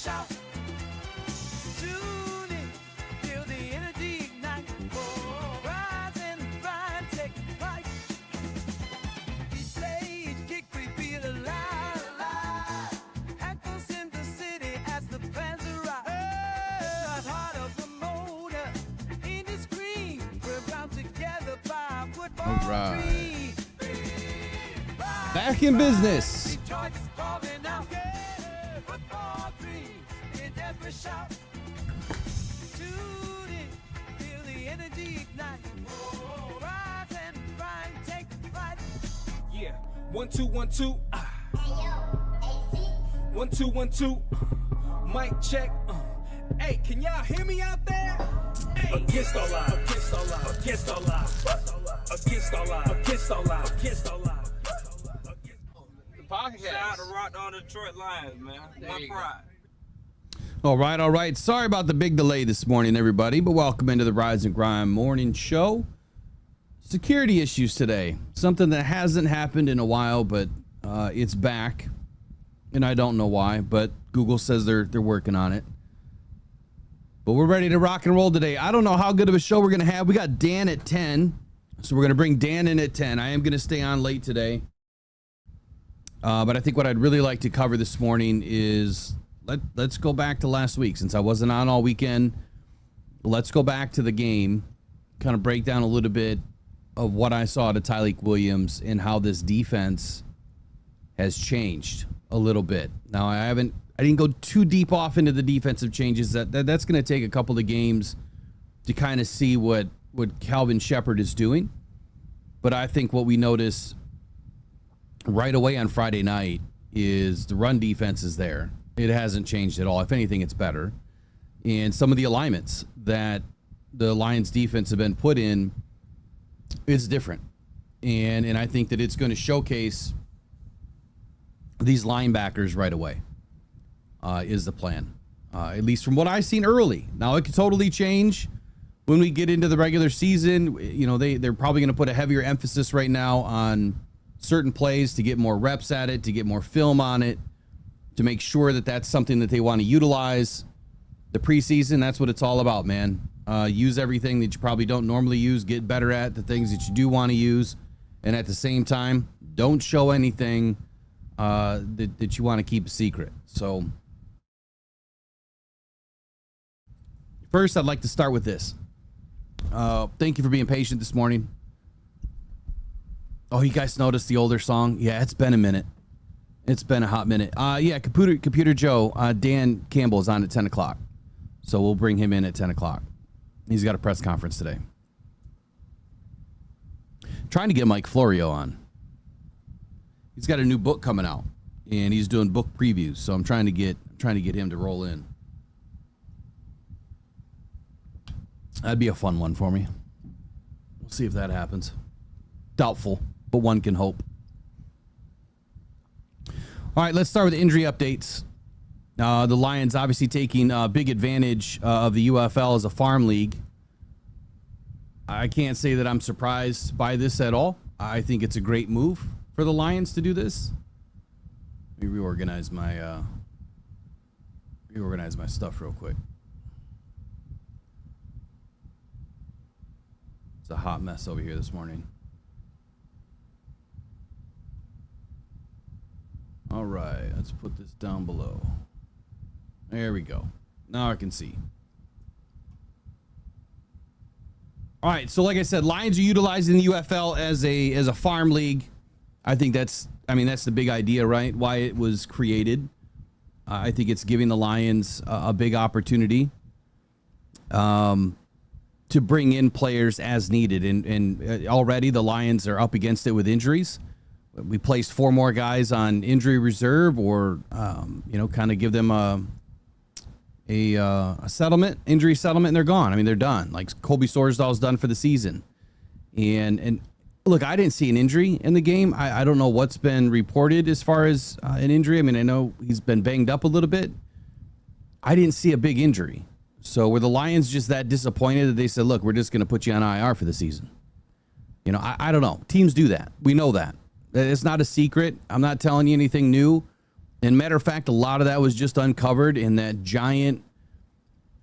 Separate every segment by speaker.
Speaker 1: shout. Tune in, feel the energy ignite. Oh, rise and grind, take flight. Each play, each kick, we feel alive, alive. Echoes in the city as the fans arrive. Heart of the motor, in the screen, we're bound together by football.
Speaker 2: All right. Back in business.
Speaker 1: Yeah, 1 2 1 2. 1 2 1 2. Mic check. Hey, can y'all hear me out there? Against all odds. Against all odds. Against all odds. Against all odds. Against all odds. Against all odds.
Speaker 3: Shout out to Rockhound Detroit Lions, man. My pride.
Speaker 2: All right. Sorry about the big delay this morning, everybody, but welcome into the Rise and Grind morning show. Security issues today. Something that hasn't happened in a while, but it's back. And I don't know why, but Google says they're working on it. But we're ready to rock and roll today. I don't know how good of a show we're going to have. We got Dan at 10. So we're going to bring Dan in at 10. I am going to stay on late today. But I think what I'd really like to cover this morning is let's go back to last week. Since I wasn't on all weekend, let's go back to the game, kind of break down a little bit of what I saw to Tyleik Williams and how this defense has changed a little bit. Now, I didn't go too deep off into the defensive changes. That's going to take a couple of games to kind of see what Calvin Sheppard is doing. But I think what we notice right away on Friday night is the run defense is there. It hasn't changed at all. If anything, it's better. And some of the alignments that the Lions defense have been put in is different. And I think that it's going to showcase these linebackers right away, is the plan. At least from what I've seen early. Now, it could totally change when we get into the regular season. You know, they're probably going to put a heavier emphasis right now on certain plays to get more reps at it, to get more film on it, to make sure that that's something that they want to utilize. The preseason, that's what it's all about, man. Use everything that you probably don't normally use, get better at the things that you do want to use, and at the same time, don't show anything that you want to keep a secret. So first, I'd like to start with this. Thank you for being patient this morning. Oh, you guys noticed the older song? Yeah, it's been a minute. It's been a hot minute. Yeah, Computer Joe, Dan Campbell is on at 10 o'clock. So we'll bring him in at 10 o'clock. He's got a press conference today. Trying to get Mike Florio on. He's got a new book coming out, and he's doing book previews. So I'm trying to get him to roll in. That'd be a fun one for me. We'll see if that happens. Doubtful, but one can hope. All right, let's start with injury updates. The Lions obviously taking big advantage of the UFL as a farm league. I can't say that I'm surprised by this at all. I think it's a great move for the Lions to do this. Let me reorganize my stuff real quick. It's a hot mess over here this morning. All right, let's put this down below. There we go. Now I can see. All right, so like I said, Lions are utilizing the UFL as a farm league. I think that's the big idea, right? Why it was created. I think it's giving the Lions a big opportunity to bring in players as needed. And already the Lions are up against it with injuries. We placed 4 more guys on injury reserve, or kind of give them a settlement, injury settlement, and they're gone. I mean, they're done. Like Colby Sorsdal's done for the season. And look, I didn't see an injury in the game. I don't know what's been reported as far as an injury. I mean, I know he's been banged up a little bit. I didn't see a big injury. So were the Lions just that disappointed that they said, look, we're just going to put you on IR for the season? You know, I don't know. Teams do that. We know that. It's not a secret. I'm not telling you anything new. And matter of fact, a lot of that was just uncovered in that giant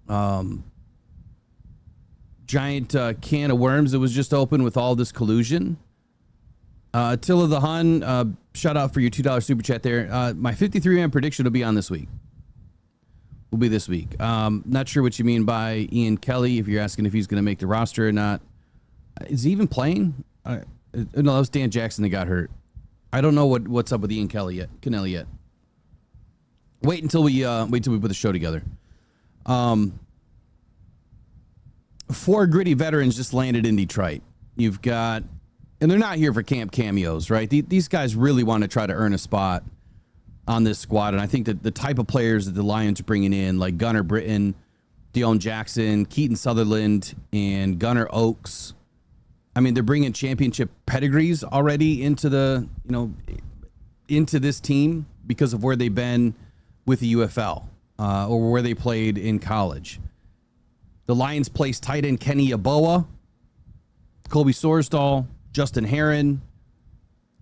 Speaker 2: can of worms that was just open with all this collusion. Attila the Hun, shout out for your $2 super chat there. My 53-man prediction will be on this week. Will be this week. Not sure what you mean by Ian Kelly, if you're asking if he's going to make the roster or not. Is he even playing? No, that was Dan Jackson that got hurt. I don't know what's up with Ian Kennelly yet. Wait until we put the show together. 4 gritty veterans just landed in Detroit. You've got, and they're not here for camp cameos, right? These guys really want to try to earn a spot on this squad. And I think that the type of players that the Lions are bringing in, like Gunnar Britton, Deion Jackson, Keaton Sutherland, and Gunnar Oaks, I mean, they're bringing championship pedigrees already into this team because of where they've been with the UFL or where they played in college. The Lions placed tight end Kenny Yeboah, Colby Sorsdahl, Justin Herron,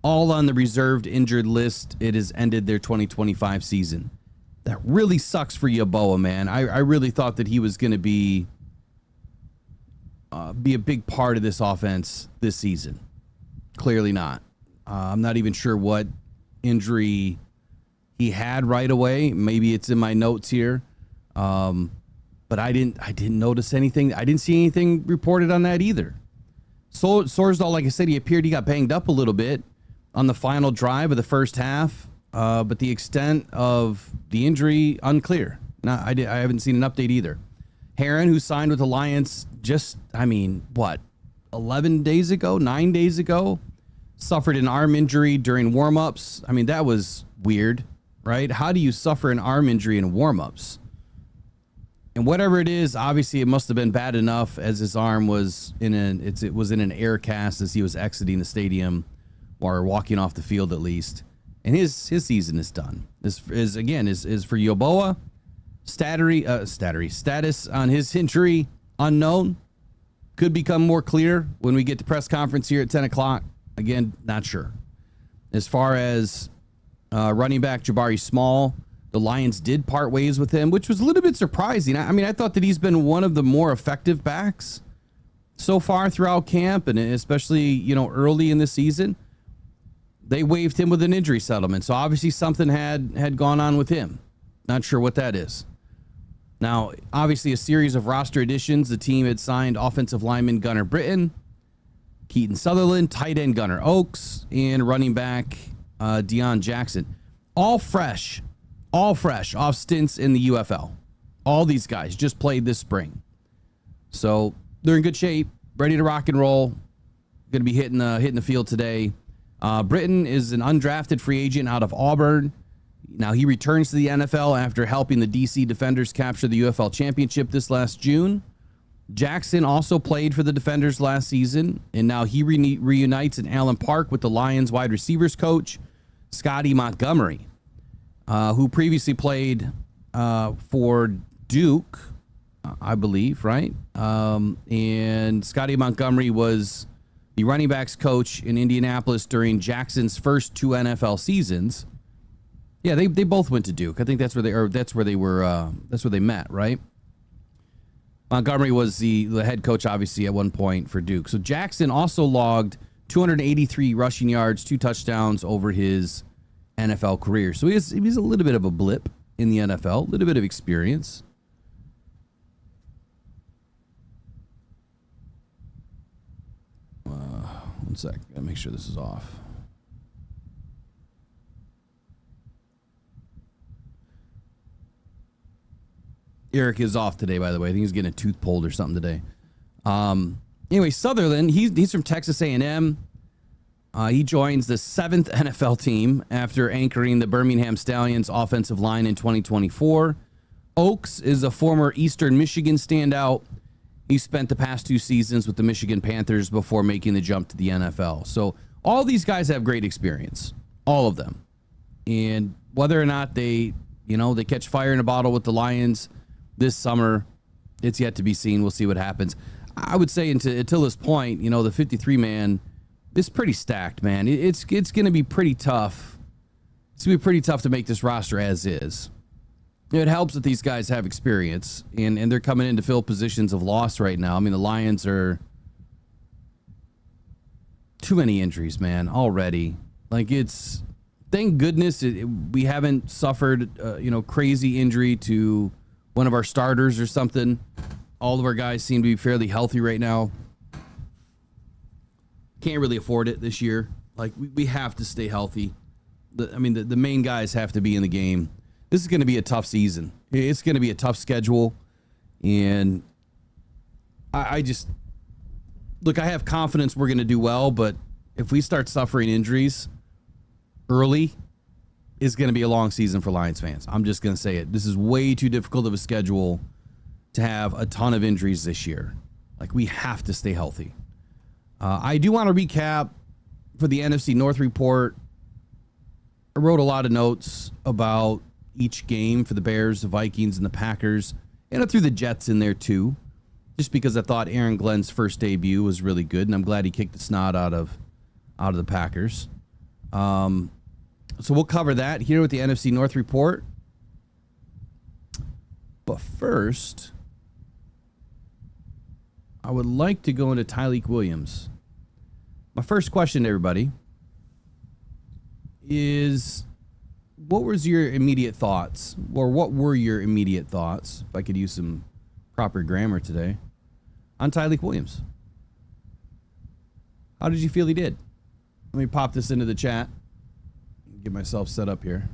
Speaker 2: all on the reserved injured list. It has ended their 2025 season. That really sucks for Yeboah, man. I really thought that he was going to be a big part of this offense this season. Clearly not. I'm not even sure what injury he had right away. Maybe it's in my notes here. But I didn't notice anything. I didn't see anything reported on that either. So Sorsdahl, like I said, he got banged up a little bit on the final drive of the first half. But the extent of the injury, unclear. I haven't seen an update either. Herron, who signed with the Lions just, 9 days ago, suffered an arm injury during warmups. I mean, that was weird, right? How do you suffer an arm injury in warmups? And whatever it is, obviously it must have been bad enough as his arm was in an air cast as he was exiting the stadium or walking off the field at least. And his season is done. This is for Yeboah. Status on his injury unknown. Could become more clear when we get to press conference here at 10 o'clock. Again, not sure. As far as running back Jabari Small, the Lions did part ways with him, which was a little bit surprising. I mean, I thought that he's been one of the more effective backs so far throughout camp, and especially, early in the season. They waived him with an injury settlement, so obviously something had gone on with him. Not sure what that is. Now, obviously a series of roster additions. The team had signed offensive lineman Gunnar Britton, Keaton Sutherland, tight end Gunnar Oaks, and running back Deion Jackson. All fresh off stints in the UFL. All these guys just played this spring. So they're in good shape, ready to rock and roll. Going to be hitting the field today. Britton is an undrafted free agent out of Auburn. Now he returns to the NFL after helping the DC Defenders capture the UFL championship this last June. Jackson also played for the Defenders last season, and now he reunites in Allen Park with the Lions wide receivers coach, Scotty Montgomery, who previously played for Duke, I believe, right? And Scotty Montgomery was the running backs coach in Indianapolis during Jackson's first 2 NFL seasons. Yeah, they both went to Duke. I think that's where they met, right? Montgomery was the head coach, obviously, at one point for Duke. So Jackson also logged 283 rushing yards, 2 touchdowns over his NFL career. So he's a little bit of a blip in the NFL, a little bit of experience. One sec. Gotta make sure this is off. Eric is off today, by the way. I think he's getting a tooth pulled or something today. Anyway, Sutherland, he's from Texas A&M. He joins the 7th NFL team after anchoring the Birmingham Stallions offensive line in 2024. Oaks is a former Eastern Michigan standout. He spent the past 2 seasons with the Michigan Panthers before making the jump to the NFL. So all these guys have great experience, all of them. And whether or not they catch fire in a bottle with the Lions this summer, it's yet to be seen. We'll see what happens. I would say until this point, the 53-man is pretty stacked, man. It's going to be pretty tough. it's going to be pretty tough to make this roster as is. It helps that these guys have experience, and they're coming in to fill positions of loss right now. I mean, the Lions are too many injuries, man, already. Like, it's, thank goodness we haven't suffered, crazy injury to one of our starters or something. All of our guys seem to be fairly healthy right now. Can't really afford it this year. Like, we have to stay healthy. The main guys have to be in the game. This is going to be a tough season. It's going to be a tough schedule. And I just, look, I have confidence we're going to do well, but if we start suffering injuries early, it's going to be a long season for Lions fans. I'm just going to say it. This is way too difficult of a schedule to have a ton of injuries this year. Like, we have to stay healthy. I do want to recap for the NFC North report. I wrote a lot of notes about each game for the Bears, the Vikings, and the Packers. And I threw the Jets in there too, just because I thought Aaron Glenn's first debut was really good, and I'm glad he kicked the snot out of the Packers. So we'll cover that here with the NFC North report. But first, I would like to go into Tyleik Williams. My first question to everybody is, what was your immediate thoughts, or what were your immediate thoughts, if I could use some proper grammar today, on Tyleik Williams? How did you feel he did? Let me pop this into the chat. Get myself set up here.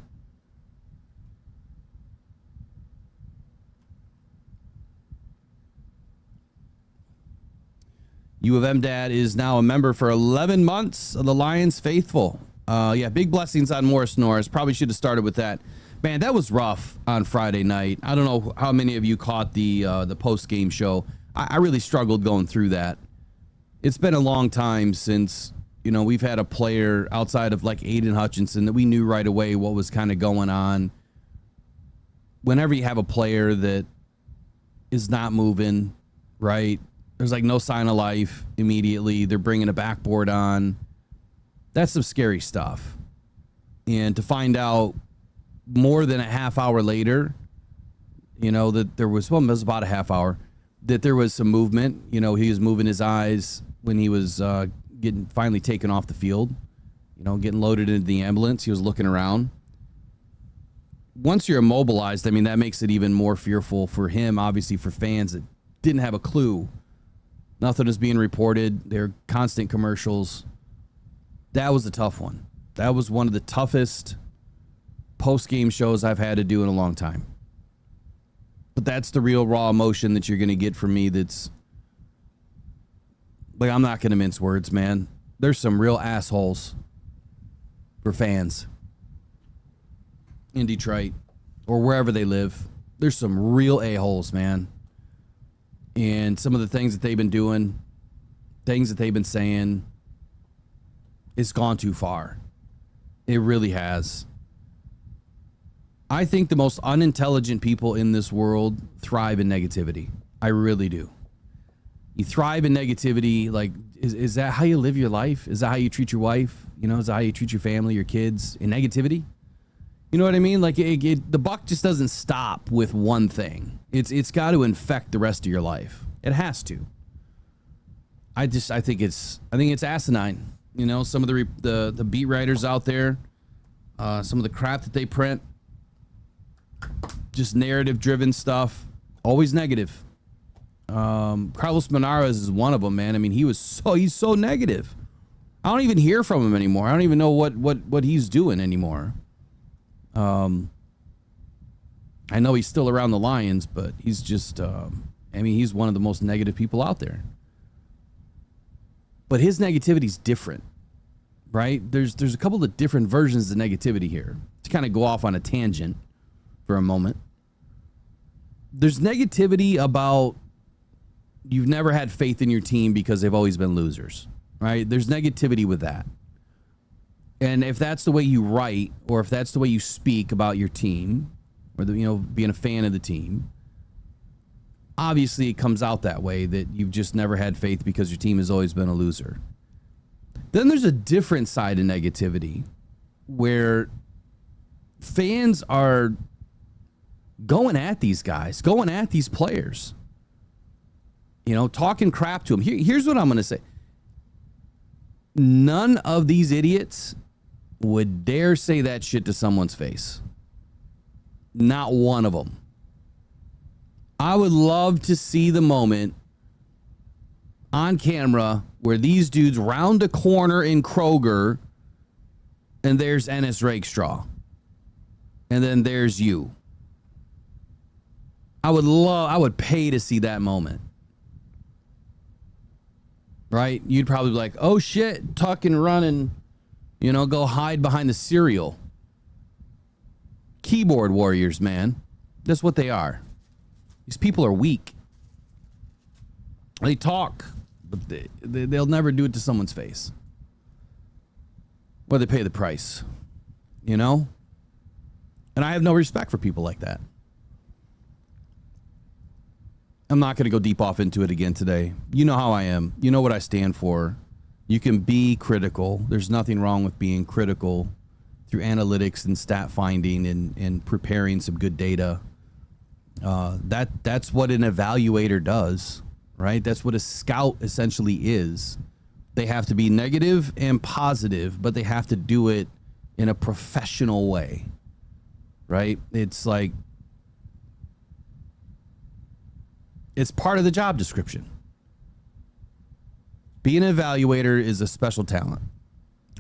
Speaker 2: U of M Dad is now a member for 11 months of the Lions Faithful. Big blessings on Morris Norris. Probably should have started with that. Man, that was rough on Friday night. I don't know how many of you caught the post-game show. I really struggled going through that. It's been a long time since, we've had a player outside of like Aiden Hutchinson that we knew right away what was kind of going on. Whenever you have a player that is not moving, right? There's like no sign of life immediately. They're bringing a backboard on. That's some scary stuff. And to find out more than a half hour later, that there was, it was about a half hour, that there was some movement. He was moving his eyes when he was getting finally taken off the field, getting loaded into the ambulance. He was looking around. Once you're immobilized, that makes it even more fearful for him, obviously for fans that didn't have a clue. Nothing is being reported. There are constant commercials. That was a tough one. That was one of the toughest post-game shows I've had to do in a long time. But that's the real raw emotion that you're going to get from me. That's like, I'm not going to mince words, man. There's some real assholes for fans in Detroit or wherever they live. There's some real a-holes, man. And some of the things that they've been doing, things that they've been saying, it's gone too far. It really has. I think the most unintelligent people in this world thrive in negativity. I really do. You thrive in negativity. Like, is that how you live your life? Is that how you treat your wife? Is that how you treat your family, your kids? In negativity? You know what I mean? Like, the buck just doesn't stop with one thing. It's got to infect the rest of your life. It has to. I think it's asinine. Some of the beat writers out there, some of the crap that they print, just narrative driven stuff, always negative. Carlos Monarez is one of them, man. He's so negative. I don't even hear from him anymore. I don't even know what he's doing anymore. I know he's still around the Lions, but he's just, he's one of the most negative people out there. But his negativity's different, right? There's a couple of different versions of negativity here. To kind of go off on a tangent for a moment. There's negativity about you've never had faith in your team because they've always been losers, right? There's negativity with that. And if that's the way you write, or if that's the way you speak about your team, or being a fan of the team, obviously it comes out that way, that you've just never had faith because your team has always been a loser. Then there's a different side of negativity where fans are going at these guys, going at these players, talking crap to them. Here's what I'm going to say. None of these idiots would dare say that shit to someone's face. Not one of them. I would love to see the moment on camera where these dudes round a corner in Kroger and there's Ennis Rakestraw. And then there's you. I would pay to see that moment. Right? You'd probably be like, oh shit, tuck and run and, go hide behind the cereal. Keyboard warriors, man. That's what they are. These people are weak. They talk, but they'll never do it to someone's face. Or they pay the price, And I have no respect for people like that. I'm not going to go deep off into it again today. You know how I am. You know what I stand for. You can be critical. There's nothing wrong with being critical through analytics and stat finding and preparing some good data. That's what an evaluator does, right? That's what a scout essentially is. They have to be negative and positive, but they have to do it in a professional way, right? It's like, it's part of the job description. Being an evaluator is a special talent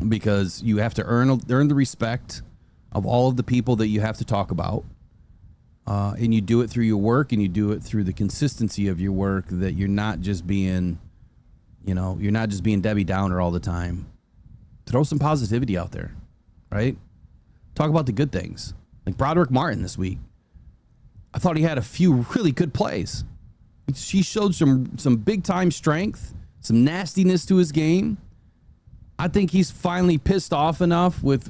Speaker 2: because you have to earn the respect of all of the people that you have to talk about. And you do it through your work, and you do it through the consistency of your work, that you're not just being, you're not just being Debbie Downer all the time. Throw some positivity out there, right? Talk about the good things. Like Broderick Martin this week. I thought he had a few really good plays. She showed some big time strength, some nastiness to his game. I think he's finally pissed off enough with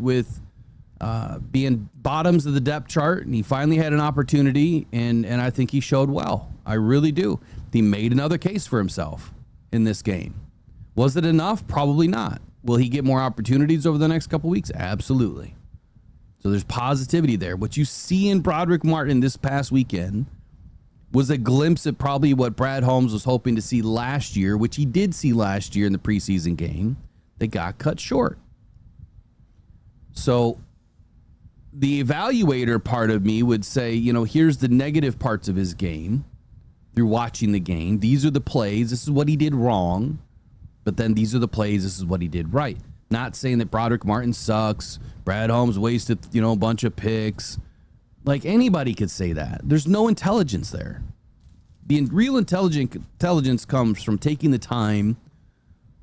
Speaker 2: being bottoms of the depth chart, and he finally had an opportunity, and I think he showed well. I really do. He made another case for himself in this game. Was it enough? Probably not. Will he get more opportunities over the next couple weeks? Absolutely. So there's positivity there. What you see in Broderick Martin this past weekend was a glimpse at probably what Brad Holmes was hoping to see last year, which he did see last year in the preseason game. They got cut short. So the evaluator part of me would say, here's the negative parts of his game through watching the game. These are the plays. This is what he did wrong. But then these are the plays. This is what he did right. Not saying that Broderick Martin sucks. Brad Holmes wasted, a bunch of picks. Like, anybody could say that. There's no intelligence there. The real intelligence comes from taking the time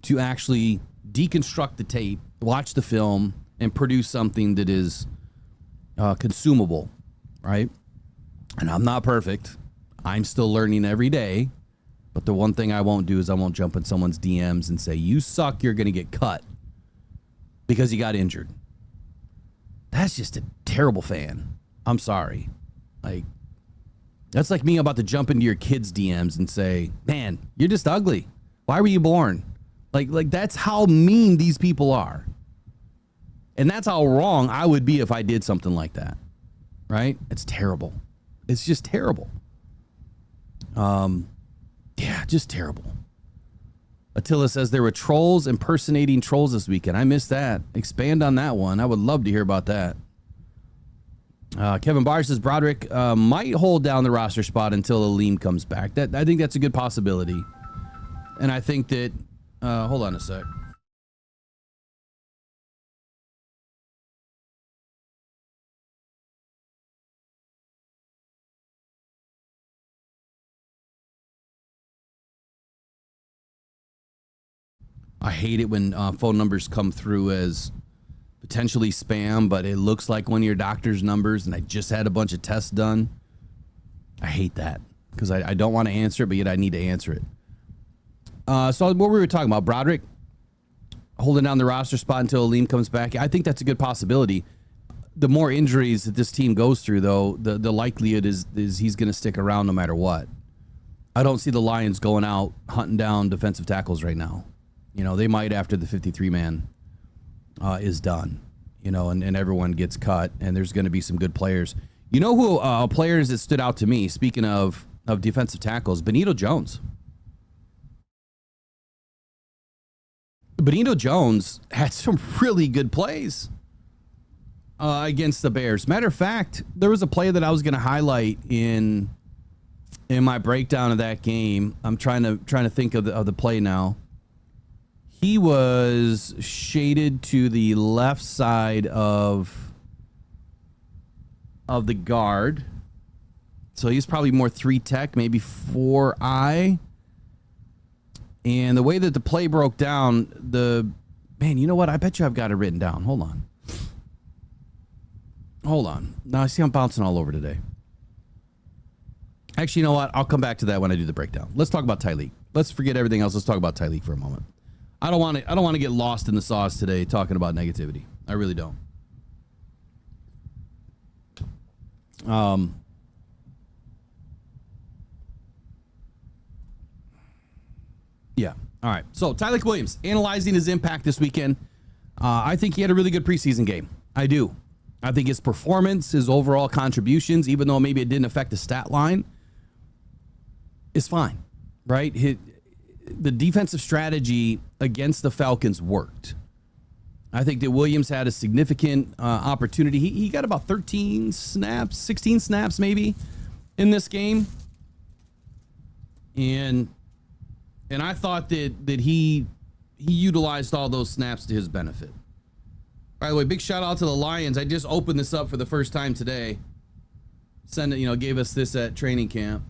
Speaker 2: to actually deconstruct the tape, watch the film, and produce something that is consumable, right? And I'm not perfect. I'm still learning every day. But the one thing I won't do is I won't jump in someone's DMs and say, you suck, you're going to get cut because you got injured. That's just a terrible fan. I'm sorry. Like, that's like me about to jump into your kids' DMs and say, man, you're just ugly. Why were you born? Like that's how mean these people are. And that's how wrong I would be if I did something like that. Right? It's terrible. It's just terrible. Yeah, just terrible. Attila says there were trolls impersonating trolls this weekend. I missed that. Expand on that one. I would love to hear about that. Kevin Barr says Broderick might hold down the roster spot until Aleem comes back. I think that's a good possibility. And I think that, hold on a sec. I hate it when phone numbers come through as potentially spam, but it looks like one of your doctor's numbers, and I just had a bunch of tests done. I hate that because I don't want to answer it, but yet I need to answer it. So what we were talking about, Broderick holding down the roster spot until Aleem comes back. I think that's a good possibility. The more injuries that this team goes through, though, the likelihood is he's going to stick around no matter what. I don't see the Lions going out hunting down defensive tackles right now. They might after the 53-man is done. and everyone gets cut, and there's going to be some good players. You know who players that stood out to me, speaking of defensive tackles, Benito Jones. Benito Jones had some really good plays against the Bears. Matter of fact, there was a play that I was going to highlight in my breakdown of that game. I'm trying to think of the play now. He was shaded to the left side of the guard. So he's probably more 3 tech, maybe 4 eye. And the way that the play broke down, man, you know what? I bet you I've got it written down. Hold on. Now I see I'm bouncing all over today. Actually, you know what? I'll come back to that when I do the breakdown. Let's talk about Tyleik. Let's forget everything else. Let's talk about Tyleik for a moment. I don't want to get lost in the sauce today talking about negativity. I really don't. Yeah. All right. So Tyleik Williams, analyzing his impact this weekend. I think he had a really good preseason game. I do. I think his performance, his overall contributions, even though maybe it didn't affect the stat line, is fine, right? The defensive strategy against the Falcons worked. I think that Williams had a significant opportunity. He got about 13 snaps, 16 snaps maybe in this game. And I thought that he utilized all those snaps to his benefit. By the way, big shout out to the Lions. I just opened this up for the first time today. Gave us this at training camp.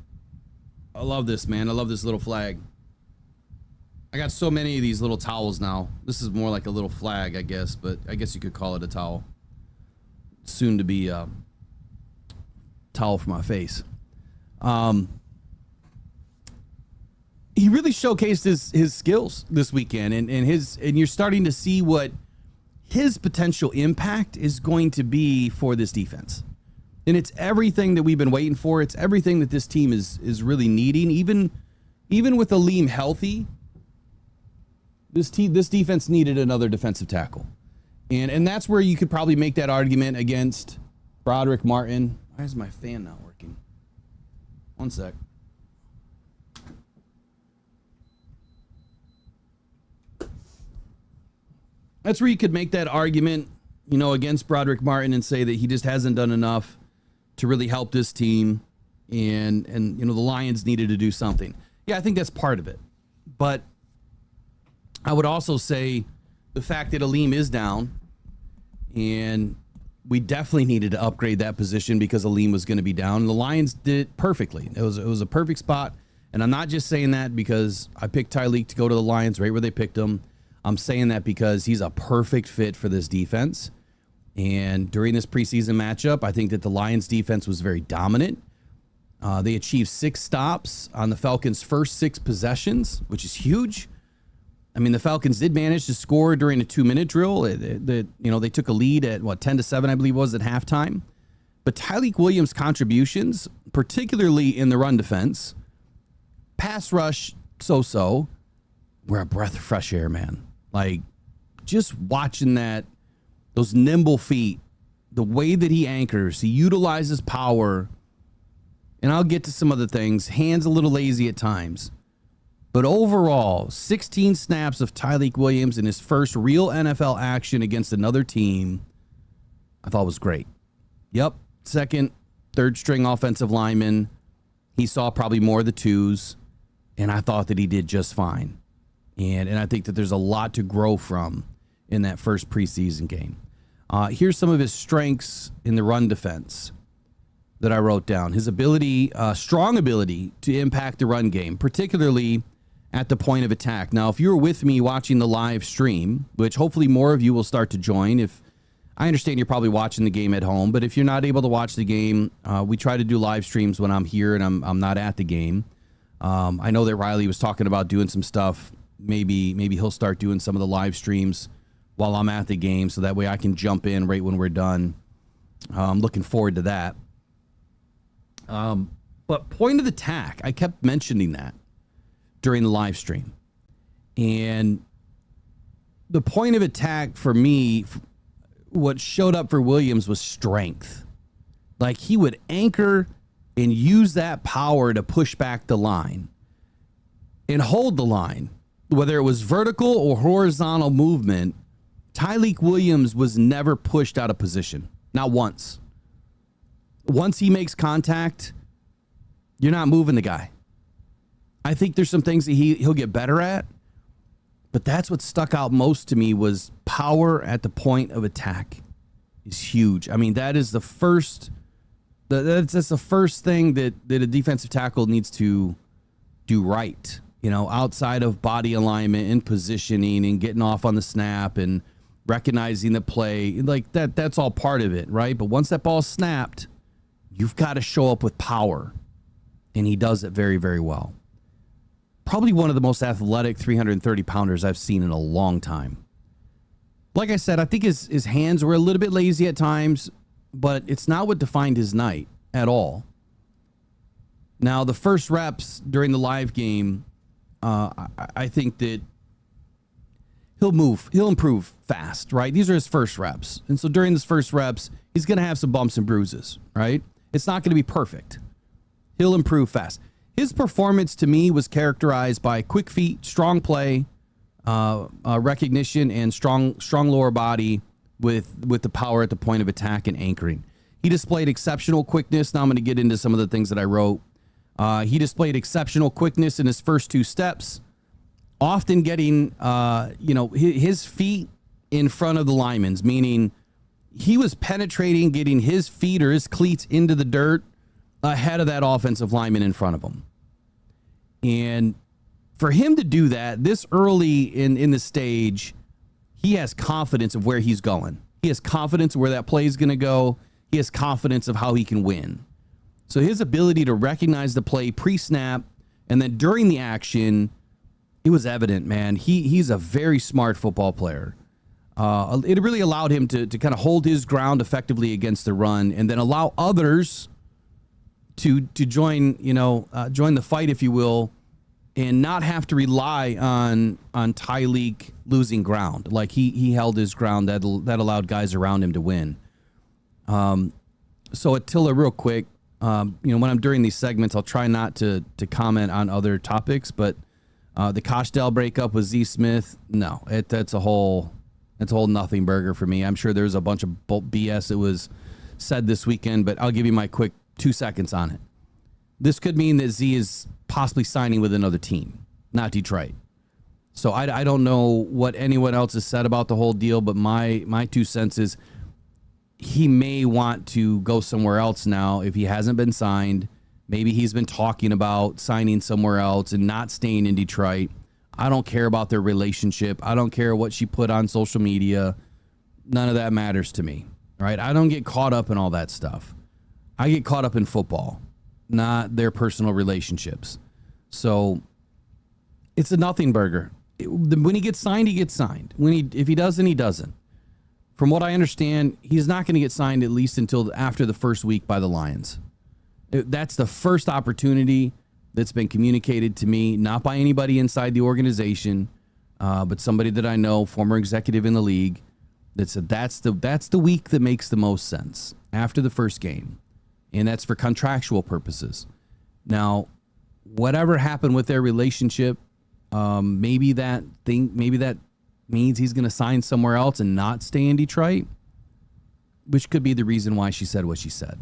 Speaker 2: I love this, man. I love this little flag. I got so many of these little towels now. This is more like a little flag, I guess, but I guess you could call it a towel. Soon to be a towel for my face. He really showcased his skills this weekend, and you're starting to see what his potential impact is going to be for this defense. And it's everything that we've been waiting for. It's everything that this team is really needing. Even with Aleem healthy, this defense needed another defensive tackle. And that's where you could probably make that argument against Broderick Martin. Why is my fan not working? One sec. That's where you could make that argument, against Broderick Martin and say that he just hasn't done enough to really help this team. And the Lions needed to do something. Yeah, I think that's part of it. But I would also say the fact that Aleem is down, and we definitely needed to upgrade that position because Aleem was going to be down. And the Lions did it perfectly. It was a perfect spot. And I'm not just saying that because I picked Tyleik to go to the Lions right where they picked him. I'm saying that because he's a perfect fit for this defense. And during this preseason matchup, I think that the Lions defense was very dominant. They achieved 6 stops on the Falcons' first 6 possessions, which is huge. I mean, the Falcons did manage to score during a 2-minute drill. They took a lead at 10-7, I believe it was at halftime. But Tyleik Williams' contributions, particularly in the run defense, pass rush, so-so, were a breath of fresh air, man. Like, just watching those nimble feet, the way that he anchors, he utilizes power, and I'll get to some other things. Hands a little lazy at times. But overall, 16 snaps of Tyleik Williams in his first real NFL action against another team, I thought was great. Yep, second, third string offensive lineman. He saw probably more of the twos, and I thought that he did just fine. And I think that there's a lot to grow from in that first preseason game. Here's some of his strengths in the run defense that I wrote down. His ability, strong ability to impact the run game, particularly at the point of attack. Now, if you were with me watching the live stream, which hopefully more of you will start to join, if I understand you're probably watching the game at home, but if you're not able to watch the game, we try to do live streams when I'm here and I'm not at the game. I know that Riley was talking about doing some stuff. Maybe he'll start doing some of the live streams while I'm at the game, so that way I can jump in right when we're done. I'm looking forward to that. But point of attack, I kept mentioning that during the live stream. And the point of attack for me what showed up for Williams was strength. Like, he would anchor and use that power to push back the line and hold the line. Whether it was vertical or horizontal movement, Tyleik Williams was never pushed out of position. Not once. Once he makes contact, you're not moving the guy. I think there's some things that he'll get better at, but that's what stuck out most to me was power at the point of attack is huge. I mean, that is the first, that's the first thing that a defensive tackle needs to do right. You know, outside of body alignment and positioning and getting off on the snap and recognizing the play, like that's all part of it, right? But once that ball's snapped, you've got to show up with power. And he does it very, very well. Probably one of the most athletic 330-pounders I've seen in a long time. Like I said, I think his hands were a little bit lazy at times, but it's not what defined his night at all. Now, the first reps during the live game, I think that he'll improve fast, right? These are his first reps. And so during his first reps, he's going to have some bumps and bruises, right? It's not going to be perfect. He'll improve fast. His performance to me was characterized by quick feet, strong play, recognition, and strong lower body with the power at the point of attack and anchoring. He displayed exceptional quickness. Now I'm going to get into some of the things that I wrote. He displayed exceptional quickness in his first two steps, often getting, his feet in front of the linemen's, meaning he was penetrating, getting his feet or his cleats into the dirt ahead of that offensive lineman in front of him. And for him to do that this early in the stage, he has confidence of where he's going. He has confidence of where that play is going to go. He has confidence of how he can win. So his ability to recognize the play pre-snap and then during the action, it was evident, man. He's a very smart football player. It really allowed him to kind of hold his ground effectively against the run and then allow others to join the fight, if you will, and not have to rely on Tyleik losing ground. Like he held his ground that allowed guys around him to win. So Attila, real quick, when I'm during these segments, I'll try not to comment on other topics, but the Coshdale breakup with Z Smith, no, that's a whole nothing burger for me. I'm sure there's a bunch of BS that was said this weekend, but I'll give you my quick 2 seconds on it. This could mean that Z is possibly signing with another team, not Detroit. So I don't know what anyone else has said about the whole deal, but my 2 cents is he may want to go somewhere else now if he hasn't been signed. Maybe he's been talking about signing somewhere else and not staying in Detroit. I don't care about their relationship. I don't care what she put on social media. None of that matters to me, right? I don't get caught up in all that stuff. I get caught up in football, not their personal relationships. So it's a nothing burger. When he gets signed, he gets signed. If he doesn't, he doesn't. From what I understand, he's not going to get signed at least until after the first week by the Lions. That's the first opportunity that's been communicated to me, not by anybody inside the organization, but somebody that I know, former executive in the league, that said that's the week that makes the most sense after the first game. And that's for contractual purposes. Now, whatever happened with their relationship, maybe that means he's going to sign somewhere else and not stay in Detroit, which could be the reason why she said what she said.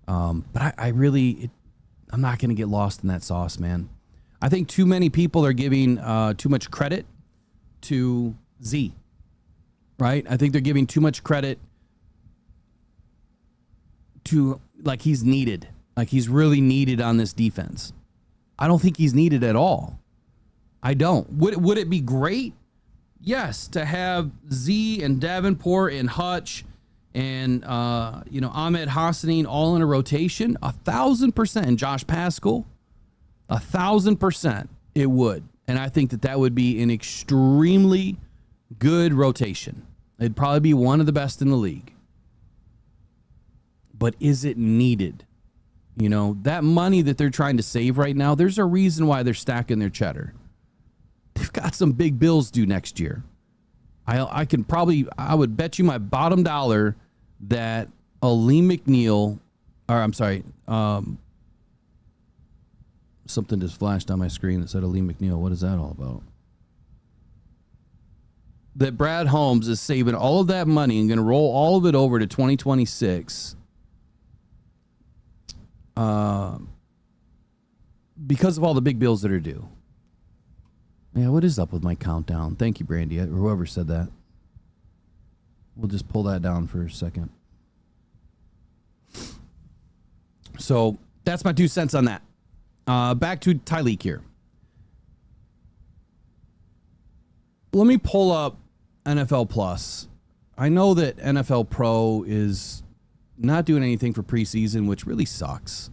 Speaker 2: But I'm not going to get lost in that sauce, man. I think too many people are giving too much credit to Z, right? I think they're giving too much credit to, like, he's needed. Like, he's really needed on this defense. I don't think he's needed at all. I don't. Would it be great? Yes, to have Z and Davenport and Hutch and Ahmed Hassanin all in a rotation, 1,000%, and Josh Paschal, 1,000% it would. And I think that would be an extremely good rotation. It'd probably be one of the best in the league. But is it needed? That money that they're trying to save right now, there's a reason why they're stacking their cheddar. They've got some big bills due next year. I would bet you my bottom dollar that Lee McNeil, or I'm sorry, something just flashed on my screen that said Lee McNeil. What is that all about? That Brad Holmes is saving all of that money and going to roll all of it over to 2026 because of all the big bills that are due. Yeah, what is up with my countdown? Thank you, Brandy, or whoever said that. We'll just pull that down for a second. So that's my 2 cents on that. Back to Tyleik here. Let me pull up NFL Plus. I know that NFL Pro is not doing anything for preseason, which really sucks.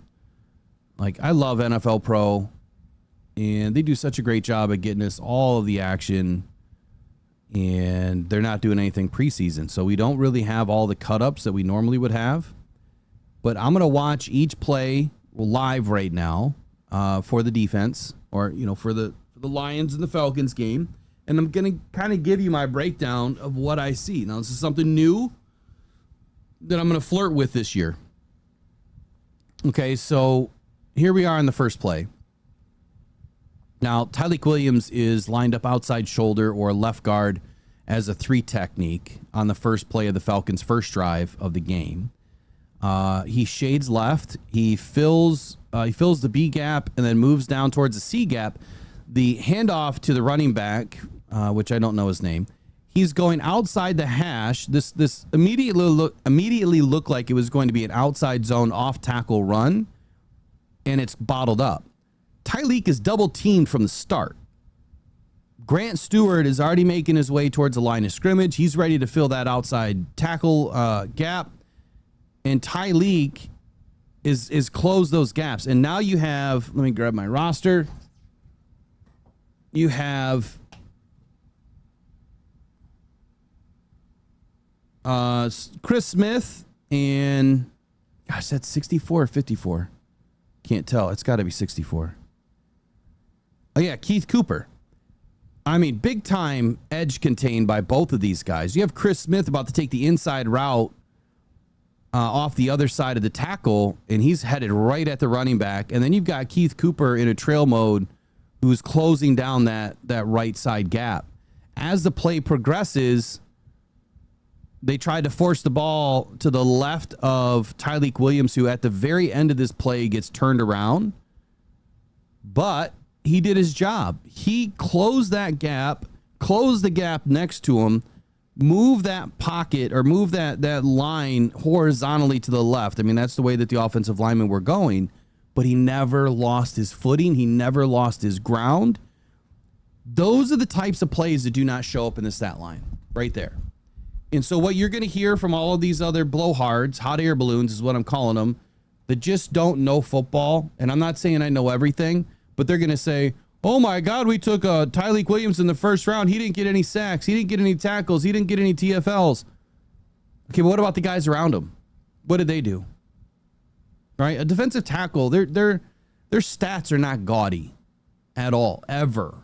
Speaker 2: Like, I love NFL Pro, and they do such a great job at getting us all of the action, and they're not doing anything preseason. So we don't really have all the cut-ups that we normally would have. But I'm going to watch each play live right now for the defense, or, you know, for the Lions and the Falcons game. And I'm going to kind of give you my breakdown of what I see. Now, this is something new that I'm going to flirt with this year. Okay, so here we are in the first play. Now, Tyleik Williams is lined up outside shoulder or left guard as a 3 technique on the first play of the Falcons' first drive of the game. He shades left. He fills the B gap and then moves down towards the C gap. The handoff to the running back, which I don't know his name, he's going outside the hash. This immediately looked like it was going to be an outside zone off tackle run, and it's bottled up. Tyleik is double teamed from the start. Grant Stewart is already making his way towards the line of scrimmage. He's ready to fill that outside tackle gap, and Tyleik is close those gaps. And now you have, let me grab my roster. You have Chris Smith and, gosh, that's 64 or 54. Can't tell. It's got to be 64. Oh, yeah, Keith Cooper. I mean, big time edge contained by both of these guys. You have Chris Smith about to take the inside route off the other side of the tackle, and he's headed right at the running back. And then you've got Keith Cooper in a trail mode who's closing down that right side gap. As the play progresses, they tried to force the ball to the left of Tyleik Williams, who at the very end of this play gets turned around. But he did his job. He closed that gap, closed the gap next to him, move that pocket or move that line horizontally to the left. I mean, that's the way that the offensive linemen were going, but he never lost his footing. He never lost his ground. Those are the types of plays that do not show up in the stat line right there. And so what you're going to hear from all of these other blowhards, hot air balloons is what I'm calling them, that just don't know football. And I'm not saying I know everything, but they're going to say, oh my God, we took Tyleik Williams in the first round. He didn't get any sacks. He didn't get any tackles. He didn't get any TFLs. Okay, but what about the guys around him? What did they do? Right? A defensive tackle, their stats are not gaudy at all, ever.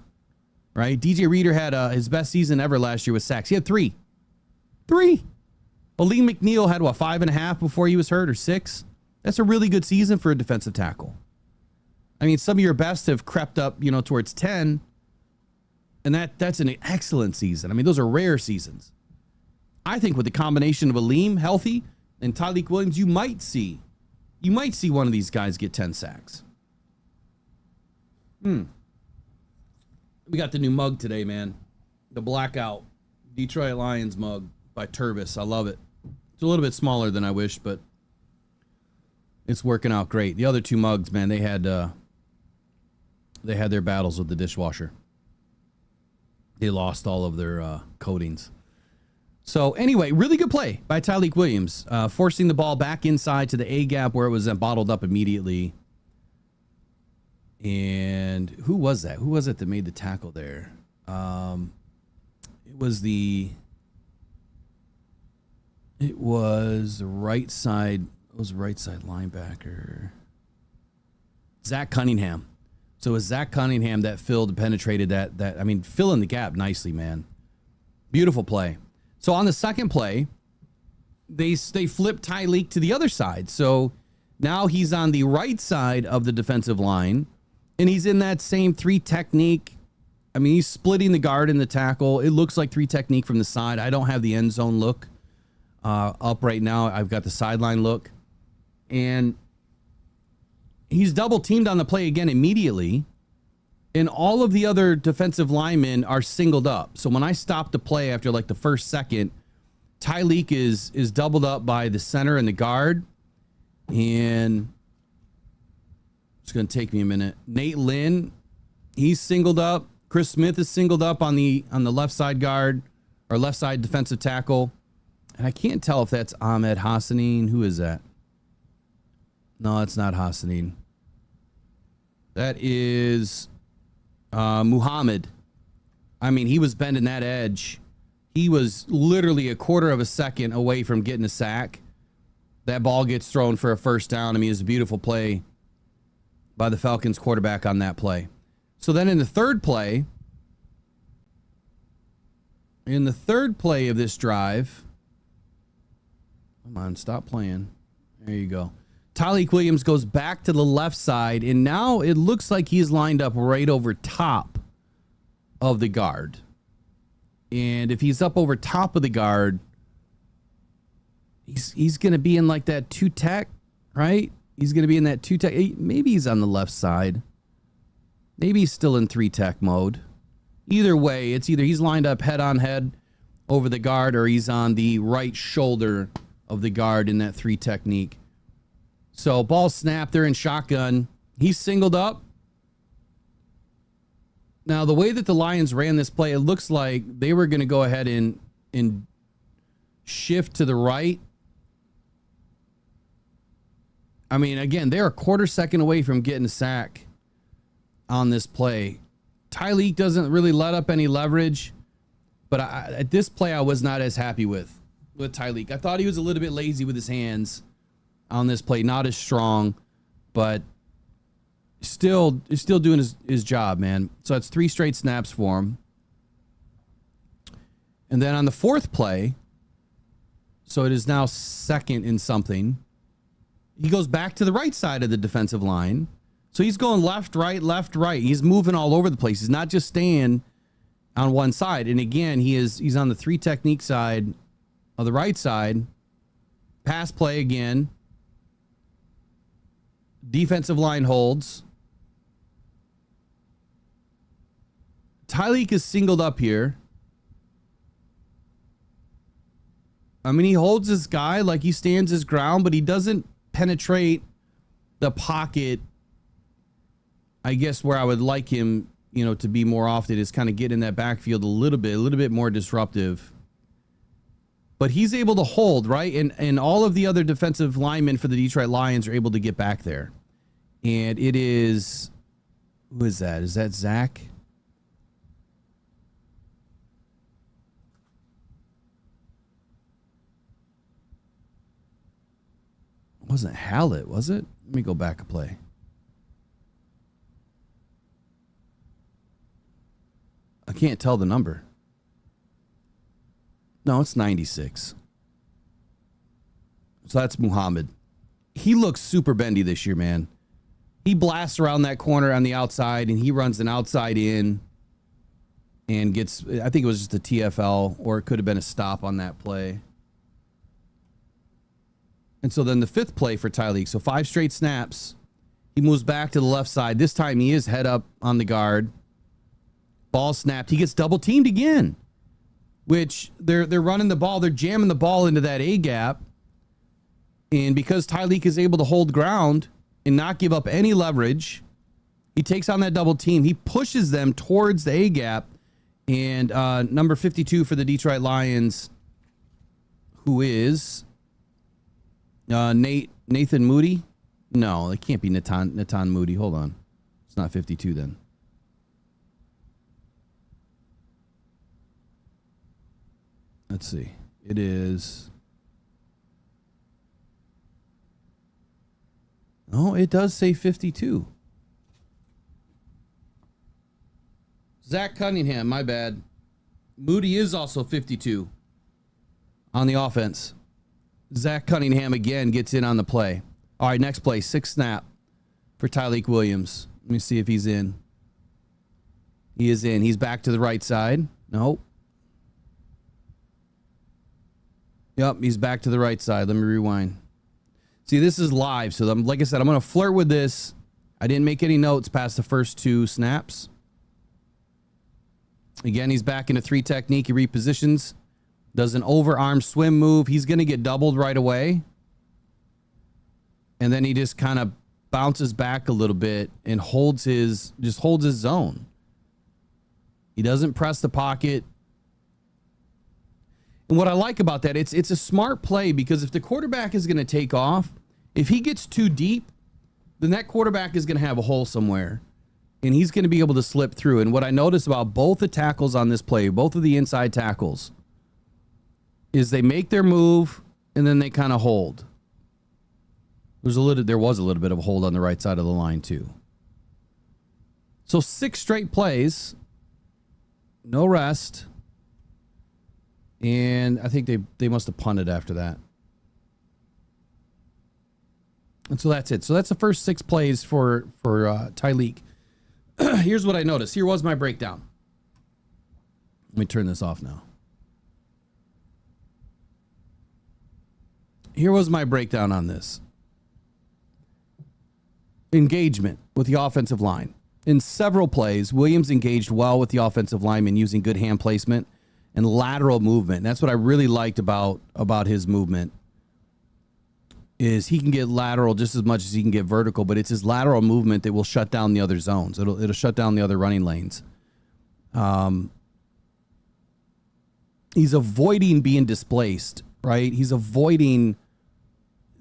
Speaker 2: Right? DJ Reader had his best season ever last year with sacks. He had 3. Well, Lee McNeil had, 5.5 before he was hurt, or 6? That's a really good season for a defensive tackle. I mean, some of your best have crept up, towards 10, and that's an excellent season. I mean, those are rare seasons. I think with the combination of Aleem healthy and Tyleik Williams, you might see one of these guys get 10 sacks. We got the new mug today, man. The blackout Detroit Lions mug by Turvis. I love it. It's a little bit smaller than I wish, but it's working out great. The other 2 mugs, man, they had their battles with the dishwasher. They lost all of their coatings. So anyway, really good play by Tyleik Williams, forcing the ball back inside to the A gap where it was bottled up immediately. And who was that? Who was it that made the tackle there? It was the right side. It was right side linebacker. Zach Cunningham. So it was Zach Cunningham that penetrated that. I mean, fill in the gap nicely, man. Beautiful play. So on the second play, they flip Tyleik to the other side. So now he's on the right side of the defensive line, and he's in that same 3 technique. I mean, he's splitting the guard and the tackle. It looks like 3 technique from the side. I don't have the end zone look up right now. I've got the sideline look. And he's double teamed on the play again immediately. And all of the other defensive linemen are singled up. So when I stop the play after like the first second, Tyleik is doubled up by the center and the guard. And it's going to take me a minute. Nate Lynn, he's singled up. Chris Smith is singled up on the left side guard or left side defensive tackle. And I can't tell if that's Ahmed Hassanin. Who is that? No, it's not Hassanin. That is Muhammad. I mean, he was bending that edge. He was literally a quarter of a second away from getting a sack. That ball gets thrown for a first down. I mean, it's a beautiful play by the Falcons quarterback on that play. So then in the third play of this drive, come on, stop playing. There you go. Tyleik Williams goes back to the left side, and now it looks like he's lined up right over top of the guard. And if he's up over top of the guard, he's going to be in like that 2 tech, right? He's going to be in that 2 tech. Maybe he's on the left side. Maybe he's still in 3 tech mode. Either way, it's either he's lined up head on head over the guard or he's on the right shoulder of the guard in that 3 technique. So ball snap, they're in shotgun. He's singled up. Now, the way that the Lions ran this play, it looks like they were going to go ahead and shift to the right. I mean, again, they're a quarter second away from getting a sack on this play. Tyleik doesn't really let up any leverage, but at this play, I was not as happy with Tyleik. I thought he was a little bit lazy with his hands on this play, not as strong, but still doing his job, man. So it's 3 straight snaps for him. And then on the fourth play, so it is now 2nd and something, he goes back to the right side of the defensive line. So he's going left, right, left, right. He's moving all over the place. He's not just staying on one side. And again, he's on the 3 technique side of the right side. Pass play again. Defensive line holds. Tyleik is singled up here. I mean, he holds his guy like he stands his ground, but he doesn't penetrate the pocket. I guess where I would like him, to be more often is kind of get in that backfield a little bit more disruptive. But he's able to hold, right? And all of the other defensive linemen for the Detroit Lions are able to get back there. And it is, who is that? Is that Zach? It wasn't Hallett, was it? Let me go back a play. I can't tell the number. No, it's 96. So that's Muhammad. He looks super bendy this year, man. He blasts around that corner on the outside, and he runs an outside in and gets, I think it was just a TFL, or it could have been a stop on that play. And so then the 5th play for Tyleik. So 5 straight snaps. He moves back to the left side. This time he is head up on the guard. Ball snapped. He gets double teamed again, which they're running the ball. They're jamming the ball into that A gap. And because Tyleik is able to hold ground and not give up any leverage, he takes on that double team. He pushes them towards the A gap. And number 52 for the Detroit Lions, who is Nathan Moody. No, it can't be Natan Moody. Hold on. It's not 52 then. Let's see. It is. Oh, it does say 52. Zach Cunningham, my bad. Moody is also 52 on the offense. Zach Cunningham again gets in on the play. All right, next play, 6 snap for Tyleik Williams. Let me see if he's in. He is in. He's back to the right side. Nope. Yep, he's back to the right side. Let me rewind. See, this is live, so like I said, I'm going to flirt with this. I didn't make any notes past the first 2 snaps. Again, he's back into 3 technique. He repositions. Does an overarm swim move. He's going to get doubled right away. And then he just kind of bounces back a little bit and holds his zone. He doesn't press the pocket. And what I like about that, it's a smart play, because if the quarterback is going to take off, if he gets too deep, then that quarterback is going to have a hole somewhere, and he's going to be able to slip through. And what I noticed about both the tackles on this play, both of the inside tackles, is they make their move and then they kind of hold. There was a little bit of a hold on the right side of the line too. So 6 straight plays, no rest. And I think they must have punted after that. And so that's it. So that's the first 6 plays for Tyleik. Here's what I noticed. Here was my breakdown. Let me turn this off now. Here was my breakdown on this. Engagement with the offensive line. In several plays, Williams engaged well with the offensive lineman using good hand placement and lateral movement. And that's what I really liked about his movement, is he can get lateral just as much as he can get vertical, but it's his lateral movement that will shut down the other zones. It'll shut down the other running lanes. He's avoiding being displaced, right? He's avoiding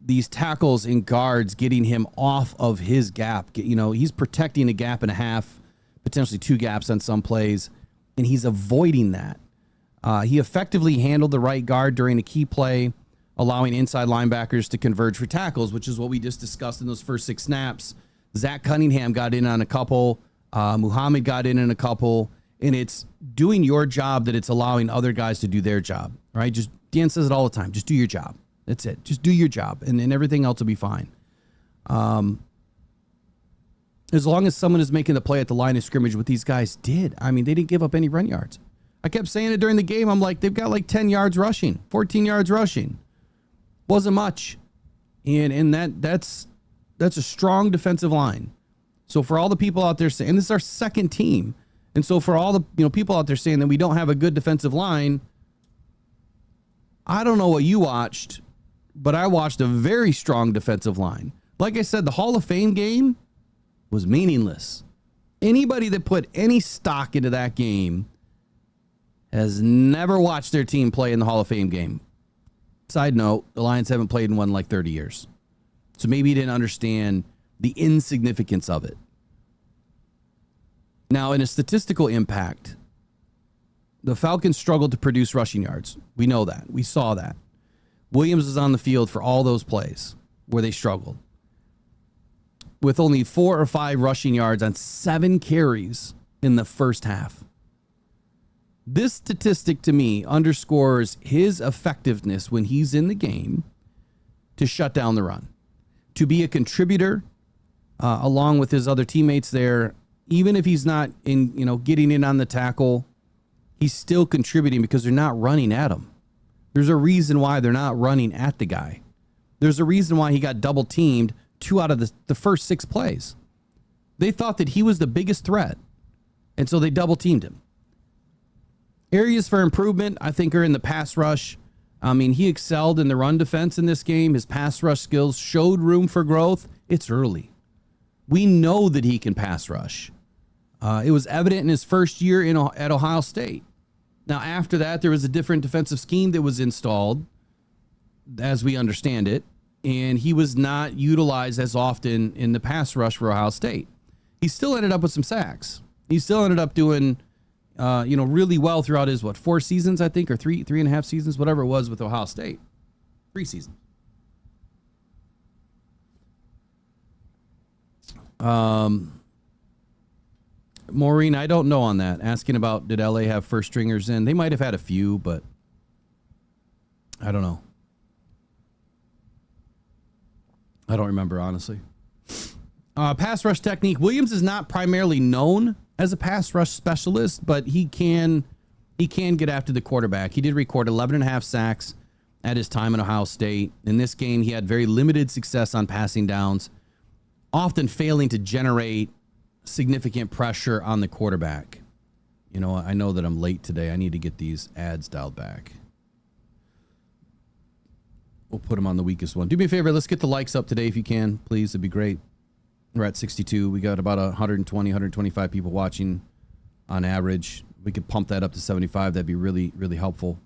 Speaker 2: these tackles and guards getting him off of his gap. You know, he's protecting a gap and a half, potentially 2 gaps on some plays, and he's avoiding that. He effectively handled the right guard during a key play, allowing inside linebackers to converge for tackles, which is what we just discussed in those first 6 snaps. Zach Cunningham got in on a couple. Muhammad got in a couple. And it's doing your job that it's allowing other guys to do their job, right? Just Dan says it all the time. Just do your job. That's it. Just do your job, and everything else will be fine. As long as someone is making the play at the line of scrimmage, what these guys did, I mean, they didn't give up any run yards. I kept saying it during the game. I'm like, they've got like 10 yards rushing, 14 yards rushing. Wasn't much. And that's a strong defensive line. So for all the people out there saying, and this is our second team, and so for all the people out there saying that we don't have a good defensive line, I don't know what you watched, but I watched a very strong defensive line. Like I said, the Hall of Fame game was meaningless. Anybody that put any stock into that game has never watched their team play in the Hall of Fame game. Side note, the Lions haven't played in one in like 30 years. So maybe you didn't understand the insignificance of it. Now, in a statistical impact, the Falcons struggled to produce rushing yards. We know that. We saw that. Williams was on the field for all those plays where they struggled, with only 4 or 5 rushing yards on 7 carries in the first half. This statistic to me underscores his effectiveness when he's in the game to shut down the run, to be a contributor along with his other teammates there. Even if he's not getting in on the tackle, he's still contributing because they're not running at him. There's a reason why they're not running at the guy. There's a reason why he got double teamed 2 out of the first 6 plays. They thought that he was the biggest threat, and so they double teamed him. Areas for improvement, I think, are in the pass rush. I mean, he excelled in the run defense in this game. His pass rush skills showed room for growth. It's early. We know that he can pass rush. It was evident in his first year at Ohio State. Now, after that, there was a different defensive scheme that was installed, as we understand it, and he was not utilized as often in the pass rush for Ohio State. He still ended up with some sacks. He still ended up doing really well throughout his 4 seasons, I think, or 3.5 seasons, whatever it was with Ohio State. 3 seasons. Maureen, I don't know on that. Asking about did LA have first stringers in? They might have had a few, but I don't know. I don't remember, honestly. Pass rush technique. Williams is not primarily known as a pass rush specialist, but he can get after the quarterback. He did record 11 and a half sacks at his time in Ohio State. In this game, he had very limited success on passing downs, often failing to generate significant pressure on the quarterback. You know, I know that I'm late today. I need to get these ads dialed back. We'll put them on the weakest one. Do me a favor. Let's get the likes up today if you can, please. It'd be great. We're at 62. We got about 120, 125 people watching on average. We could pump that up to 75. That'd be really, really helpful.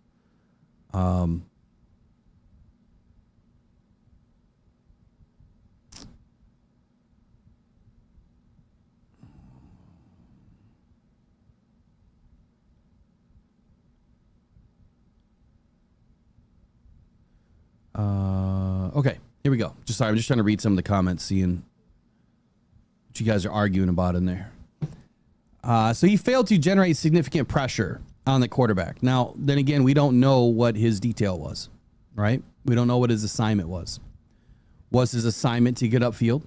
Speaker 2: Okay, here we go. Sorry, I'm just trying to read some of the comments, seeing what you guys are arguing about in there. So he failed to generate significant pressure on the quarterback. Now, then again, we don't know what his detail was, right? We don't know what his assignment was. Was his assignment to get upfield?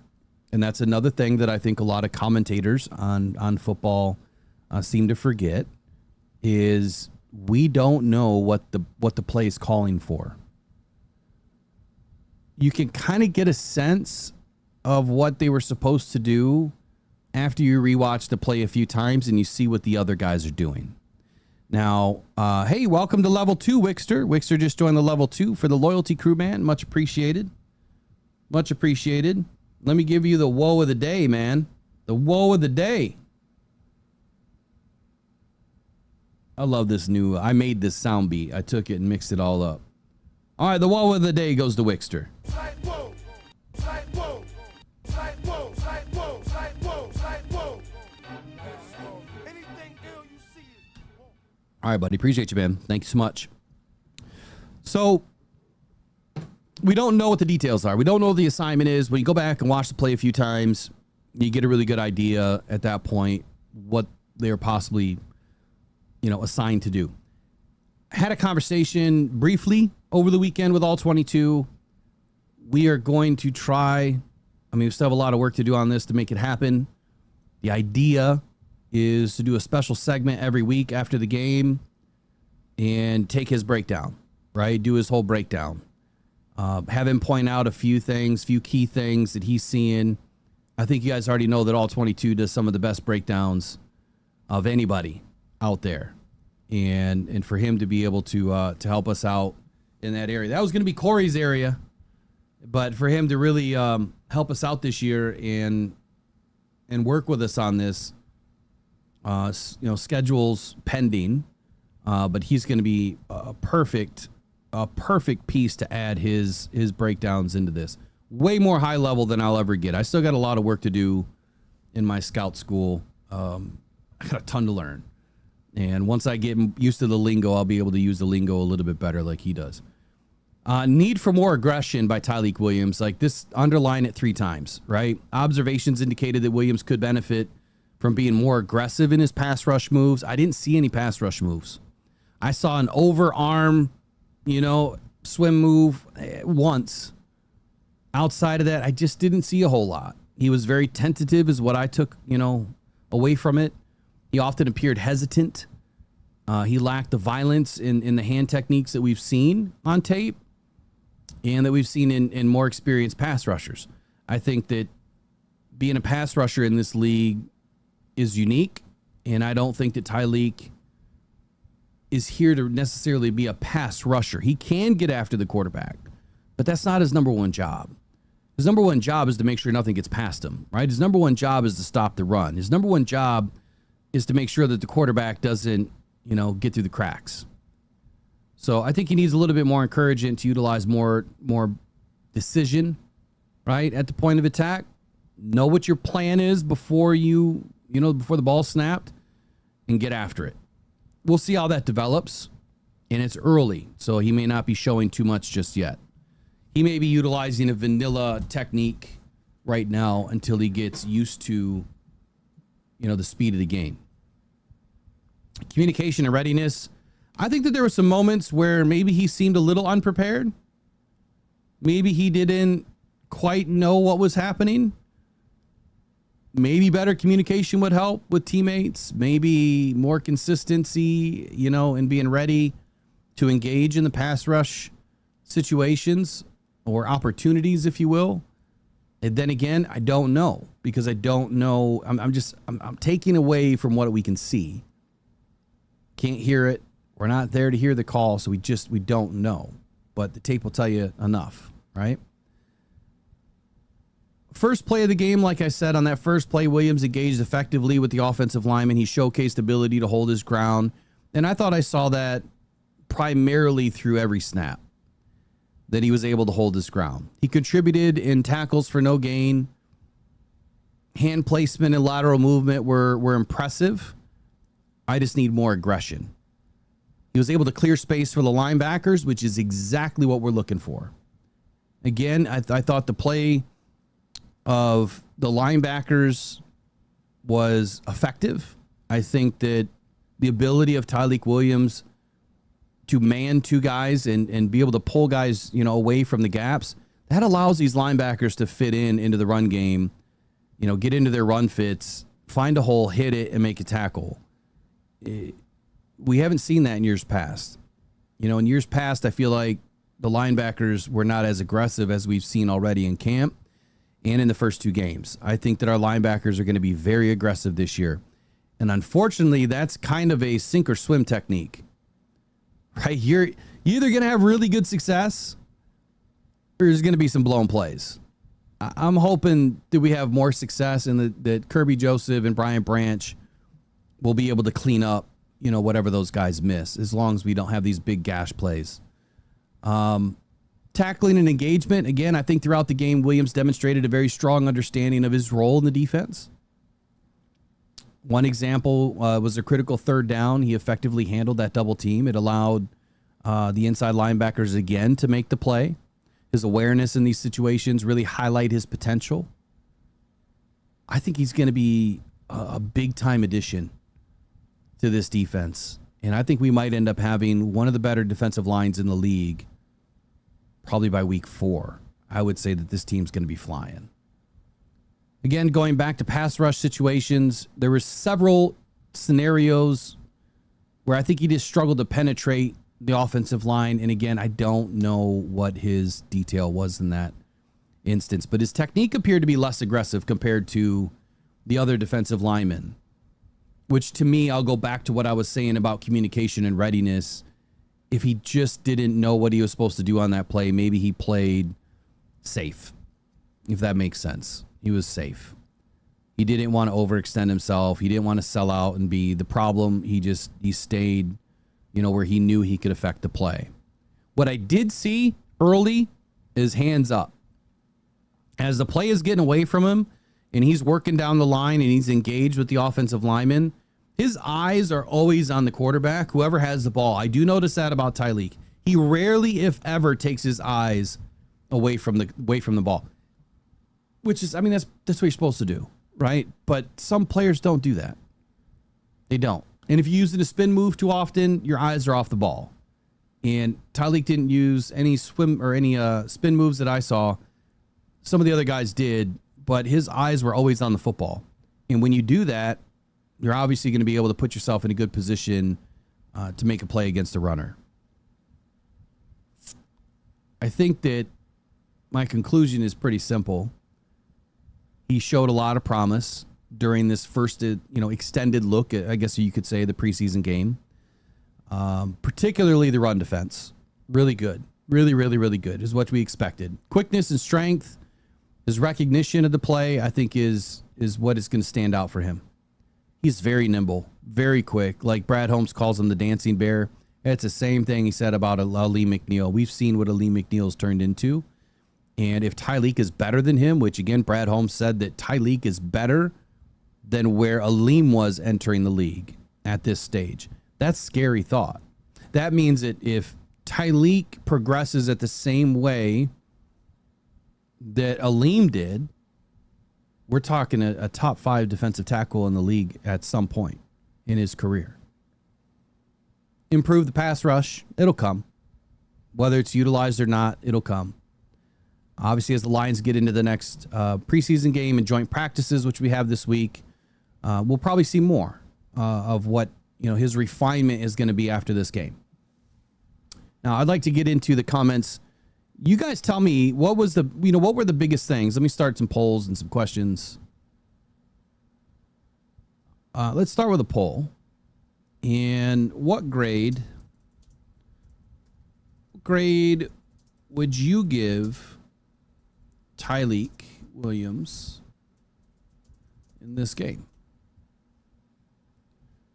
Speaker 2: And that's another thing that I think a lot of commentators on football seem to forget, is we don't know what the play is calling for. You can kind of get a sense of what they were supposed to do after you rewatch the play a few times and you see what the other guys are doing. Now, hey, welcome to level 2, Wixter. Wixter just joined the level 2 for the loyalty crew, man. Much appreciated. Much appreciated. Let me give you the woe of the day, man. The woe of the day. I love this new, I made this sound beat. I took it and mixed it all up. All right, the woe of the day goes to Wixter. All right, buddy. Appreciate you, man. Thank you so much. So we don't know what the details are. We don't know what the assignment is. When you go back and watch the play a few times, you get a really good idea at that point what they're possibly, assigned to do. I had a conversation briefly over the weekend with all 22. We are going to try. We still have a lot of work to do on this to make it happen. The idea is to do a special segment every week after the game and take his breakdown, right? Do his whole breakdown. Have him point out a few key things that he's seeing. I think you guys already know that all 22 does some of the best breakdowns of anybody out there. And for him to be able to help us out in that area. That was going to be Corey's area, but for him to really help us out this year and work with us on this, schedules pending, but he's going to be a perfect piece to add his breakdowns into this. Way more high level than I'll ever get. I still got a lot of work to do in my scout school. I got a ton to learn. And once I get used to the lingo, I'll be able to use the lingo a little bit better like he does. Need for more aggression by Tyleik Williams. Like this, underline it 3 times, right? Observations indicated that Williams could benefit from being more aggressive in his pass rush moves. I didn't see any pass rush moves. I saw an overarm, swim move once. Outside of that, I just didn't see a whole lot. He was very tentative is what I took, away from it. He often appeared hesitant. He lacked the violence in the hand techniques that we've seen on tape and that we've seen in more experienced pass rushers. I think that being a pass rusher in this league is unique, and I don't think that Tyleik is here to necessarily be a pass rusher. He can get after the quarterback, but that's not his number one job. His number one job is to make sure nothing gets past him, right? His number one job is to stop the run. His number one job is to make sure that the quarterback doesn't, get through the cracks. So I think he needs a little bit more encouragement to utilize more decision, right, at the point of attack. Know what your plan is before before the ball snapped, and get after it. We'll see how that develops, and it's early, so he may not be showing too much just yet. He may be utilizing a vanilla technique right now until he gets used to the speed of the game. Communication and readiness. I think that there were some moments where maybe he seemed a little unprepared. Maybe he didn't quite know what was happening. Maybe better communication would help with teammates. Maybe more consistency, in being ready to engage in the pass rush situations or opportunities, if you will. And then again, I don't know, because I don't know. I'm taking away from what we can see. Can't hear it. We're not there to hear the call, so we don't know. But the tape will tell you enough, right? First play of the game, like I said, on that first play, Williams engaged effectively with the offensive lineman. He showcased ability to hold his ground. And I thought I saw that primarily through every snap, that he was able to hold his ground. He contributed in tackles for no gain. Hand placement and lateral movement were impressive. I just need more aggression. He was able to clear space for the linebackers, which is exactly what we're looking for. Again, I thought the play of the linebackers was effective. I think that the ability of Tyleik Williams to man two guys and be able to pull guys, away from the gaps, that allows these linebackers to fit into the run game, get into their run fits, find a hole, hit it, and make a tackle. We haven't seen that in years past. In years past, I feel like the linebackers were not as aggressive as we've seen already in camp and in the first two games. I think that our linebackers are going to be very aggressive this year. And unfortunately, that's kind of a sink or swim technique, right? You're either going to have really good success or there's going to be some blown plays. I'm hoping that we have more success and that Kirby Joseph and Brian Branch will be able to clean up, whatever those guys miss, as long as we don't have these big gash plays. Tackling and engagement. Again, I think throughout the game, Williams demonstrated a very strong understanding of his role in the defense. One example was a critical third down. He effectively handled that double team. It allowed the inside linebackers again to make the play. His awareness in these situations really highlight his potential. I think he's going to be a big-time addition to this defense. And I think we might end up having one of the better defensive lines in the league probably by week 4. I would say that this team's going to be flying. Again, going back to pass rush situations, there were several scenarios where I think he just struggled to penetrate the offensive line. And again, I don't know what his detail was in that instance, but his technique appeared to be less aggressive compared to the other defensive linemen, which to me, I'll go back to what I was saying about communication and readiness. If he just didn't know what he was supposed to do on that play, maybe he played safe, if that makes sense. He was safe. He didn't want to overextend himself. He didn't want to sell out and be the problem. He stayed, where he knew he could affect the play. What I did see early is hands up. As the play is getting away from him and he's working down the line and he's engaged with the offensive lineman, his eyes are always on the quarterback, whoever has the ball. I do notice that about Tyleik. He rarely, if ever, takes his eyes away from the ball, which is, that's what you're supposed to do, right? But some players don't do that. They don't. And if you use it a spin move too often, your eyes are off the ball. And Tyleik didn't use any spin moves that I saw. Some of the other guys did, but his eyes were always on the football. And when you do that, you're obviously going to be able to put yourself in a good position to make a play against the runner. I think that my conclusion is pretty simple. He showed a lot of promise during this first, extended look at, I guess you could say, the preseason game. Particularly the run defense. Really good. Really, really, really good is what we expected. Quickness and strength, his recognition of the play, I think is what is going to stand out for him. He's very nimble, very quick. Like Brad Holmes calls him the dancing bear. It's the same thing he said about Ali McNeil. We've seen what Ali McNeil's turned into. And if Tyleik is better than him, which again, Brad Holmes said that Tyleik is better than where Aleem was entering the league at this stage. That's a scary thought. That means that if Tyleik progresses at the same way that Aleem did, we're talking a top 5 defensive tackle in the league at some point in his career. Improve the pass rush. It'll come. Whether it's utilized or not, it'll come. Obviously, as the Lions get into the next preseason game and joint practices, which we have this week, we'll probably see more of what his refinement is going to be after this game. Now, I'd like to get into the comments. You guys tell me what were the biggest things. Let me start some polls and some questions. Let's start with a poll. And what grade would you give Tyleik Williams in this game?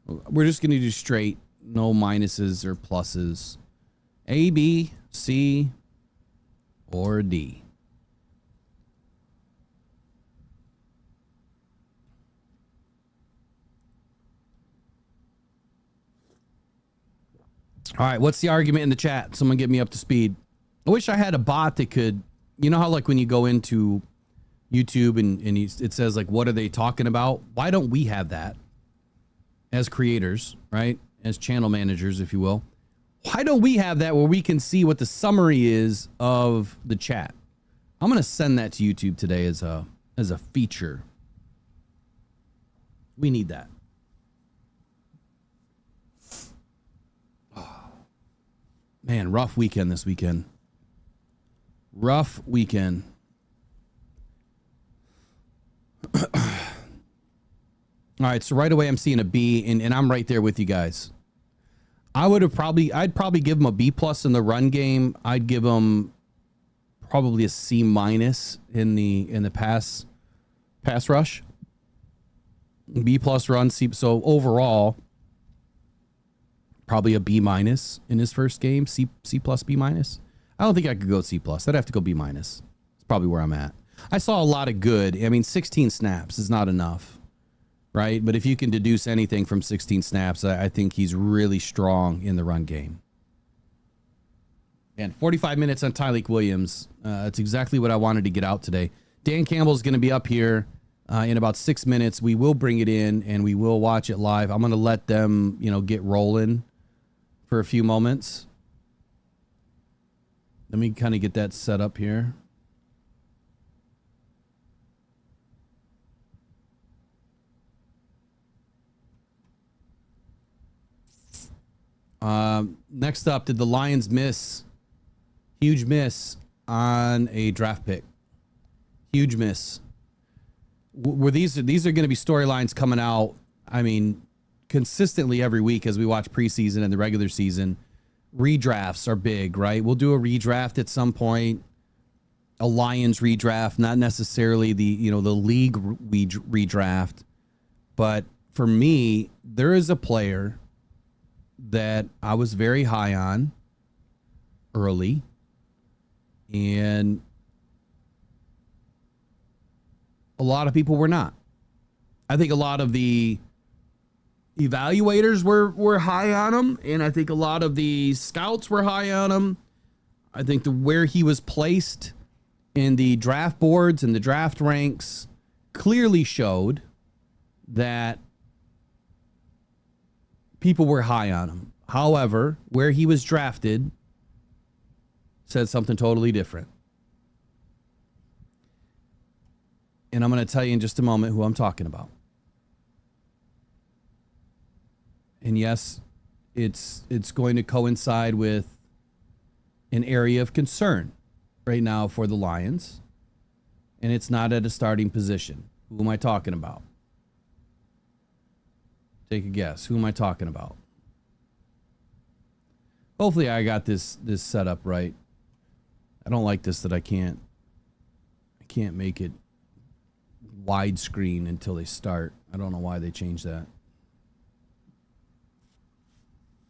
Speaker 2: We're just going to do straight, no minuses or pluses. A, B, C, or D. All right, what's the argument in the chat? Someone get me up to speed. I wish I had a bot that could, how like when you go into YouTube and it says like, what are they talking about? Why don't we have that as creators, right? As channel managers, if you will. Why don't we have that where we can see what the summary is of the chat? I'm going to send that to YouTube today as a feature. We need that. Oh, man, rough weekend this weekend. Rough weekend. All right, so right away I'm seeing a B, and I'm right there with you guys. I'd probably give him a B plus in the run game. I'd give him probably a C minus in the pass rush. B plus run, C. So overall, probably a B minus in his first game. C plus, B minus. I don't think I could go C plus. I'd have to go B minus. It's probably where I'm at. I saw a lot of good. I mean, 16 snaps is not enough, right? But if you can deduce anything from 16 snaps, I think he's really strong in the run game. And 45 minutes on Tyleik Williams. That's exactly what I wanted to get out today. Dan Campbell's going to be up here in about 6 minutes. We will bring it in and we will watch it live. I'm going to let them, get rolling for a few moments. Let me kind of get that set up here. Next up, did the Lions miss? Huge miss on a draft pick. Huge miss. Were these are going to be storylines coming out, I mean, consistently every week as we watch preseason and the regular season. Redrafts are big, right? We'll do a redraft at some point. A Lions redraft, not necessarily the league redraft. But for me, there is a player that I was very high on early, and a lot of people were not. I think a lot of the evaluators were high on him, and I think a lot of the scouts were high on him. I think where he was placed in the draft boards and the draft ranks clearly showed that people were high on him. However, where he was drafted said something totally different. And I'm going to tell you in just a moment who I'm talking about. And yes, it's going to coincide with an area of concern right now for the Lions. And it's not at a starting position. Who am I talking about? Take a guess. Who am I talking about? Hopefully I got this set up right. I don't like this that I can't make it widescreen until they start. I don't know why they changed that.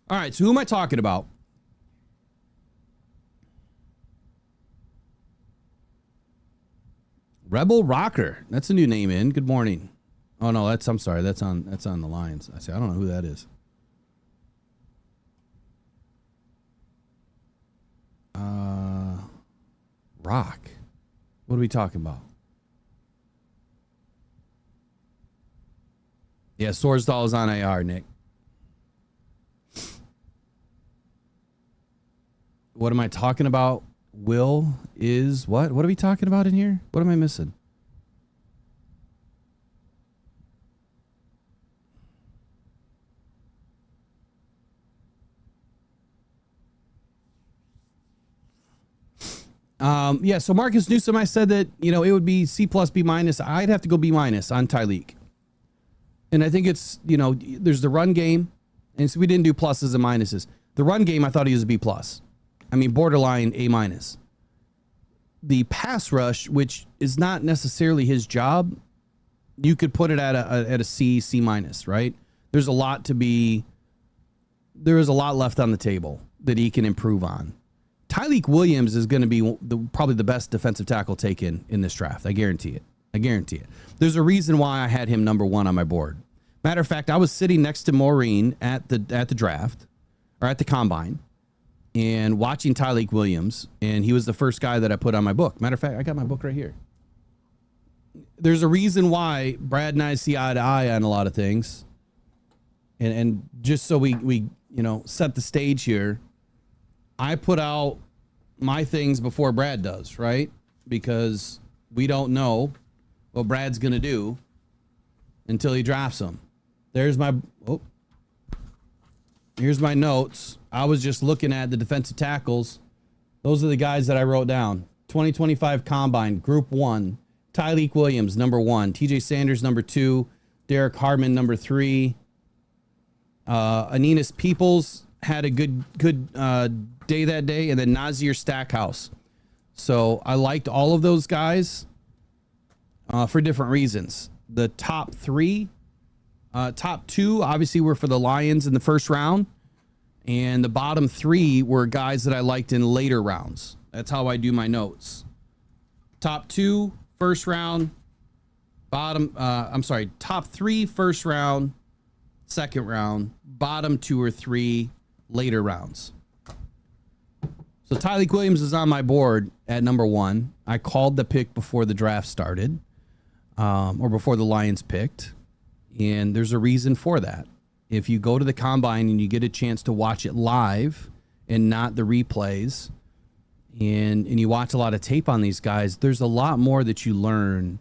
Speaker 2: All right, so who am I talking about? Rebel Rocker. That's a new name in. Good morning. Oh no, I'm sorry. That's on the Lions. I don't know who that is. Rock. What are we talking about? Yeah, Sorsdal is on AR, Nick. What am I talking about? Will is what? What are we talking about in here? What am I missing? Yeah, so Marcus Newsom, I said that, you know, it would be C plus, B minus. I'd have to go B minus on Tyleik. And I think it's, you know, there's the run game. And so we didn't do pluses and minuses. The run game, I thought he was a B plus. I mean, borderline A minus. The pass rush, which is not necessarily his job, you could put it at a C, C minus, right? There's a lot there is a lot left on the table that he can improve on. Tyleik Williams is going to be probably the best defensive tackle taken in this draft. I guarantee it. I guarantee it. There's a reason why I had him number 1 on my board. Matter of fact, I was sitting next to Maureen at the draft, or at the combine, and watching Tyleik Williams, and he was the first guy that I put on my book. Matter of fact, I got my book right here. There's a reason why Brad and I see eye to eye on a lot of things. And just so we you know, set the stage here, I put out my things before Brad does, right? Because we don't know what Brad's going to do until he drafts them. Here's my notes. I was just looking at the defensive tackles. Those are the guys that I wrote down. 2025 Combine, Group 1. Tyleik Williams, number 1. TJ Sanders, number 2. Derek Harmon, number 3. Anenis Peoples had a good day that day, and then Nazir Stackhouse. So I liked all of those guys for different reasons. The top 2 obviously were for the Lions in the first round, and the bottom 3 were guys that I liked in later rounds. That's how I do my notes. Top 2 first round, top 3 first round, second round, bottom 2 or 3 later rounds. So Tyleik Williams is on my board at number 1. I called the pick before the draft started, or before the Lions picked, and there's a reason for that. If you go to the combine and you get a chance to watch it live and not the replays, and you watch a lot of tape on these guys, there's a lot more that you learn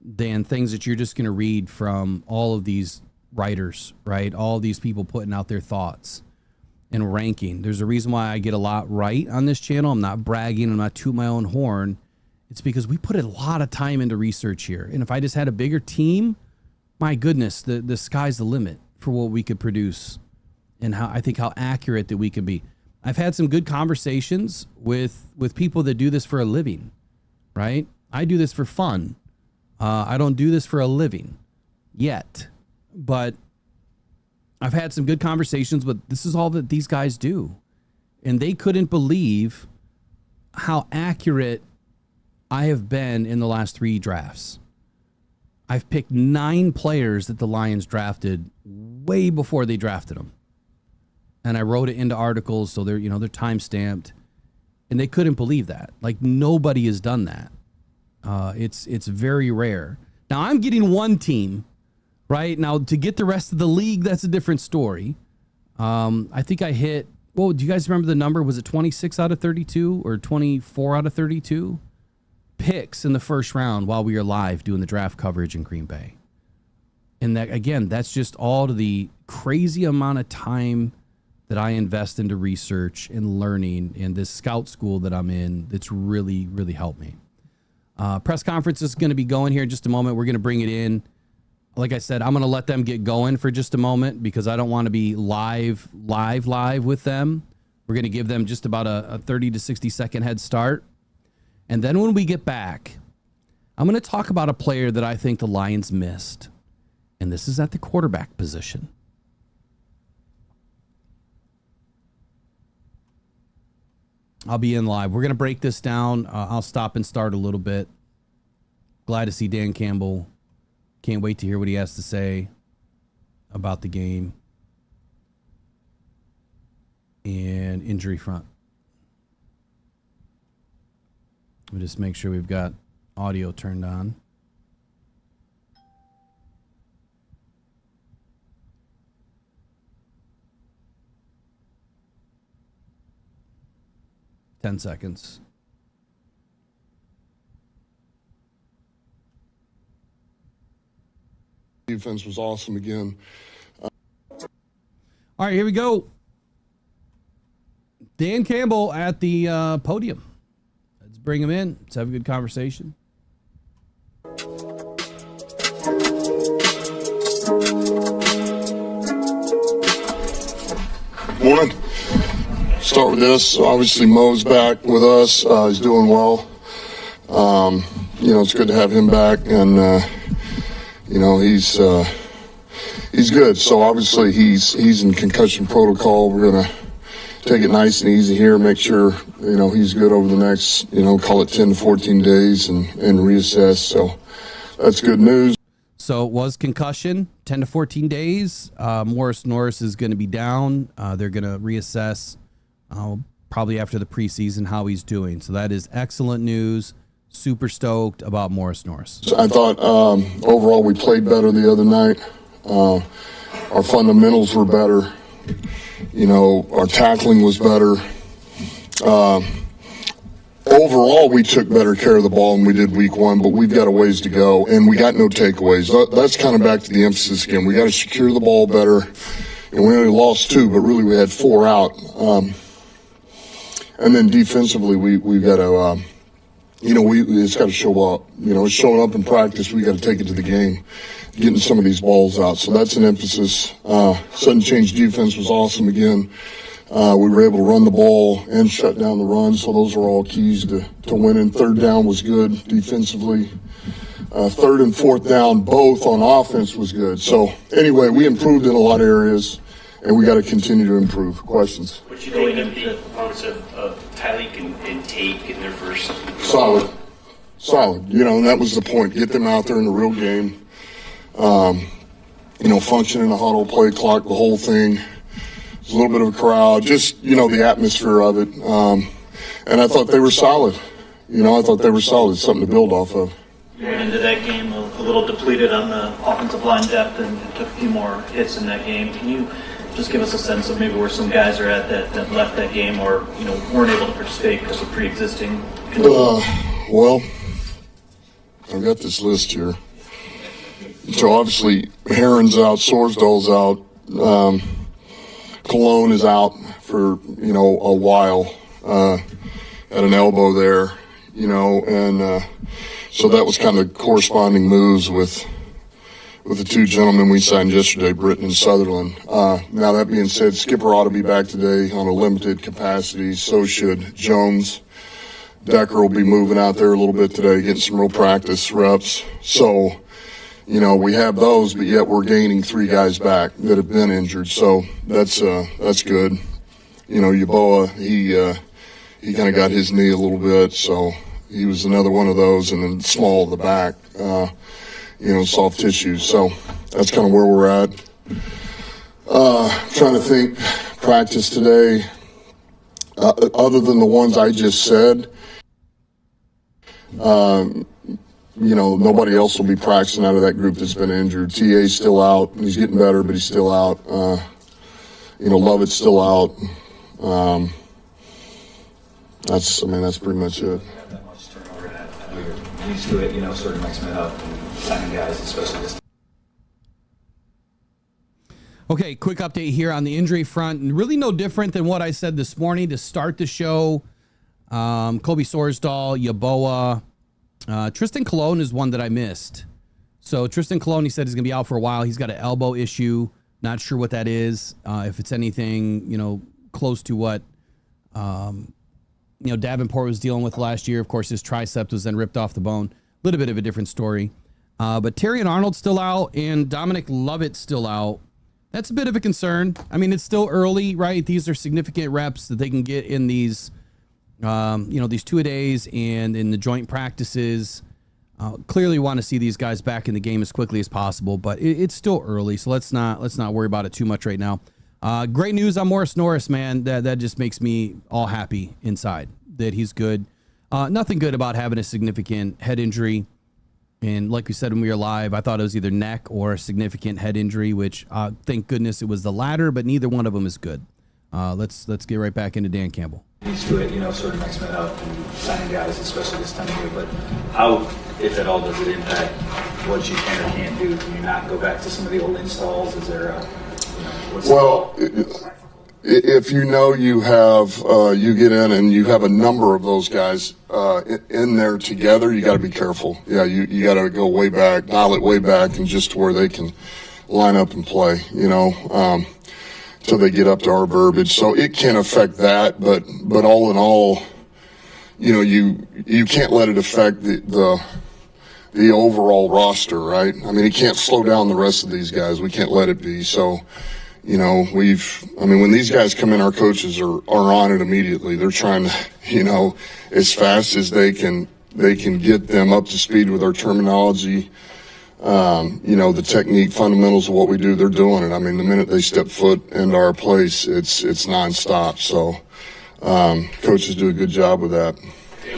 Speaker 2: than things that you're just going to read from all of these writers, right? All these people putting out their thoughts and ranking. There's a reason why I get a lot right on this channel. I'm not bragging. I'm not tooting my own horn. It's because we put a lot of time into research here. And if I just had a bigger team, my goodness, the sky's the limit for what we could produce and how accurate that we could be. I've had some good conversations with people that do this for a living, right? I do this for fun. I don't do this for a living yet, but I've had some good conversations, but this is all that these guys do. And they couldn't believe how accurate I have been in the last 3 drafts. I've picked 9 players that the Lions drafted way before they drafted them. And I wrote it into articles, so they're time stamped, and they couldn't believe that. Like, nobody has done that. It's very rare. Now I'm getting one team, right? Now to get the rest of the league, that's a different story. I think I hit. Well, do you guys remember the number? Was it 26 out of 32 or 24 out of 32 picks in the first round while we were live doing the draft coverage in Green Bay? And that, again, that's just all to the crazy amount of time that I invest into research and learning in this scout school that I'm in. That's really, really helped me. Press conference is going to be going here in just a moment. We're going to bring it in. Like I said, I'm going to let them get going for just a moment because I don't want to be live with them. We're going to give them just about a 30 to 60 second head start. And then when we get back, I'm going to talk about a player that I think the Lions missed. And this is at the quarterback position. I'll be in live. We're going to break this down. I'll stop and start a little bit. Glad to see Dan Campbell. Can't wait to hear what he has to say about the game and injury front. We'll just make sure we've got audio turned on. 10 seconds.
Speaker 4: Defense was awesome again.
Speaker 2: All right, here we go. Dan Campbell at the podium. Let's bring him in. Let's have a good conversation.
Speaker 4: Morning. Start with this. Obviously, Mo's back with us. He's doing well. It's good to have him back, and he's good. So obviously, he's in concussion protocol. We're gonna take it nice and easy here. Make sure he's good over the next call it 10 to 14 days and reassess. So that's good news.
Speaker 2: So it was concussion, 10 to 14 days. Morris Norris is going to be down. They're going to reassess probably after the preseason how he's doing. So that is excellent news. Super stoked about Morris Norris.
Speaker 4: So I thought overall we played better the other night. Our fundamentals were better. Our tackling was better. Overall, we took better care of the ball than we did week one, but we've got a ways to go, and we got no takeaways. That's kind of back to the emphasis again. We got to secure the ball better, and we only lost 2, but really we had 4 out. And then defensively, we've got to, it's got to show up. It's showing up in practice. We got to take it to the game, getting some of these balls out. So that's an emphasis. Sudden change defense was awesome again. We were able to run the ball and shut down the run, so those are all keys to winning. Third down was good defensively. Third and fourth down, both on offense, was good. So anyway, we improved in a lot of areas, and we got to continue to improve. Questions?
Speaker 5: What you think of the performance of Tyleik and Tate getting their first?
Speaker 4: Solid. And that was the point. Get them out there in the real game. Function in the huddle, play clock, the whole thing. There's a little bit of a crowd, just, the atmosphere of it. And I thought they were solid. It's something to build off of.
Speaker 5: You went into that game a little depleted on the offensive line depth and took a few more hits in that game. Can you just give us a sense of maybe where some guys are at that left that game or, weren't able to participate because of pre-existing conditions?
Speaker 4: Well, I've got this list here. So obviously, Heron's out, Sorsdal's out. Cologne is out for, a while, at an elbow there, and so that was kind of corresponding moves with the 2 gentlemen we signed yesterday, Britton and Sutherland. Now that being said, Skipper ought to be back today on a limited capacity, so should Jones. Decker will be moving out there a little bit today, getting some real practice reps. So, we have those, but yet we're gaining 3 guys back that have been injured. So that's good. Yaboa, he kind of got his knee a little bit, so he was another one of those. And then Small at the back, soft tissue. So that's kind of where we're at. Trying to think, practice today, other than the ones I just said, nobody else will be practicing out of that group that's been injured. TA's still out. He's getting better, but he's still out. Lovett's still out. That's pretty much it.
Speaker 6: Have that much turnover. I know you're used to it, sort of mixing it up and signing guys, especially this.
Speaker 2: Okay, quick update here on the injury front. And really no different than what I said this morning to start the show. Kobe Sorsdal, Yaboa. Tristan Colon is one that I missed. So Tristan Colon, he said he's going to be out for a while. He's got an elbow issue. Not sure what that is. If it's anything, close to what, Davenport was dealing with last year. Of course, his tricep was then ripped off the bone. A little bit of a different story. But Terry and Arnold's still out and Dominic Lovett's still out. That's a bit of a concern. I mean, it's still early, right? These are significant reps that they can get in these, these 2-a-days and in the joint practices. Clearly want to see these guys back in the game as quickly as possible, but it's still early, so let's not worry about it too much right now. Great news on Morris Norris, man. That just makes me all happy inside that he's good. Nothing good about having a significant head injury. And like we said when we were live, I thought it was either neck or a significant head injury, which thank goodness it was the latter, but neither one of them is good. Let's get right back into Dan Campbell.
Speaker 6: Used to it, sort of mixing it up and signing guys, especially this time of year. But how, if at all, does it impact what you can or can't do? Can you not go back to some of the old installs? Is there a, what's
Speaker 4: if you have, you get in and you have a number of those guys in there together, you got to be careful. Yeah, you got to go way back, dial it way back, and just to where they can line up and play, till they get up to our verbiage. So it can affect that, but all in all, you can't let it affect the overall roster, right? I mean, it can't slow down the rest of these guys. We can't let it be. So, when these guys come in, our coaches are on it immediately. They're trying to, as fast as they can get them up to speed with our terminology, the technique, fundamentals of what we do, they're doing it. I mean, the minute they step foot into our place, it's nonstop. So, coaches do a good job with that.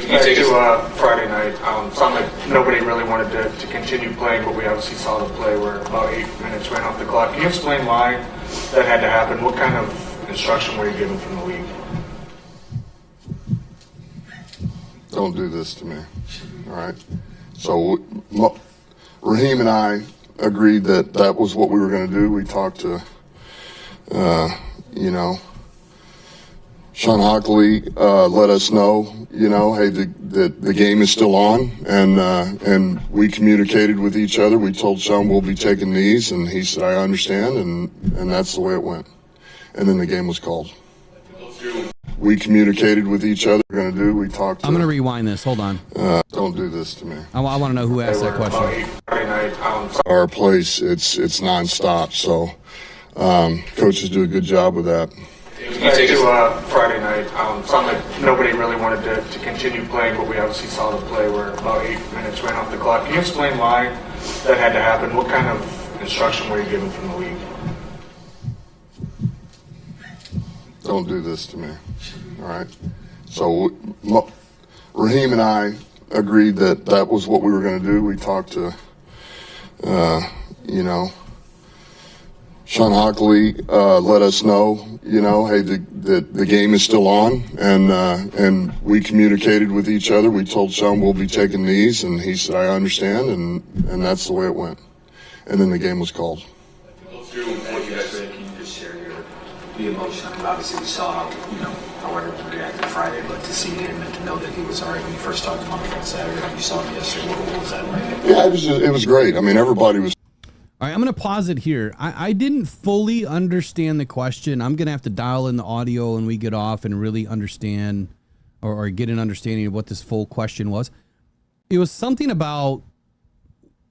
Speaker 7: Back to Friday night, sounded like nobody really wanted to continue playing, but we obviously saw the play where about 8 minutes ran off the clock. Can you explain why that had to happen? What kind of instruction were you given from the league?
Speaker 4: Don't do this to me. All right. So Raheem and I agreed that was what we were going to do. We talked to, Sean Hockley let us know, hey, the game is still on, and we communicated with each other. We told Sean we'll be taking these, and he said, I understand, and that's the way it went. And then the game was called. We communicated with each other. We're going to do. We talked.
Speaker 2: I'm going to rewind this. Hold on.
Speaker 4: Don't do this to me.
Speaker 2: I want to know who asked that question.
Speaker 4: Our place, it's nonstop. So coaches do a good job with that.
Speaker 7: Back to Friday night, sounded like nobody really wanted to continue playing, but we obviously saw the play where about 8 minutes ran off the clock. Can you explain why that had to happen? What kind of instruction were you given from the league?
Speaker 4: Don't do this to me. All right. So Raheem and I agreed that was what we were going to do. We talked to, Sean Hockley let us know, hey, the game is still on, and we communicated with each other. We told Sean we'll be taking these, and he said, I understand, and that's the way it went. And then the game was called.
Speaker 6: Can you just share the emotion? I mean, obviously we saw, how everyone reacted Friday, but to see him and to know that he was all right when you first talked to him on Saturday, you saw him yesterday, what was that like?
Speaker 4: Yeah, it was great. I mean, everybody was.
Speaker 2: All right, I'm going to pause it here. I didn't fully understand the question. I'm going to have to dial in the audio when we get off and really understand or get an understanding of what this full question was. It was something about,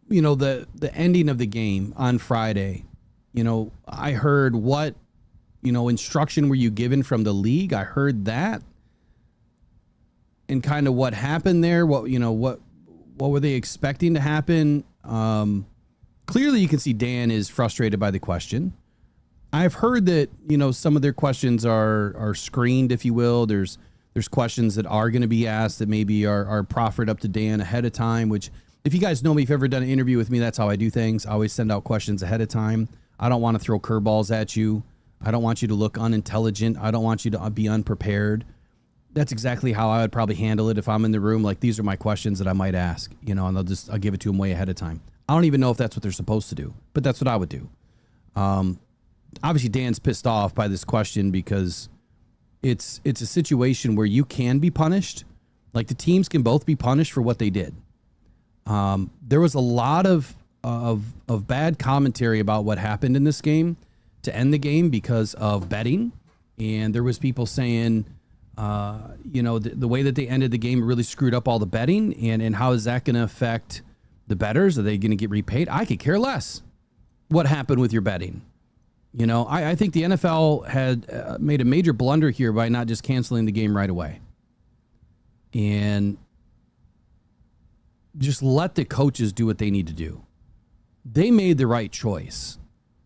Speaker 2: the ending of the game on Friday. I heard what, instruction were you given from the league? I heard that. And kind of what happened there, what were they expecting to happen? Clearly, you can see Dan is frustrated by the question. I've heard that, some of their questions are screened, if you will. There's questions that are going to be asked that maybe are proffered up to Dan ahead of time, which, if you guys know me, if you've ever done an interview with me, that's how I do things. I always send out questions ahead of time. I don't want to throw curveballs at you. I don't want you to look unintelligent. I don't want you to be unprepared. That's exactly how I would probably handle it if I'm in the room. Like, these are my questions that I might ask, and I'll give it to them way ahead of time. I don't even know if that's what they're supposed to do, but that's what I would do. Obviously, Dan's pissed off by this question because it's a situation where you can be punished. Like, the teams can both be punished for what they did. There was a lot of bad commentary about what happened in this game to end the game because of betting, and there was people saying, the way that they ended the game really screwed up all the betting, and how is that going to affect the bettors? Are they going to get repaid? I could care less what happened with your betting. I think the NFL had made a major blunder here by not just canceling the game right away. And just let the coaches do what they need to do. They made the right choice.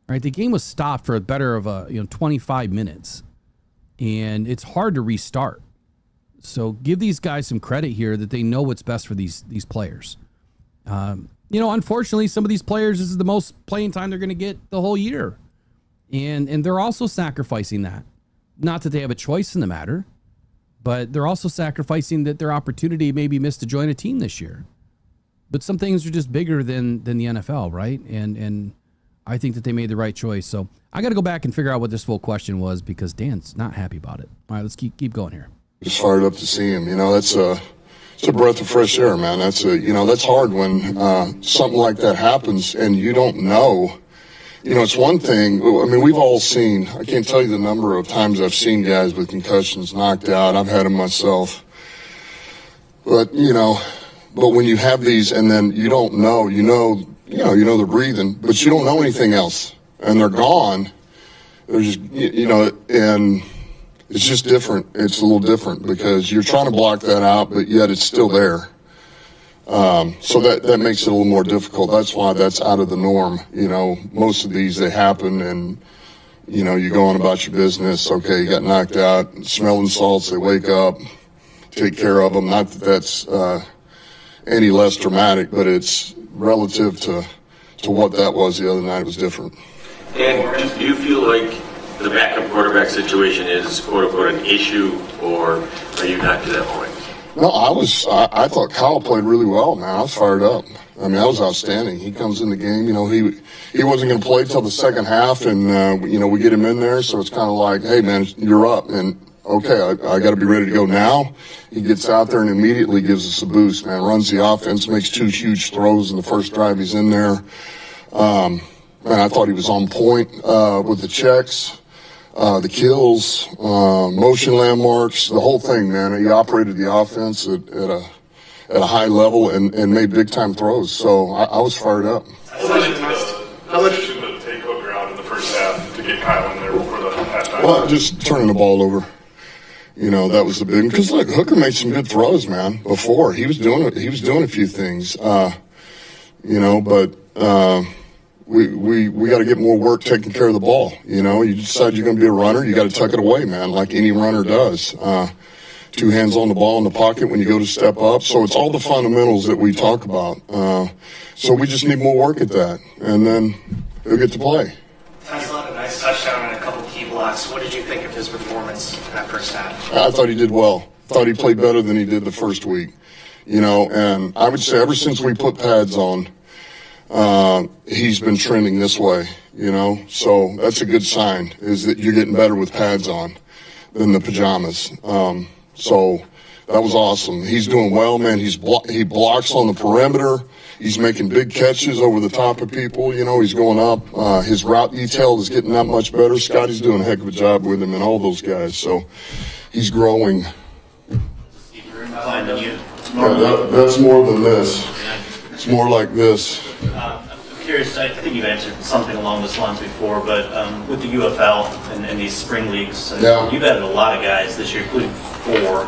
Speaker 2: Right? The game was stopped for a better of 25 minutes. And it's hard to restart. So give these guys some credit here that they know what's best for these players. Unfortunately, some of these players, this is the most playing time they're going to get the whole year. And they're also sacrificing that. Not that they have a choice in the matter, but they're also sacrificing their opportunity maybe missed to join a team this year. But some things are just bigger than the NFL, right? And I think that they made the right choice. So I got to go back and figure out what this full question was because Dan's not happy about it. All right, let's keep going here.
Speaker 4: Just fired up to see him. That's it's a breath of fresh air, man. That's that's hard when something like that happens and you don't know. It's one thing. I mean, we've all seen. I can't tell you the number of times I've seen guys with concussions knocked out. I've had them myself. But but when you have these and then you don't know, they're breathing, but you don't know anything else, and they're gone. They're just and it's just different. It's a little different because you're trying to block that out, but yet it's still there. So that makes it a little more difficult. That's why that's out of the norm. Most of these, they happen and, you go on about your business. Okay, you got knocked out, smelling salts, they wake up, take care of them. Not that that's any less dramatic, but it's relative to what that was the other night. It was different.
Speaker 8: And do you feel like the backup quarterback situation is, quote unquote, an issue, or are you not to that point?
Speaker 4: No, I thought Kyle played really well, man. I was fired up. I mean, that was outstanding. He comes in the game, he wasn't going to play till the second half, and, we get him in there, so it's kind of like, hey, man, you're up, and okay, I got to be ready to go now. He gets out there and immediately gives us a boost, man. Runs the offense, makes 2 huge throws in the first drive he's in there. Man, I thought he was on point with the checks. The kills, motion landmarks, the whole thing, man. He operated the offense at a high level and made big time throws. So I was fired up.
Speaker 7: How much should it take Hooker out in the first half to get Kyle in there before the halftime?
Speaker 4: Well, just turning the ball over. That was the big, because look, Hooker made some good throws, man. Before he was doing a few things, but. We got to get more work taking care of the ball. You decide you're going to be a runner, you got to tuck it away, man, like any runner does. 2 hands on the ball in the pocket when you go to step up. So it's all the fundamentals that we talk about. So we just need more work at that, and then he'll get to play.
Speaker 9: Tesla had a nice touchdown and a couple key blocks. What did you think of his performance in that first half?
Speaker 4: I thought he did well. Thought he played better than he did the first week. And I would say ever since we put pads on, he's been trending this way, so that's a good sign, is that you're getting better with pads on than the pajamas. So that was awesome. He's doing well, man. He blocks on the perimeter. He's making big catches over the top of people. He's going up. His route detail is getting that much better. Scotty's doing a heck of a job with him and all those guys. So he's growing. That's more than this. It's more like this.
Speaker 5: I'm curious, I think you've answered something along those lines before, but with the UFL and these spring leagues, you've added a lot of guys this year, including 4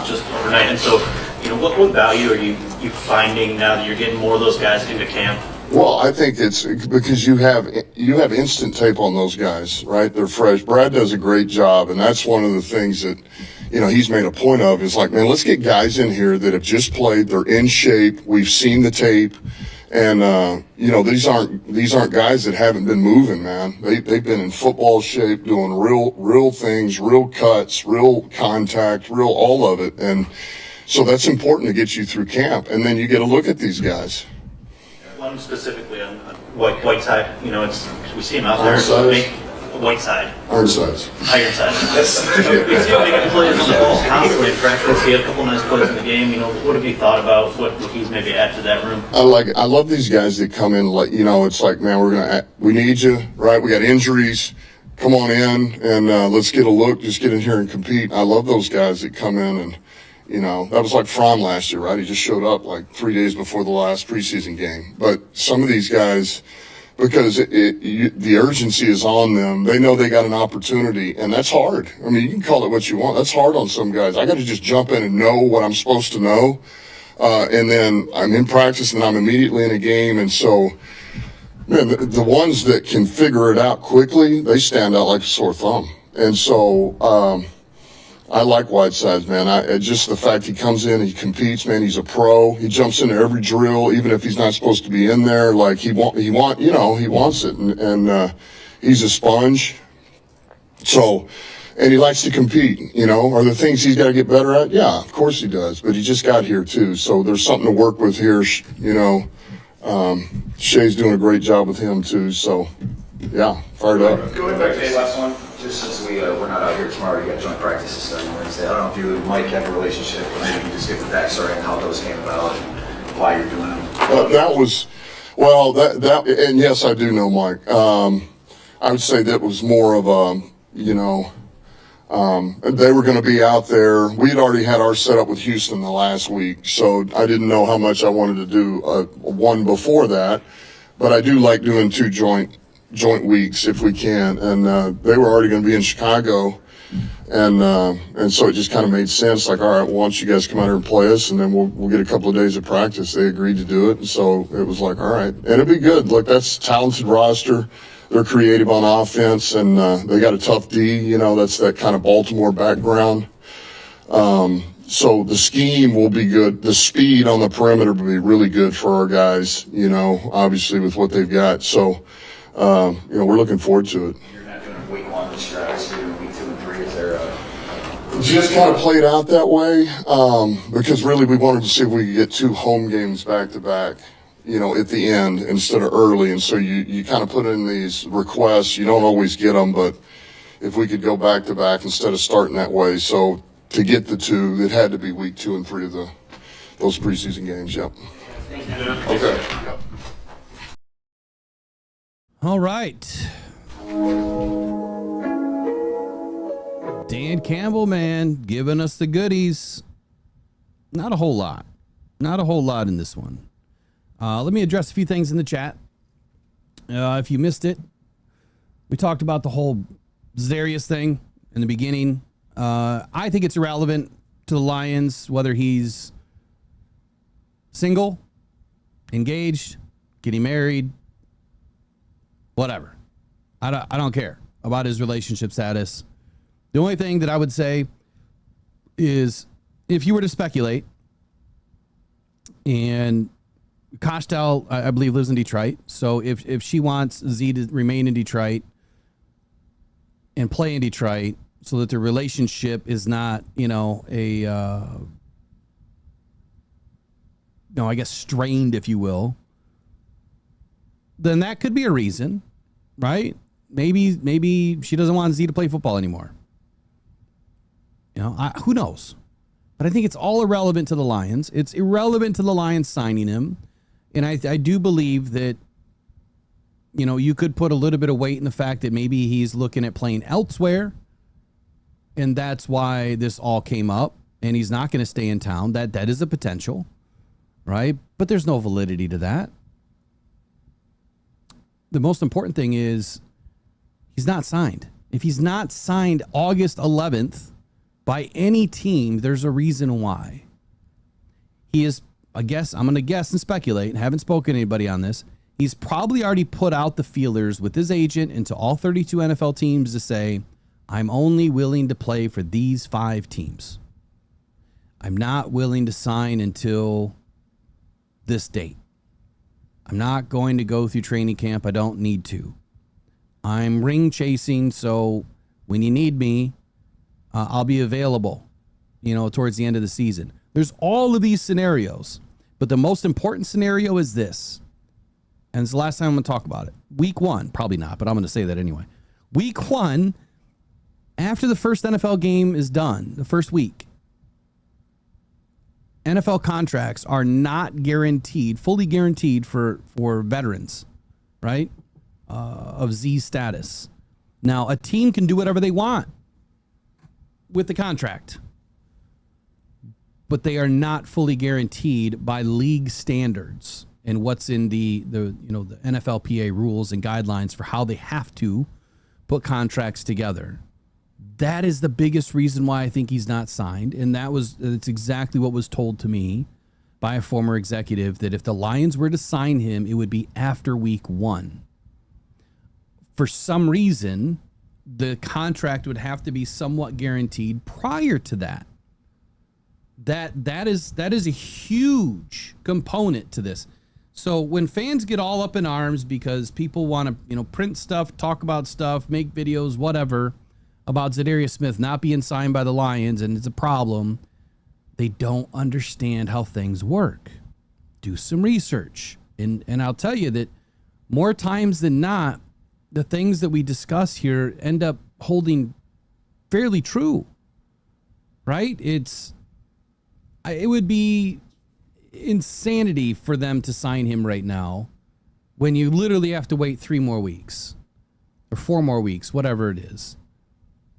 Speaker 5: just overnight. And so, what value are you finding now that you're getting more of those guys into camp?
Speaker 4: Well, I think it's because you have instant tape on those guys, right? They're fresh. Brad does a great job, and that's one of the things that he's made a point of, is like, man, let's get guys in here that have just played. They're in shape. We've seen the tape. And, these aren't guys that haven't been moving, man. They've been in football shape, doing real things, real cuts, real contact, real all of it. And so that's important to get you through camp. And then you get a look at these guys.
Speaker 5: One specifically on Whiteside, we see him out there. Whiteside.
Speaker 4: Ironsides.
Speaker 5: We see him making plays on the ball constantly in practice. He had a couple nice plays in the game. What have you thought about what he's maybe add to that room?
Speaker 4: I love these guys that come in like, it's like, man, we need you, right? We got injuries. Come on in and let's get a look. Just get in here and compete. I love those guys that come in and, that was like Fromm last year, right? He just showed up like 3 days before the last preseason game. But some of these guys, because the urgency is on them. They know they got an opportunity, and that's hard. I mean, you can call it what you want. That's hard on some guys. I got to just jump in and know what I'm supposed to know, and then I'm in practice and I'm immediately in a game. And so, man, the ones that can figure it out quickly, they stand out like a sore thumb. And so I like Whitesides, man. Just the fact he comes in, he competes, man. He's a pro. He jumps into every drill, even if he's not supposed to be in there. Like he wants it, and he's a sponge. So and he likes to compete, you know. Are there things he's got to get better at? Yeah, of course he does, but he just got here too, so there's something to work with here, you know. Shay's doing a great job with him too, so yeah, fired up.
Speaker 6: Going back to the last one, just since we're not out here tomorrow, you got joint practices starting Wednesday. I don't know if you and Mike have a relationship, but maybe you can just give the backstory on how those came about and why you're doing them.
Speaker 4: That was, well, that, and yes, I do know Mike. I would say that was more of a, you know, they were going to be out there. We had already had our setup with Houston the last week, so I didn't know how much I wanted to do one before that, but I do like doing two joint weeks if we can, and they were already going to be in Chicago, and so it just kind of made sense. Like, all right, why don't you guys come out here and play us, and then we'll get a couple of days of practice. They agreed to do it, and so it was like, all right, and it'd be good. Look, that's a talented roster. They're creative on offense, and they got a tough D. You know, that's that kind of Baltimore background. So the scheme will be good. The speed on the perimeter will be really good for our guys, you know, obviously with what they've got. So, you know, we're looking forward to it.
Speaker 6: You're not doing week 1 this year, obviously you're doing week 2 and 3. Is there a...
Speaker 4: Just kind of played out that way because really we wanted to see if we could get 2 home games back to back, you know, at the end instead of early. And so you kind of put in these requests. You don't always get them, but if we could go back to back instead of starting that way. So to get the 2, it had to be week 2 and 3 of those preseason games. Yep. Okay. Yep.
Speaker 2: All right. Dan Campbell, man, giving us the goodies. Not a whole lot. Not a whole lot in this one. Let me address a few things in the chat. If you missed it, we talked about the whole Zarius thing in the beginning. I think it's irrelevant to the Lions whether he's single, engaged, getting married, whatever. I don't care about his relationship status. The only thing that I would say is if you were to speculate, and Kostel, I believe, lives in Detroit. So if she wants Z to remain in Detroit and play in Detroit so that the relationship is not, you know, I guess strained, if you will, then that could be a reason, right? Maybe she doesn't want Z to play football anymore. You know, who knows? But I think it's all irrelevant to the Lions. It's irrelevant to the Lions signing him. And I do believe that, you know, you could put a little bit of weight in the fact that maybe he's looking at playing elsewhere. And that's why this all came up. And he's not going to stay in town. That is a potential, right? But there's no validity to that. The most important thing is he's not signed. If he's not signed August 11th by any team, there's a reason why. He is, I'm going to guess and speculate, haven't spoken to anybody on this. He's probably already put out the feelers with his agent into all 32 NFL teams to say, I'm only willing to play for these 5 teams. I'm not willing to sign until this date. I'm not going to go through training camp. I don't need to. I'm ring chasing, so when you need me, I'll be available, you know, towards the end of the season. There's all of these scenarios, but the most important scenario is this. And it's the last time I'm going to talk about it. Week 1, probably not, but I'm going to say that anyway. Week 1, after the first NFL game is done, the first week, NFL contracts are not guaranteed, fully guaranteed for veterans, right? Of Z status. Now, a team can do whatever they want with the contract, but they are not fully guaranteed by league standards and what's in the NFLPA rules and guidelines for how they have to put contracts together. That is the biggest reason why I think he's not signed. And it's exactly what was told to me by a former executive, that if the Lions were to sign him, it would be after week 1. For some reason, the contract would have to be somewhat guaranteed prior to that. That is a huge component to this. So when fans get all up in arms because people want to, print stuff, talk about stuff, make videos, whatever, about Zadarius Smith not being signed by the Lions, and it's a problem. They don't understand how things work. Do some research. And I'll tell you that more times than not, the things that we discuss here end up holding fairly true, right? It would be insanity for them to sign him right now when you literally have to wait 3 more weeks or 4 more weeks, whatever it is.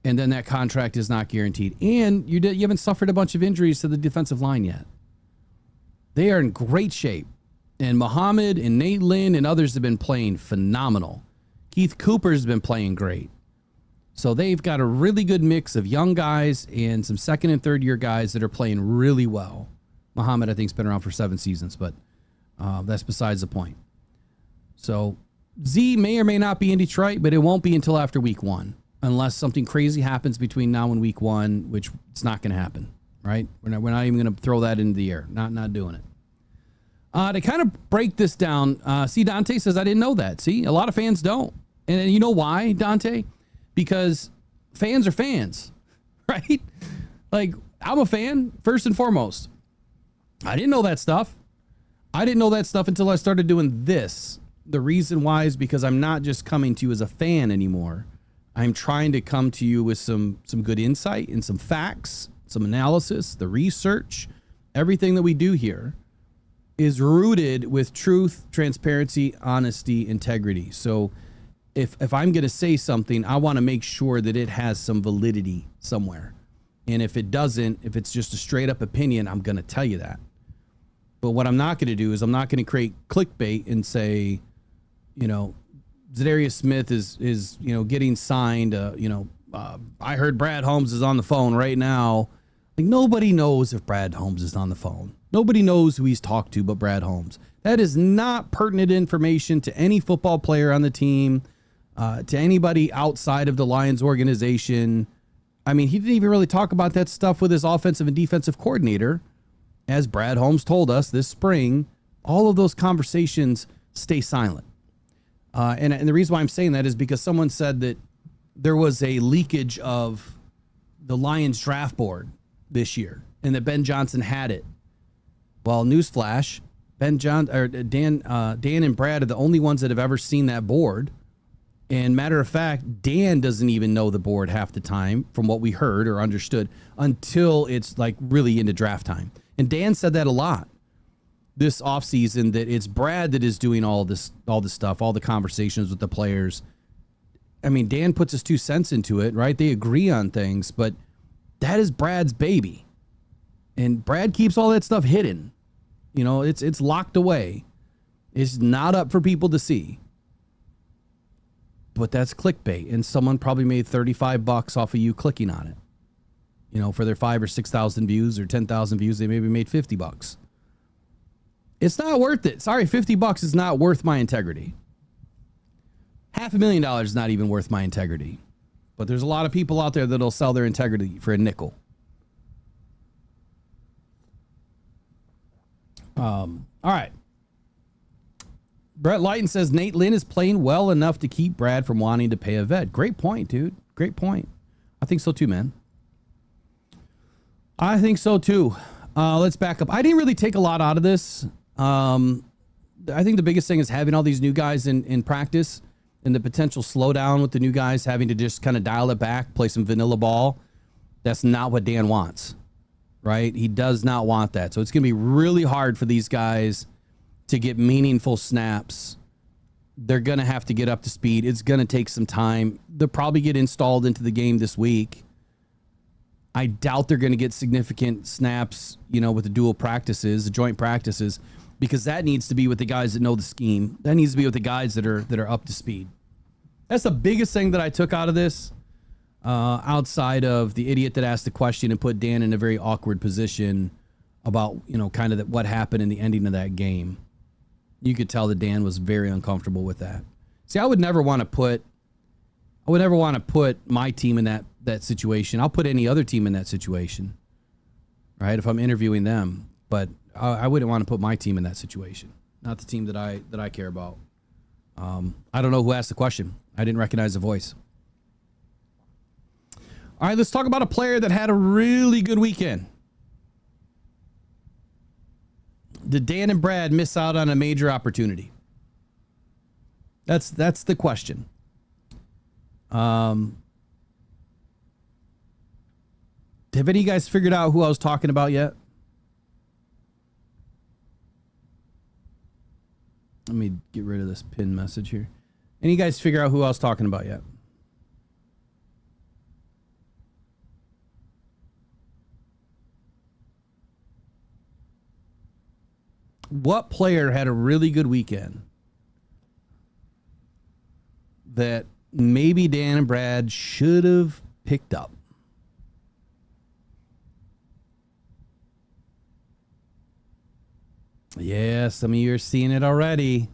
Speaker 2: And then that contract is not guaranteed. And you haven't suffered a bunch of injuries to the defensive line yet. They are in great shape. And Muhammad and Nate Lynn and others have been playing phenomenal. Keith Cooper's been playing great. So they've got a really good mix of young guys and some second and third year guys that are playing really well. Muhammad, I think, has been around for 7 seasons, but that's besides the point. So Z may or may not be in Detroit, but it won't be until after week 1. Unless something crazy happens between now and week 1, which it's not going to happen, right? We're not even going to throw that into the air. Not doing it. To kind of break this down, see, Dante says, I didn't know that. See, a lot of fans don't. And you know why, Dante? Because fans are fans, right? Like, I'm a fan, first and foremost. I didn't know that stuff. I didn't know that stuff until I started doing this. The reason why is because I'm not just coming to you as a fan anymore. I'm trying to come to you with some good insight and some facts, some analysis, the research. Everything that we do here is rooted with truth, transparency, honesty, integrity. So if I'm going to say something, I want to make sure that it has some validity somewhere. And if it doesn't, if it's just a straight up opinion, I'm going to tell you that. But what I'm not going to do is I'm not going to create clickbait and say, you know, Zadarius Smith is getting signed. I heard Brad Holmes is on the phone right now. Like, nobody knows if Brad Holmes is on the phone. Nobody knows who he's talked to but Brad Holmes. That is not pertinent information to any football player on the team, to anybody outside of the Lions organization. I mean, he didn't even really talk about that stuff with his offensive and defensive coordinator. As Brad Holmes told us this spring, all of those conversations stay silent. And the reason why I'm saying that is because someone said that there was a leakage of the Lions draft board this year and that Ben Johnson had it. Well, newsflash, Dan and Brad are the only ones that have ever seen that board. And matter of fact, Dan doesn't even know the board half the time from what we heard or understood until it's like really into draft time. And Dan said that a lot this offseason, that it's Brad that is doing all this stuff, all the conversations with the players. I mean, Dan puts his 2 cents into it, right? They agree on things, but that is Brad's baby. And Brad keeps all that stuff hidden. You know, it's locked away. It's not up for people to see. But that's clickbait. And someone probably made $35 off of you clicking on it. You know, for their 5,000 or 6,000 views or 10,000 views, they maybe made $50. It's not worth it. Sorry, $50 is not worth my integrity. $500,000 is not even worth my integrity. But there's a lot of people out there that'll sell their integrity for a nickel. All right. Brett Lighton says Nate Lynn is playing well enough to keep Brad from wanting to pay a vet. Great point, dude. Great point. I think so too, man. I think so too. Let's back up. I didn't really take a lot out of this. I think the biggest thing is having all these new guys in practice and the potential slowdown with the new guys having to just kind of dial it back, play some vanilla ball. That's not what Dan wants, right? He does not want that. So it's going to be really hard for these guys to get meaningful snaps. They're going to have to get up to speed. It's going to take some time. They'll probably get installed into the game this week. I doubt they're going to get significant snaps, you know, with the dual practices, the joint practices, because that needs to be with the guys that know the scheme. That needs to be with the guys that are up to speed. That's the biggest thing that I took out of this, outside of the idiot that asked the question and put Dan in a very awkward position about, you know, kind of what happened in the ending of that game. You could tell that Dan was very uncomfortable with that. See, I would never want to put my team in that situation. I'll put any other team in that situation, right? If I'm interviewing them, but I wouldn't want to put my team in that situation. Not the team that I care about. I don't know who asked the question. I didn't recognize the voice. All right, let's talk about a player that had a really good weekend. Did Dan and Brad miss out on a major opportunity? That's the question. Have any of you guys figured out who I was talking about yet? Let me get rid of this pinned message here. Any of you guys figure out who I was talking about yet? What player had a really good weekend that maybe Dan and Brad should have picked up? Yeah, some of you are seeing it already.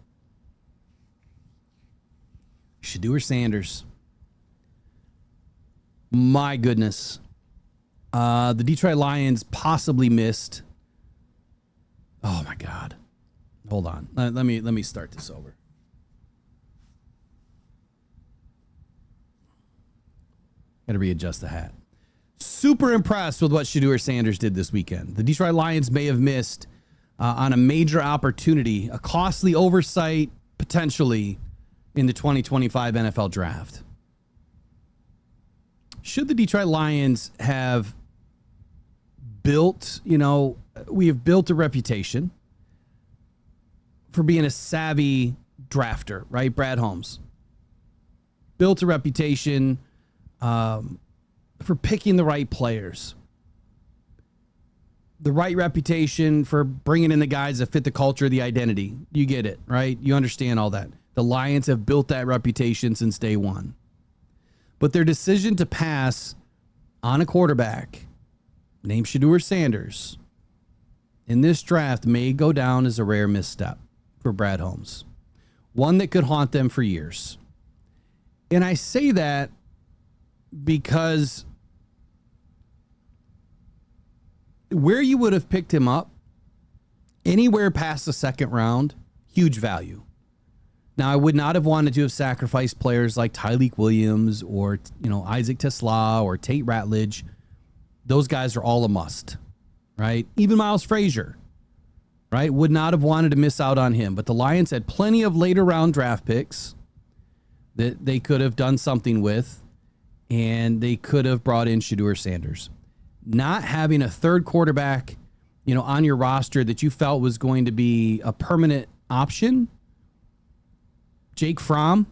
Speaker 2: Shedeur Sanders. My goodness. The Detroit Lions possibly missed. Oh my God. Hold on. Let me start this over. Got to readjust the hat. Super impressed with what Shedeur Sanders did this weekend. The Detroit Lions may have missed on a major opportunity, a costly oversight potentially in the 2025 NFL draft. Should the Detroit Lions have built, we have built a reputation for being a savvy drafter, right? Brad Holmes built a reputation for picking the right players, the right reputation for bringing in the guys that fit the culture, the identity. You get it, right? You understand all that. The Lions have built that reputation since day one. But their decision to pass on a quarterback named Shedeur Sanders in this draft may go down as a rare misstep for Brad Holmes, one that could haunt them for years. And I say that because where you would have picked him up, anywhere past the second round, huge value. Now, I would not have wanted to have sacrificed players like Tyleik Williams or, Isaac Tesla or Tate Rattlage. Those guys are all a must, right? Even Miles Frazier, right? Would not have wanted to miss out on him. But the Lions had plenty of later round draft picks that they could have done something with, and they could have brought in Shedeur Sanders. Not having a third quarterback, on your roster that you felt was going to be a permanent option, Jake Fromm,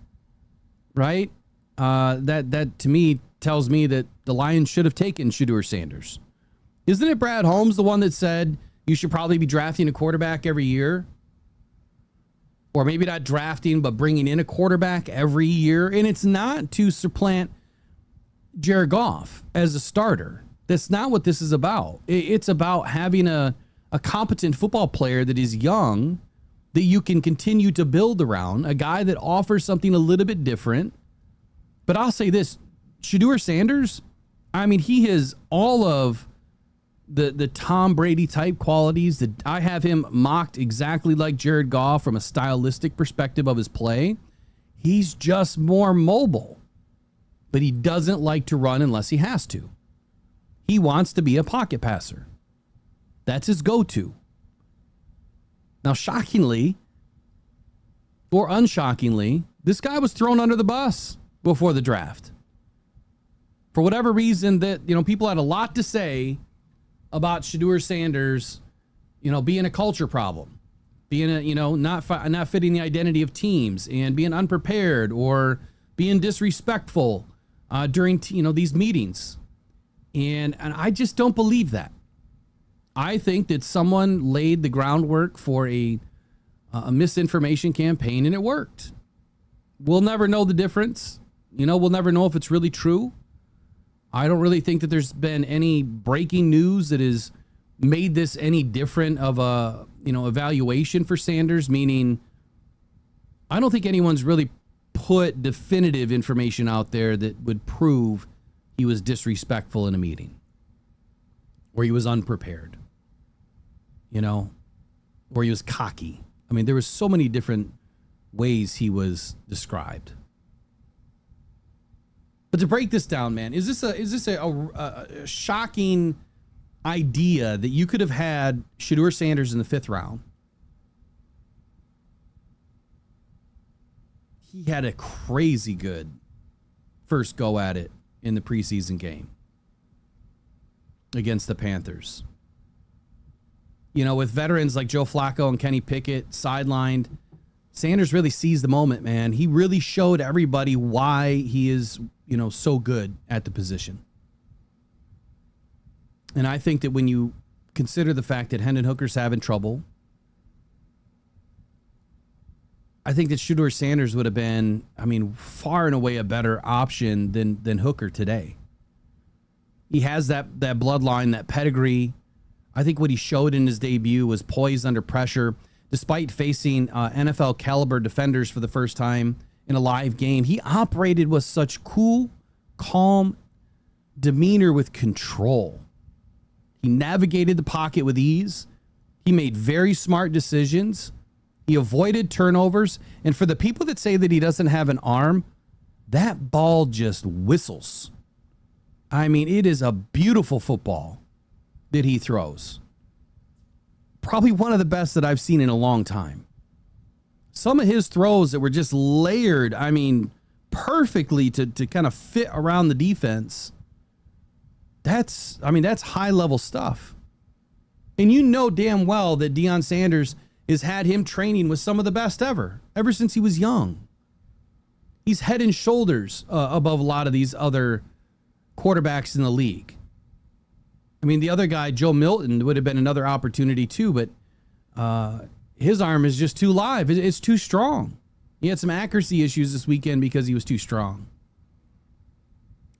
Speaker 2: right? That to me tells me that the Lions should have taken Shedeur Sanders. Isn't it Brad Holmes, the one that said you should probably be drafting a quarterback every year? Or maybe not drafting, but bringing in a quarterback every year. And it's not to supplant Jared Goff as a starter. That's not what this is about. It's about having a competent football player that is young, that you can continue to build around, a guy that offers something a little bit different. But I'll say this, Shedeur Sanders, he has all of the Tom Brady type qualities that I have him mocked exactly like Jared Goff from a stylistic perspective of his play. He's just more mobile, but he doesn't like to run unless he has to. He wants to be a pocket passer. That's his go-to. Now, shockingly, or unshockingly, this guy was thrown under the bus before the draft. For whatever reason that, people had a lot to say about Shedeur Sanders, being a culture problem, being not fitting the identity of teams and being unprepared or being disrespectful during, these meetings. And I just don't believe that. I think that someone laid the groundwork for a misinformation campaign, and it worked. We'll never know the difference. We'll never know if it's really true. I don't really think that there's been any breaking news that has made this any different of a, evaluation for Sanders, meaning I don't think anyone's really put definitive information out there that would prove he was disrespectful in a meeting or he was unprepared, or he was cocky. There was so many different ways he was described. But to break this down, man, is this a shocking idea that you could have had Shedeur Sanders in the 5th round? He had a crazy good first go at it in the preseason game against the Panthers. You know, with veterans like Joe Flacco and Kenny Pickett sidelined, Sanders really seized the moment, man. He really showed everybody why he is, you know, so good at the position. And I think that when you consider the fact that Hendon Hooker's having trouble, I think that Shedeur Sanders would have been, I mean, far and away a better option than Hooker today. He has that bloodline, that pedigree. I think what he showed in his debut was poised under pressure. Despite facing NFL caliber defenders for the first time in a live game, he operated with such cool, calm demeanor with control. He navigated the pocket with ease. He made very smart decisions. He avoided turnovers. And for the people that say that he doesn't have an arm, that ball just whistles. I mean, it is a beautiful football that he throws. Probably one of the best that I've seen in a long time. Some of his throws that were just layered, I mean, perfectly to kind of fit around the defense. That's high level stuff. And you know damn well that Deion Sanders has had him training with some of the best ever since he was young. He's head and shoulders above a lot of these other quarterbacks in the league. I mean, the other guy, Joe Milton, would have been another opportunity too, but his arm is just too live. It's too strong. He had some accuracy issues this weekend because he was too strong.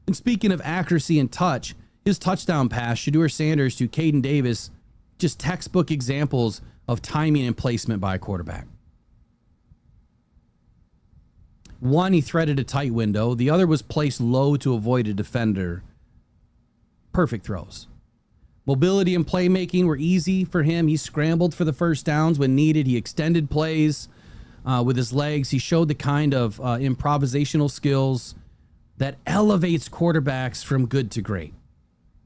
Speaker 2: And speaking of accuracy and touch, his touchdown pass, Shedeur Sanders to Caden Davis, just textbook examples of timing and placement by a quarterback. One, he threaded a tight window. The other was placed low to avoid a defender. Perfect throws. Mobility and playmaking were easy for him. He scrambled for the first downs when needed. He extended plays with his legs. He showed the kind of improvisational skills that elevates quarterbacks from good to great.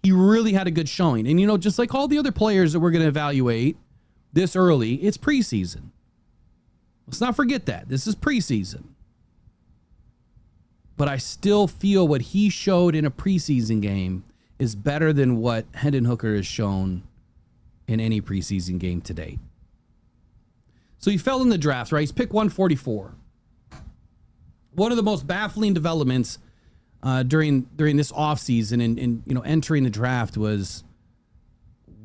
Speaker 2: He really had a good showing. And, you know, just like all the other players that we're going to evaluate this early, it's preseason. Let's not forget that. This is preseason. But I still feel what he showed in a preseason game is better than what Hendon Hooker has shown in any preseason game to date. So he fell in the draft, right? He's pick 144. One of the most baffling developments during this offseason and you know, entering the draft was,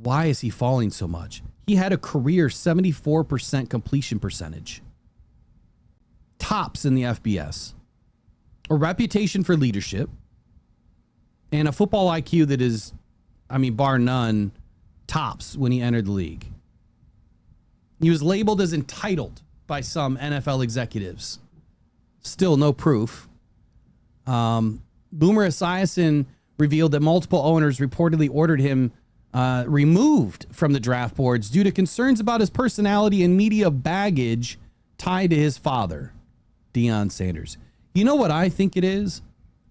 Speaker 2: why is he falling so much? He had a career 74% completion percentage. Tops in the FBS. A reputation for leadership. And a football IQ that is, I mean, bar none, tops when he entered the league. He was labeled as entitled by some NFL executives. Still no proof. Boomer Esiason revealed that multiple owners reportedly ordered him removed from the draft boards due to concerns about his personality and media baggage tied to his father, Deion Sanders. You know what I think it is?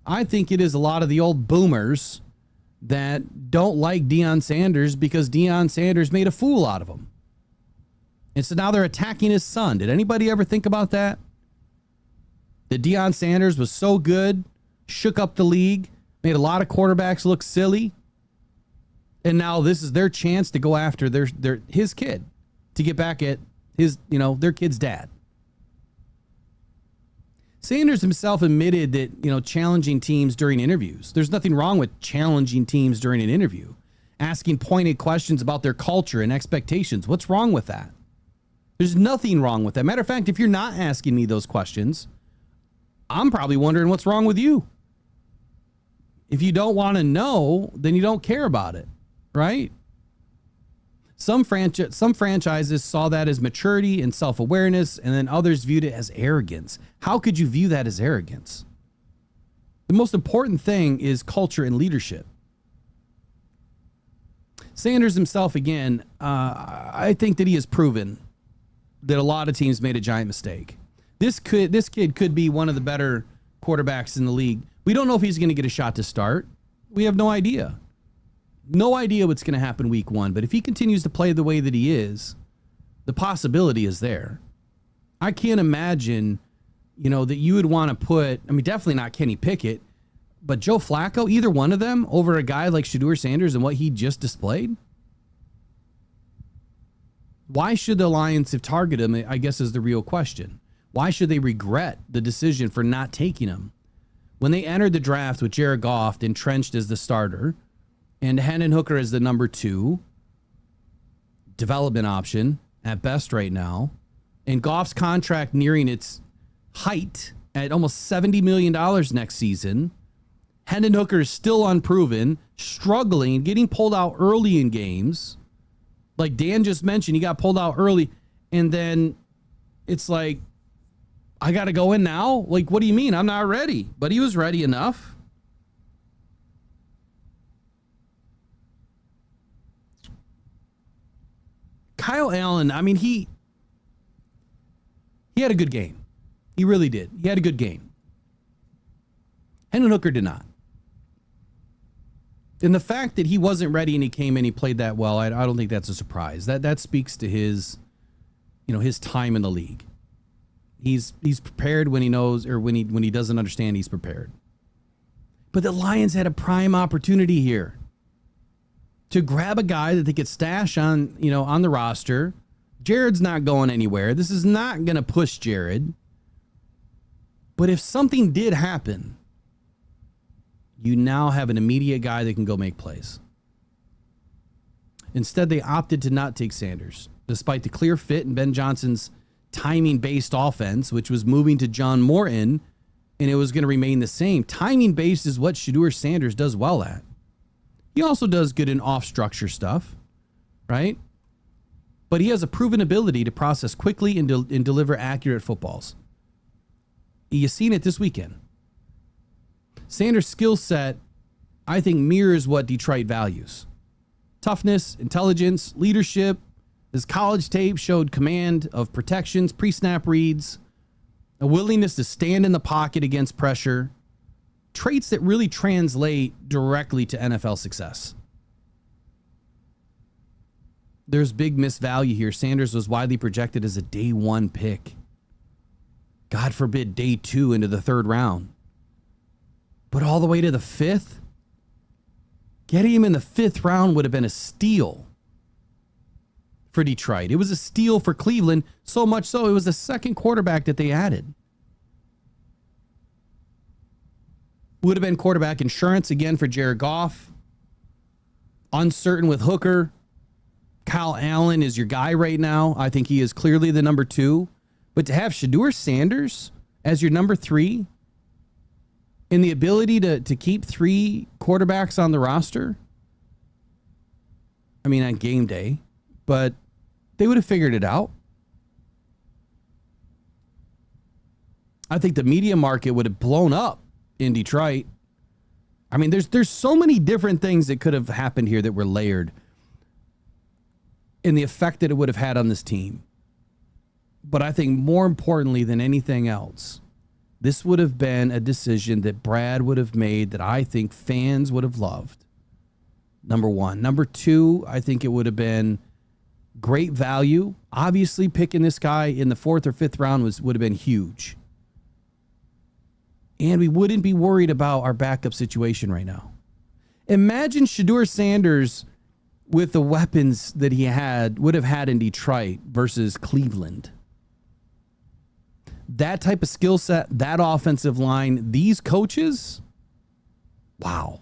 Speaker 2: I think it is a lot of the old boomers that don't like Deion Sanders because Deion Sanders made a fool out of him. And so now they're attacking his son. Did anybody ever think about that? That Deion Sanders was so good, shook up the league, made a lot of quarterbacks look silly. And now this is their chance to go after his kid, to get back at his, you know, their kid's dad. Sanders himself admitted that, you know, challenging teams during interviews. There's nothing wrong with challenging teams during an interview. Asking pointed questions about their culture and expectations. What's wrong with that? There's nothing wrong with that. Matter of fact, if you're not asking me those questions, I'm probably wondering what's wrong with you. If you don't want to know, then you don't care about it, right? Some franchises saw that as maturity and self-awareness, and then others viewed it as arrogance. How could you view that as arrogance? The most important thing is culture and leadership. Sanders himself, again, I think that he has proven that a lot of teams made a giant mistake. This kid could be one of the better quarterbacks in the league, We don't know if he's going to get a shot to start. We have no idea. No idea what's going to happen week 1. But if he continues to play the way that he is, the possibility is there. I can't imagine, that you would want to put, definitely not Kenny Pickett, but Joe Flacco, either one of them, over a guy like Shedeur Sanders and what he just displayed. Why should the Lions have targeted him, I guess, is the real question. Why should they regret the decision for not taking him? When they entered the draft with Jared Goff entrenched as the starter and Hendon Hooker as the number 2 development option at best right now, and Goff's contract nearing its height at almost $70 million next season, Hendon Hooker is still unproven, struggling, getting pulled out early in games. Like Dan just mentioned, he got pulled out early, and then it's like, I got to go in now? Like, what do you mean? I'm not ready. But he was ready enough. Kyle Allen, he had a good game. He really did. He had a good game. Hendon Hooker did not. And the fact that he wasn't ready and he came in, he played that well, I don't think that's a surprise. That speaks to his, his time in the league. He's prepared when he knows, or when he doesn't understand, he's prepared. But the Lions had a prime opportunity here to grab a guy that they could stash on the roster. Jared's not going anywhere. This is not going to push Jared. But if something did happen, you now have an immediate guy that can go make plays. Instead, they opted to not take Sanders, despite the clear fit in Ben Johnson's timing-based offense, which was moving to John Morton, and it was going to remain the same. Timing-based is what Shedeur Sanders does well at. He also does good in off-structure stuff, right? But he has a proven ability to process quickly and deliver accurate footballs. You've seen it this weekend. Sanders' skill set, I think, mirrors what Detroit values. Toughness, intelligence, leadership. His college tape showed command of protections, pre-snap reads, a willingness to stand in the pocket against pressure, traits that really translate directly to NFL success. There's big misvalue here. Sanders was widely projected as a day 1 pick. God forbid day 2 into the 3rd round. But all the way to the 5th? Getting him in the 5th round would have been a steal for Detroit. It was a steal for Cleveland, so much so it was the 2nd quarterback that they added. Would have been quarterback insurance again for Jared Goff. Uncertain with Hooker. Kyle Allen is your guy right now. I think he is clearly the number 2. But to have Shedeur Sanders as your number 3 and the ability to keep 3 quarterbacks on the roster, on game day, but they would have figured it out. I think the media market would have blown up in Detroit. There's so many different things that could have happened here that were layered in the effect that it would have had on this team. But I think more importantly than anything else, this would have been a decision that Brad would have made that I think fans would have loved. Number 1. Number 2, I think it would have been great value. Obviously, picking this guy in the 4th or 5th round would have been huge. And we wouldn't be worried about our backup situation right now. Imagine Shedeur Sanders with the weapons that he would have had in Detroit versus Cleveland. That type of skill set, that offensive line, these coaches, wow.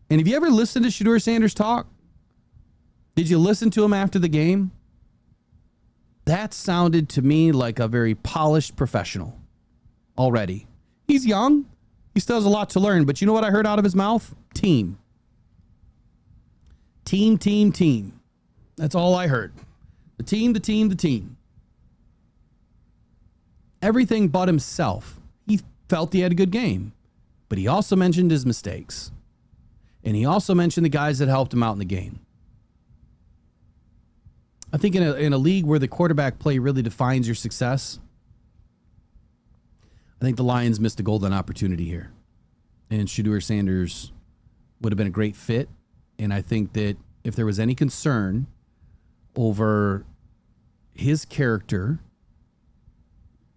Speaker 2: And have you ever listened to Shedeur Sanders talk? Did you listen to him after the game? That sounded to me like a very polished professional already. He's young. He still has a lot to learn. But you know what I heard out of his mouth? Team. Team, team, team. That's all I heard. The team, the team, the team. Everything but himself. He felt he had a good game. But he also mentioned his mistakes. And he also mentioned the guys that helped him out in the game. I think in a league where the quarterback play really defines your success, I think the Lions missed a golden opportunity here. and Shedeur Sanders would have been a great fit. And I think that if there was any concern over his character,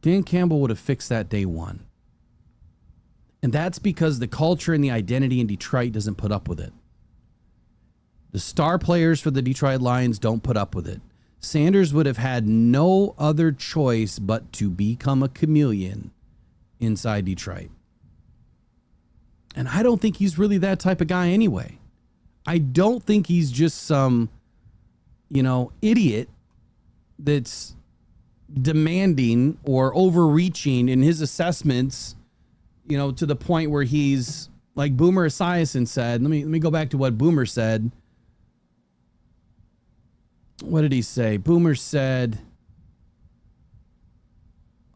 Speaker 2: Dan Campbell would have fixed that day one. And that's because the culture and the identity in Detroit doesn't put up with it. The star players for the Detroit Lions don't put up with it. Sanders would have had no other choice but to become a chameleon inside Detroit. And I don't think he's really that type of guy anyway. I don't think he's just some, idiot that's demanding or overreaching in his assessments, to the point where he's like Boomer Esiason said. Let me go back to what Boomer said. What did he say? Boomer said,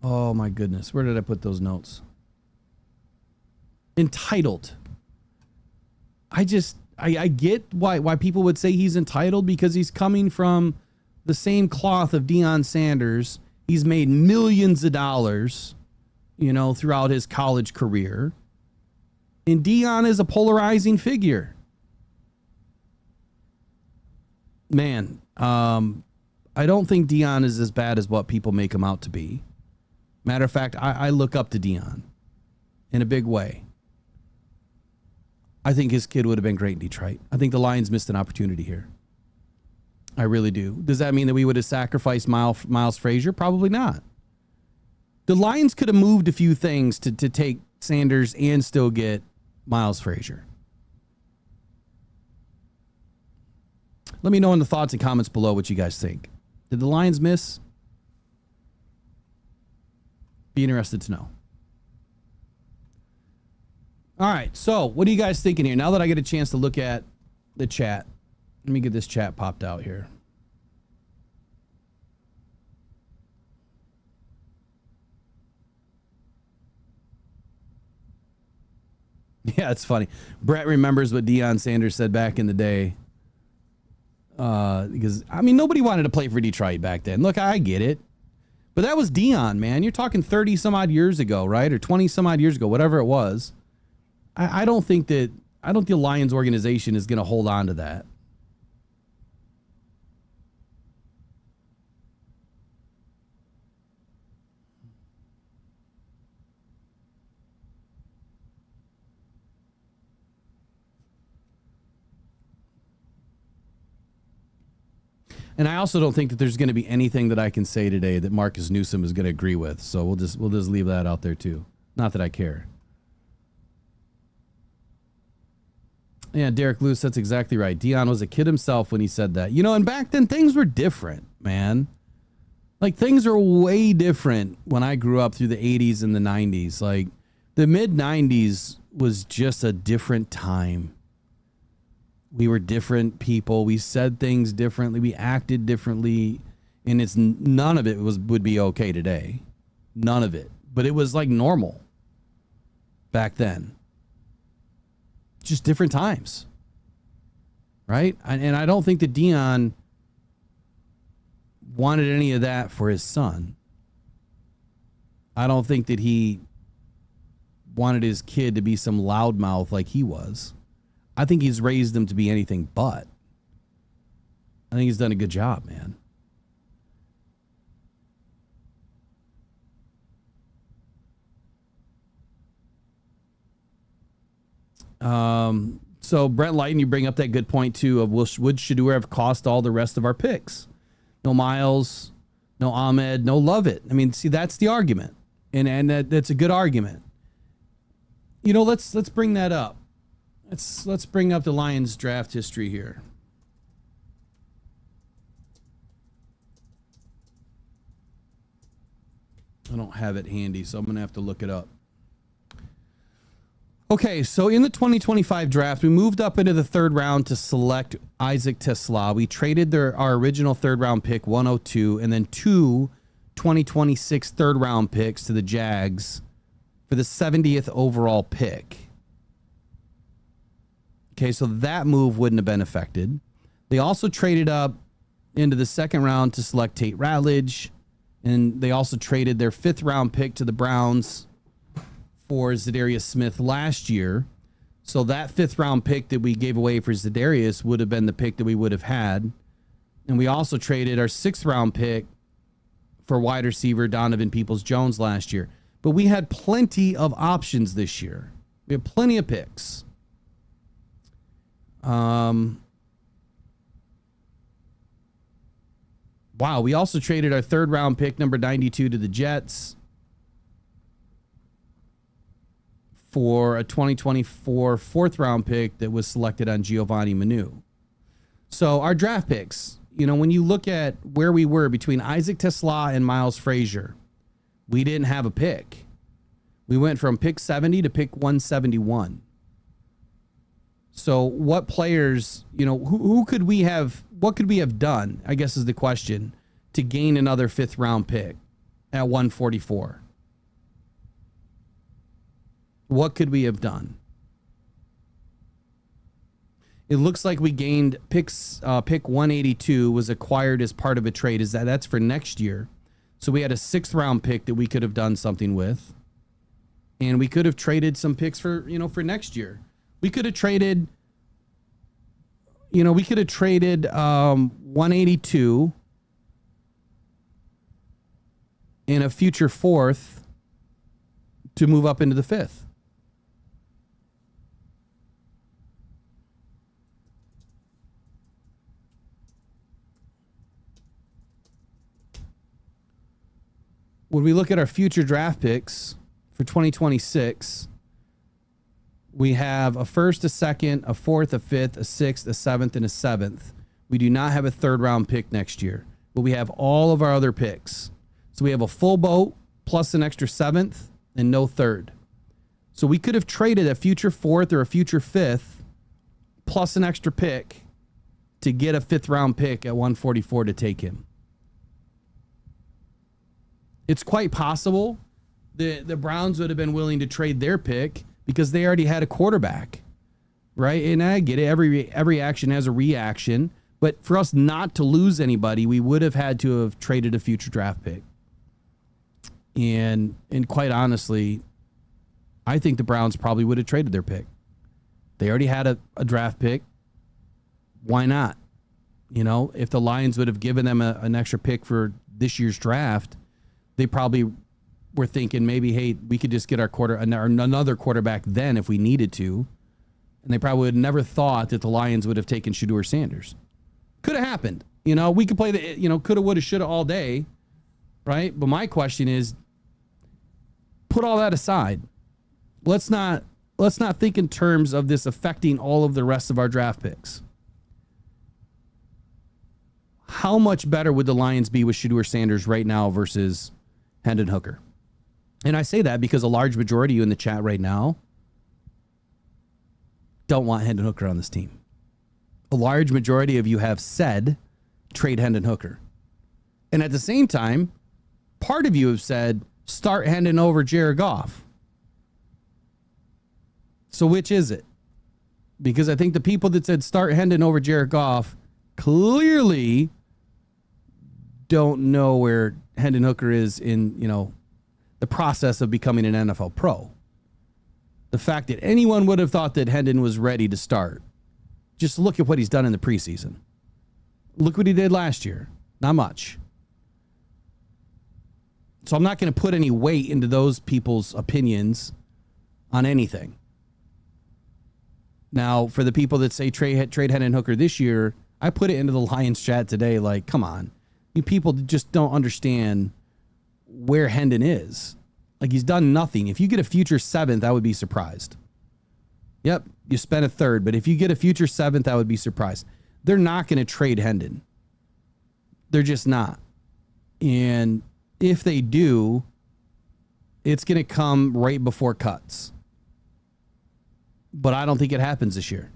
Speaker 2: oh my goodness, where did I put those notes? Entitled. I get why people would say he's entitled, because he's coming from the same cloth of Deion Sanders. He's made millions of dollars, throughout his college career. And Deion is a polarizing figure. Man, I don't think Deion is as bad as what people make him out to be. Matter of fact, I look up to Deion in a big way. I think his kid would have been great in Detroit. I think the Lions missed an opportunity here. I really do. Does that mean that we would have sacrificed Miles Frazier? Probably not. The Lions could have moved a few things to take Sanders and still get Miles Frazier. Let me know in the thoughts and comments below what you guys think. Did the Lions miss? Be interested to know. All right, so what are you guys thinking here? Now that I get a chance to look at the chat, let me get this chat popped out here. Yeah, it's funny. Brett remembers what Deion Sanders said back in the day. Because, nobody wanted to play for Detroit back then. Look, I get it. But that was Deion, man. You're talking 30 some odd years ago, right? Or 20 some odd years ago, whatever it was. I don't think the Lions organization is going to hold on to that. And I also don't think that there's going to be anything that I can say today that Marcus Newsome is going to agree with. So we'll just leave that out there too. Not that I care. Yeah, Derek Lewis, that's exactly right. Deion was a kid himself when he said that. And back then things were different, man. Like, things are way different when I grew up through the 80s and the 90s. Like, the mid-90s was just a different time. We were different people. We said things differently. We acted differently. And none of it would be okay today. None of it. But it was like normal back then. Just different times. Right? And I don't think that Deion wanted any of that for his son. I don't think that he wanted his kid to be some loudmouth like he was. I think he's raised him to be anything but. I think he's done a good job, man. So Brent Lighton, you bring up that good point too of would Shedeur have cost all the rest of our picks? No Miles, no Ahmed, no Lovett. See, that's the argument. And that's a good argument. Let's bring that up. Let's bring up the Lions draft history here. I don't have it handy, so I'm going to have to look it up. Okay, so in the 2025 draft, we moved up into the third round to select Isaac Tesla. We traded our original third round pick, 102, and then two 2026 third round picks to the Jags for the 70th overall pick. Okay, so that move wouldn't have been affected. They also traded up into the second round to select Tate Rattlage, and they also traded their fifth round pick to the Browns for Zadarius Smith last year. So that 5th round pick that we gave away for Zadarius would have been the pick that we would have had. And we also traded our 6th round pick for wide receiver Donovan Peoples-Jones last year. But we had plenty of options this year. We had plenty of picks. Wow, we also traded our 3rd round pick, number 92, to the Jets for a 2024 4th round pick that was selected on Giovanni Manu. So our draft picks, you know, when you look at where we were between Isaac Tesla and Miles Frazier, we didn't have a pick. We went from pick 70 to pick 171. So what players, you know, who could we have, what could we have done, I guess is the question, to gain another 5th round pick at 144? What could we have done? It looks like we gained pick 182 was acquired as part of a trade. That's for next year. So we had a 6th round pick that we could have done something with. And we could have traded some picks for, you know, for next year. We could have traded, you know, 182 and a future 4th to move up into the 5th. When we look at our future draft picks for 2026, we have a 1st, a 2nd, a 4th, a 5th, a 6th, a 7th, and a 7th. We do not have a 3rd round pick next year, but we have all of our other picks. So we have a full boat plus an extra 7th and no 3rd. So we could have traded a future 4th or a future 5th plus an extra pick to get a 5th round pick at 144 to take him. It's quite possible the Browns would have been willing to trade their pick because they already had a quarterback, right? And I get it. Every action has a reaction. But for us not to lose anybody, we would have had to have traded a future draft pick. And quite honestly, I think the Browns probably would have traded their pick. They already had a draft pick. Why not? You know, if the Lions would have given them an extra pick for this year's draft, they probably were thinking maybe, hey, we could just get another quarterback then if we needed to. And they probably would have never thought that the Lions would have taken Shedeur Sanders. Could have happened. You know, we could play the, you know, coulda, woulda, shoulda all day, right? But my question is, put all that aside. Let's not think in terms of this affecting all of the rest of our draft picks. How much better would the Lions be with Shedeur Sanders right now versus Hendon Hooker? And I say that because a large majority of you in the chat right now don't want Hendon Hooker on this team. A large majority of you have said trade Hendon Hooker. And at the same time, part of you have said start Hendon over Jared Goff. So which is it? Because I think the people that said start Hendon over Jared Goff clearly don't know where Hendon Hooker is in, you know, the process of becoming an NFL pro. The fact that anyone would have thought that Hendon was ready to start. Just look at what he's done in the preseason. Look what he did last year. Not much. So I'm not going to put any weight into those people's opinions on anything. Now, for the people that say trade Hendon Hooker this year, I put it into the Lions chat today like, come on. You people just don't understand where Hendon is. Like, he's done nothing. If you get a future 7th, I would be surprised. Yep, you spent a 3rd, but if you get a future 7th, I would be surprised. They're not going to trade Hendon. They're just not. And if they do, it's going to come right before cuts. But I don't think it happens this year.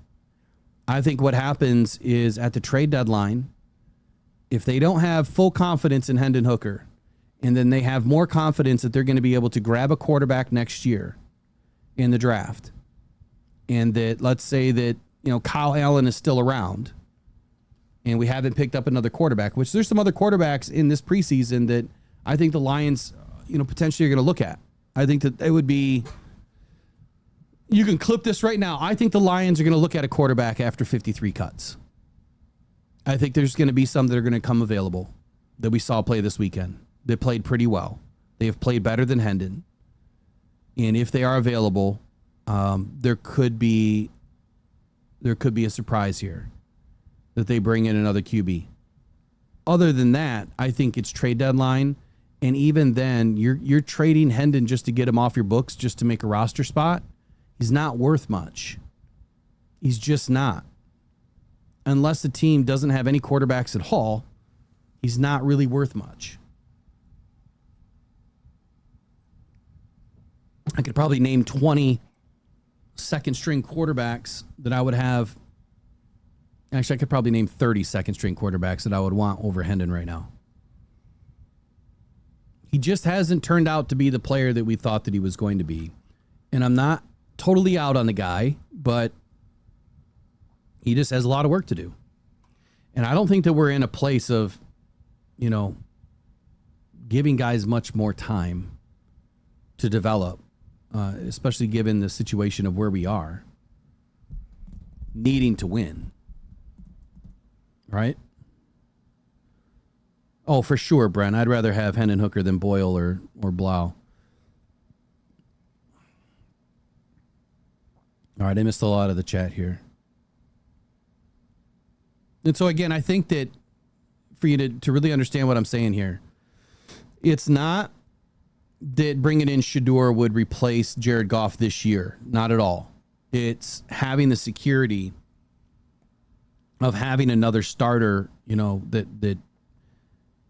Speaker 2: I think what happens is at the trade deadline, if they don't have full confidence in Hendon Hooker, and then they have more confidence that they're going to be able to grab a quarterback next year in the draft, and that let's say that, you know, Kyle Allen is still around and we haven't picked up another quarterback, which there's some other quarterbacks in this preseason that I think the Lions, you know, potentially are going to look at. I think that it would be You can clip this right now. I think the Lions are going to look at a quarterback after 53 cuts. I think there's going to be some that are going to come available that we saw play this weekend. They played pretty well. They have played better than Hendon. And if they are available, there could be a surprise here that they bring in another QB. Other than that, I think it's trade deadline. And even then, you're trading Hendon just to get him off your books, just to make a roster spot. He's not worth much. He's just not. Unless the team doesn't have any quarterbacks at all, he's not really worth much. I could probably name 20 second-string quarterbacks that I would have. Actually, I could probably name 30 second-string quarterbacks that I would want over Hendon right now. He just hasn't turned out to be the player that we thought that he was going to be. And I'm not totally out on the guy, but he just has a lot of work to do. And I don't think that we're in a place of, giving guys much more time to develop, especially given the situation of where we are, needing to win. Right? Oh, for sure, Brent. I'd rather have Hendon Hooker than Boyle or Blau. All right, I missed a lot of the chat here. And so, again, I think that for you to really understand what I'm saying here, it's not that bringing in Shedeur would replace Jared Goff this year. Not at all. It's having the security of having another starter, that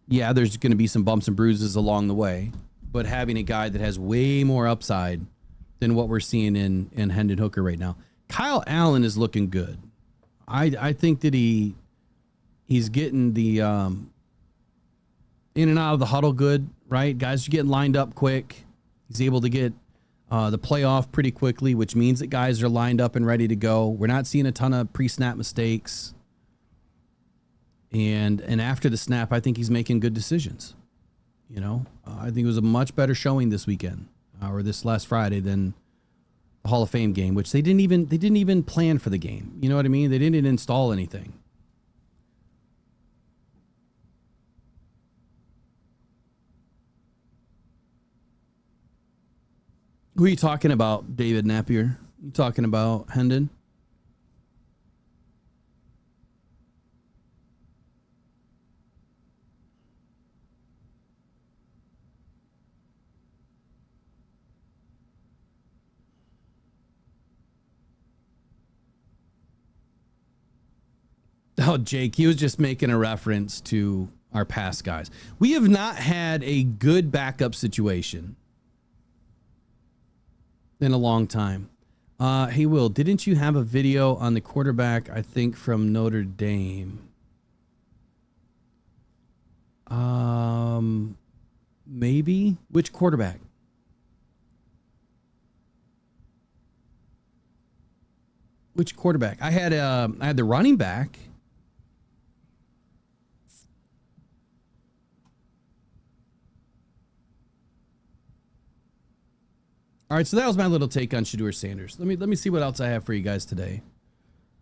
Speaker 2: yeah, there's going to be some bumps and bruises along the way, but having a guy that has way more upside than what we're seeing in Hendon Hooker right now. Kyle Allen is looking good. I think that he's getting the in and out of the huddle good, right? Guys are getting lined up quick. He's able to get the playoff pretty quickly, which means that guys are lined up and ready to go. We're not seeing a ton of pre-snap mistakes. And after the snap, I think he's making good decisions. I think it was a much better showing this weekend or this last Friday than the Hall of Fame game, which they didn't even plan for the game. You know what I mean? They didn't install anything. Who are you talking about, David Napier? You talking about Hendon? Oh, Jake, he was just making a reference to our past guys. We have not had a good backup situation in a long time. Hey, Will, didn't you have a video on the quarterback, I think, from Notre Dame? Maybe? Which quarterback? Which quarterback? I had the running back. All right, so that was my little take on Shedeur Sanders. Let me see what else I have for you guys today.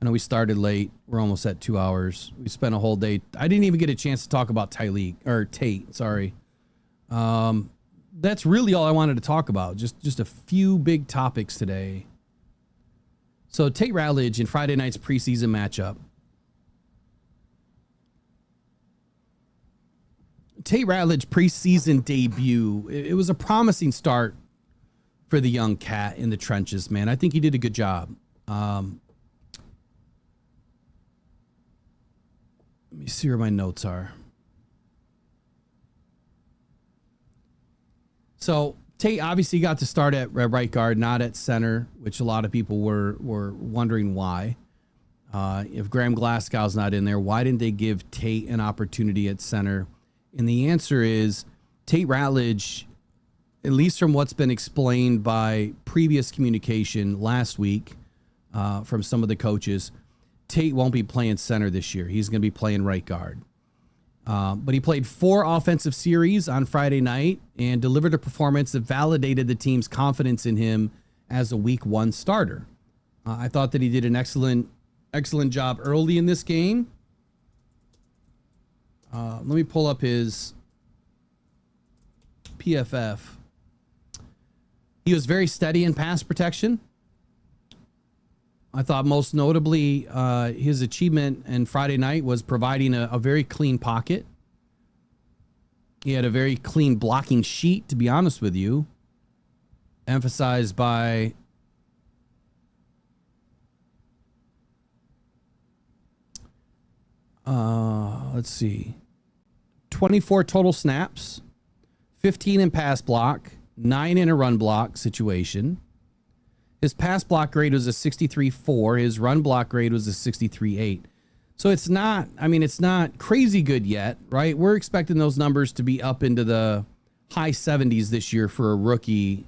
Speaker 2: I know we started late. We're almost at 2 hours. We spent a whole day. I didn't even get a chance to talk about Tate. Sorry. That's really all I wanted to talk about. Just a few big topics today. So Tate Rattlage in Friday night's preseason matchup. Tate Rattlage preseason debut. It was a promising start for the young cat in the trenches, man. I think he did a good job. Let me see where my notes are. So Tate obviously got to start at right guard, not at center, which a lot of people were wondering why. If Graham Glasgow's not in there, why didn't they give Tate an opportunity at center? And the answer is Tate Rattlage, at least from what's been explained by previous communication last week from some of the coaches, Tate won't be playing center this year. He's going to be playing right guard. But he played 4 offensive series on Friday night and delivered a performance that validated the team's confidence in him as a week 1 starter. I thought that he did an excellent job early in this game. Let me pull up his PFF. He was very steady in pass protection. I thought most notably his achievement in Friday night was providing a very clean pocket. He had a very clean blocking sheet, to be honest with you, emphasized by let's see, 24 total snaps, 15 in pass block, 9 in a run block situation. His pass block grade was a 63.4. His run block grade was a 63.8. So it's not, I mean, it's not crazy good yet, right? We're expecting those numbers to be up into the high 70s this year for a rookie,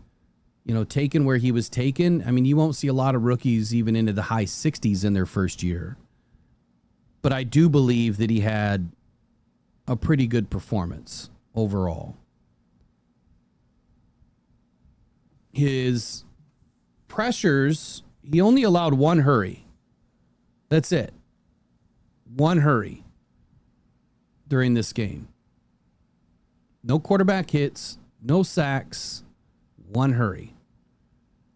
Speaker 2: you know, taken where he was taken. I mean, you won't see a lot of rookies even into the high 60s in their first year. But I do believe that he had a pretty good performance overall. His pressures, he only allowed 1 hurry. That's it. 1 hurry during this game. No quarterback hits, no sacks, 1 hurry.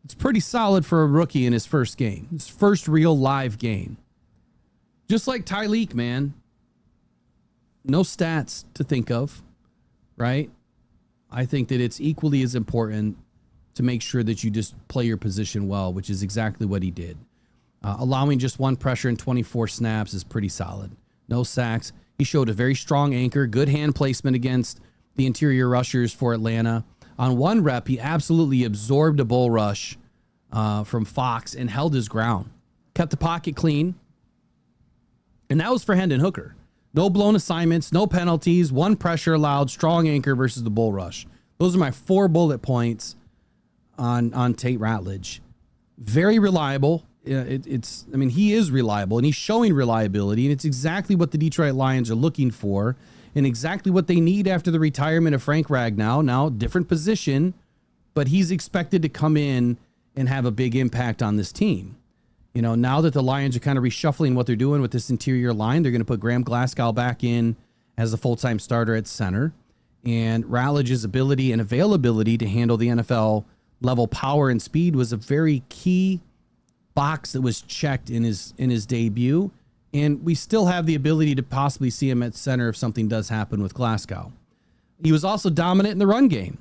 Speaker 2: It's pretty solid for a rookie in his first game, his first real live game. Just like Tyleik, man. No stats to think of, right? I think that it's equally as important to make sure that you just play your position well, which is exactly what he did. Allowing just 1 pressure in 24 snaps is pretty solid. No sacks. He showed a very strong anchor, good hand placement against the interior rushers for Atlanta. On 1 rep, he absolutely absorbed a bull rush from Fox and held his ground. Kept the pocket clean. And that was for Hendon Hooker. No blown assignments, no penalties, 1 pressure allowed, strong anchor versus the bull rush. Those are my 4 bullet points on Tate Rattlage. Very reliable. I mean, he is reliable, and he's showing reliability, and it's exactly what the Detroit Lions are looking for, and exactly what they need after the retirement of Frank Ragnow. Now, different position, but he's expected to come in and have a big impact on this team. You know, now that the Lions are kind of reshuffling what they're doing with this interior line, they're going to put Graham Glasgow back in as a full-time starter at center. And Rattlage's ability and availability to handle the NFL level power and speed was a very key box that was checked in his debut. And we still have the ability to possibly see him at center if something does happen with Glasgow. He was also dominant in the run game.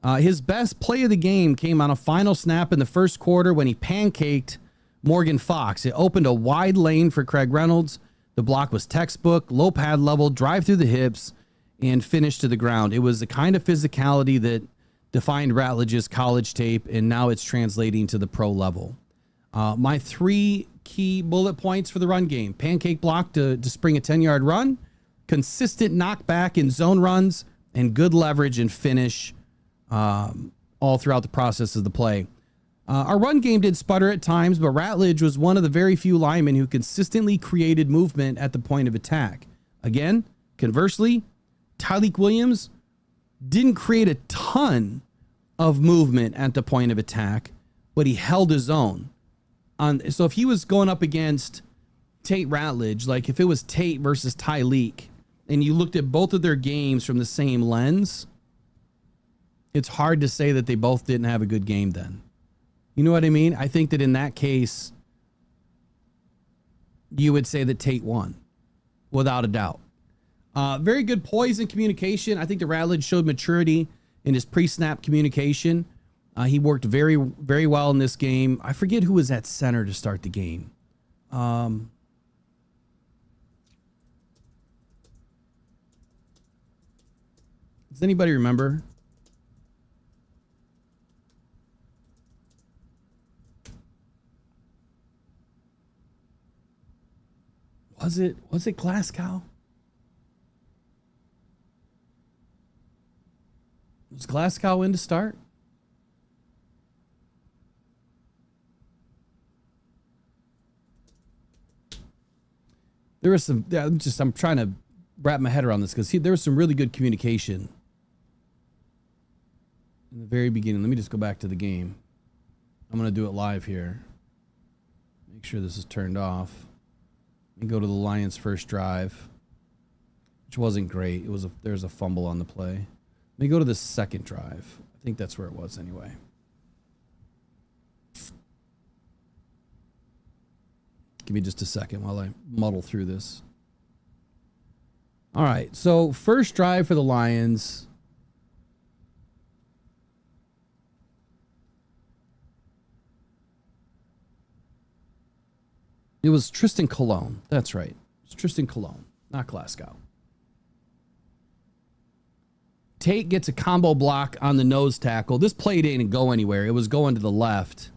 Speaker 2: His best play of the game came on a final snap in the first quarter when he pancaked Morgan Fox. It opened a wide lane for Craig Reynolds. The block was textbook, low pad level, drive through the hips, and finish to the ground. It was the kind of physicality that defined Rattlage's college tape, and now it's translating to the pro level. My 3 key bullet points for the run game: pancake block to spring a 10-yard run, consistent knockback in zone runs, and good leverage and finish all throughout the process of the play. Our run game did sputter at times, but Rattlage was one of the very few linemen who consistently created movement at the point of attack. Again, conversely, Tyleik Williams didn't create a ton of movement at the point of attack, but he held his own. So if he was going up against Tate Rattlage, like if it was Tate versus Tyleik, and you looked at both of their games from the same lens, it's hard to say that they both didn't have a good game then. You know what I mean? I think that in that case, you would say that Tate won, without a doubt. Very good poise and communication. I think the Rattlage showed maturity in his pre-snap communication. He worked very, very well in this game. I forget who was at center to start the game. Does anybody remember? Was it Glasgow? Was Glasgow in to start? There was some, I'm trying to wrap my head around this because there was some really good communication in the very beginning. Let me just go back to the game. I'm going to do it live here. Make sure this is turned off. Let me go to the Lions' first drive, which wasn't great. There's a fumble on the play. Let me go to the second drive. I think that's where it was anyway. Give me just a second while I muddle through this. All right, so first drive for the Lions. It was Tristan Colon. That's right. It's Tristan Colon, not Glasgow. Tate gets a combo block on the nose tackle. This play didn't go anywhere. It was going to the left.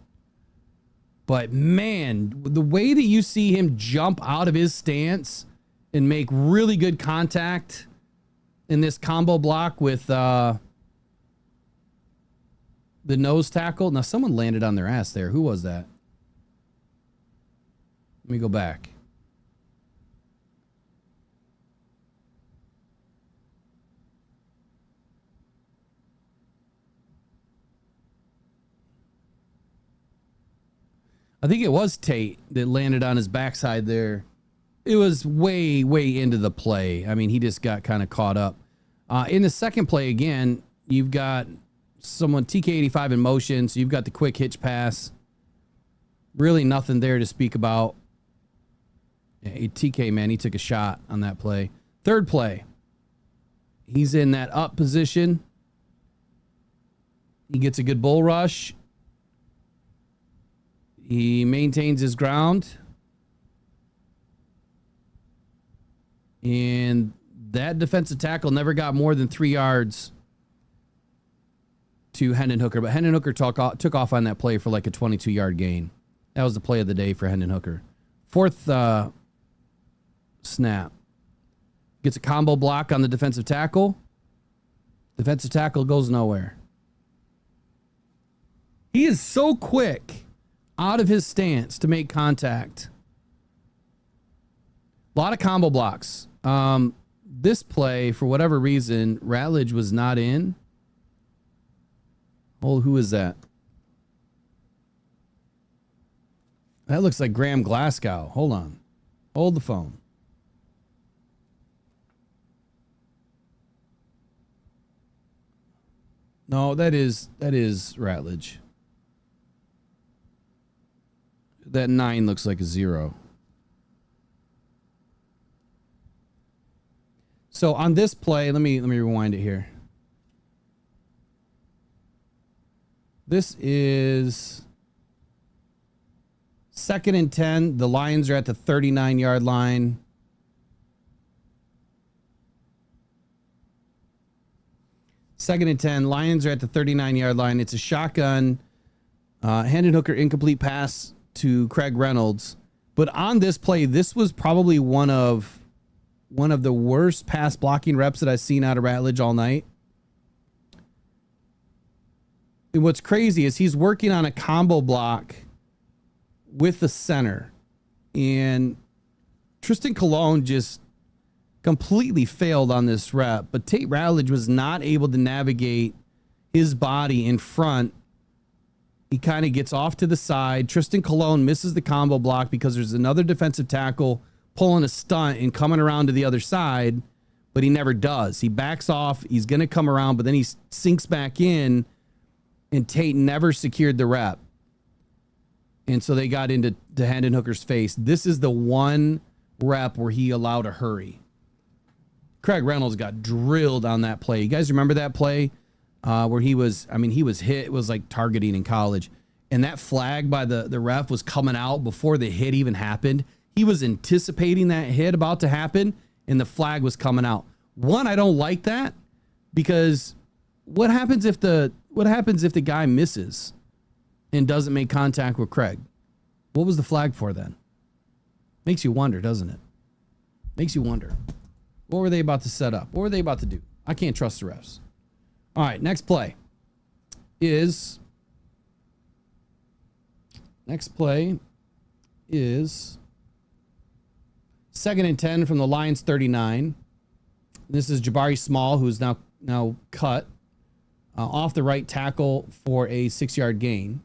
Speaker 2: But, man, the way that you see him jump out of his stance and make really good contact in this combo block with the nose tackle. Now, someone landed on their ass there. Who was that? Let me go back. I think it was Tate that landed on his backside there. It was way, way into the play. I mean, he just got kind of caught up. In the second play, again, you've got someone, TK85 in motion, so you've got the quick hitch pass. Really nothing there to speak about. Yeah, TK, man, he took a shot on that play. Third play. He's in that up position. He gets a good bull rush. He maintains his ground. And that defensive tackle never got more than 3 yards to Hendon Hooker. But Hendon Hooker took off on that play for like a 22-yard gain. That was the play of the day for Hendon Hooker. Fourth snap. Gets a combo block on the defensive tackle. Defensive tackle goes nowhere. He is so quick out of his stance to make contact. A lot of combo blocks. This play, for whatever reason, Rattlage was not in. Oh, who is that? That looks like Graham Glasgow. Hold on. Hold the phone. No, that is Rattlage. That 9 looks like a 0. So on this play, let me rewind it here. This is 2nd and 10. The Lions are at the 39-yard line. Second and 10. Lions are at the 39-yard line. It's a shotgun. Hendon Hooker incomplete pass to Craig Reynolds. But on this play, this was probably one of the worst pass blocking reps that I've seen out of Rattlage all night. And what's crazy is he's working on a combo block with the center. And Tristan Colon just completely failed on this rep. But Tate Rattlage was not able to navigate his body in front. He kind of gets off to the side. Tristan Colon misses the combo block because there's another defensive tackle pulling a stunt and coming around to the other side, but he never does. He backs off. He's going to come around, but then he sinks back in, and Tate never secured the rep. And so they got into Hendon Hooker's face. This is the one rep where he allowed a hurry. Craig Reynolds got drilled on that play. You guys remember that play where he was hit? It was like targeting in college. And that flag by the ref was coming out before the hit even happened. He was anticipating that hit about to happen, and the flag was coming out. One, I don't like that, because what happens if the guy misses and doesn't make contact with Craig? What was the flag for then? Makes you wonder, doesn't it? Makes you wonder. What were they about to set up? What were they about to do? I can't trust the refs. All right, next play is 2nd and 10 from the Lions 39. This is Jabari Small, who's now cut off the right tackle for a 6-yard gain.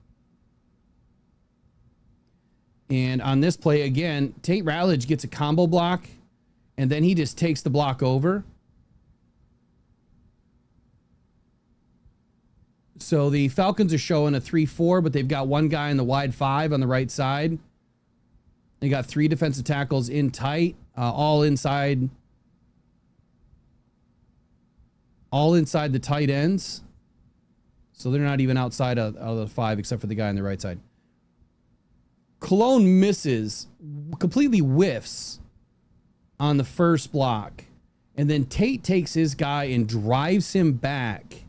Speaker 2: And on this play, again, Tate Rattlage gets a combo block, and then he just takes the block over. So the Falcons are showing a 3-4, but they've got one guy in the wide 5 on the right side. They got 3 defensive tackles in tight, all inside the tight ends. So they're not even outside of the 5 except for the guy on the right side. Cologne misses, completely whiffs on the first block. And then Tate takes his guy and drives him back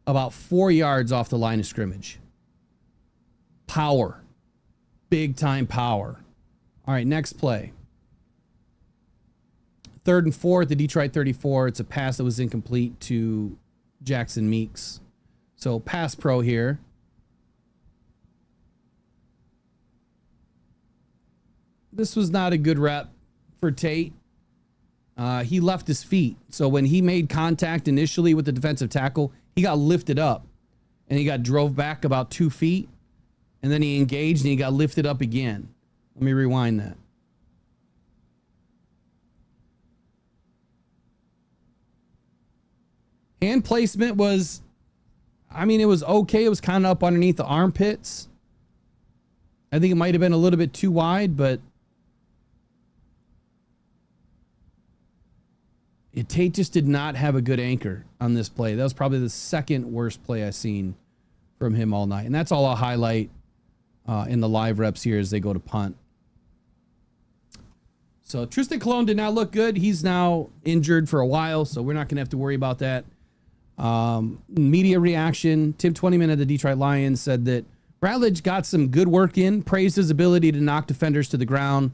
Speaker 2: about 4 yards off the line of scrimmage. Power. Big time power. All right, next play. 3rd and 4 at the Detroit 34. It's a pass that was incomplete to Jackson Meeks. So pass pro here. This was not a good rep for Tate. He left his feet. So when he made contact initially with the defensive tackle, he got lifted up and he got drove back about 2 feet. And then he engaged and he got lifted up again. Let me rewind that. Hand placement was, I mean, it was okay. It was kind of up underneath the armpits. I think it might have been a little bit too wide, but Tate just did not have a good anchor on this play. That was probably the second worst play I've seen from him all night. And that's all I'll highlight in the live reps here as they go to punt. So Tristan Colon did not look good. He's now injured for a while, so we're not going to have to worry about that. Media reaction. Tim 20-man of the Detroit Lions said that Rattlage got some good work in, praised his ability to knock defenders to the ground.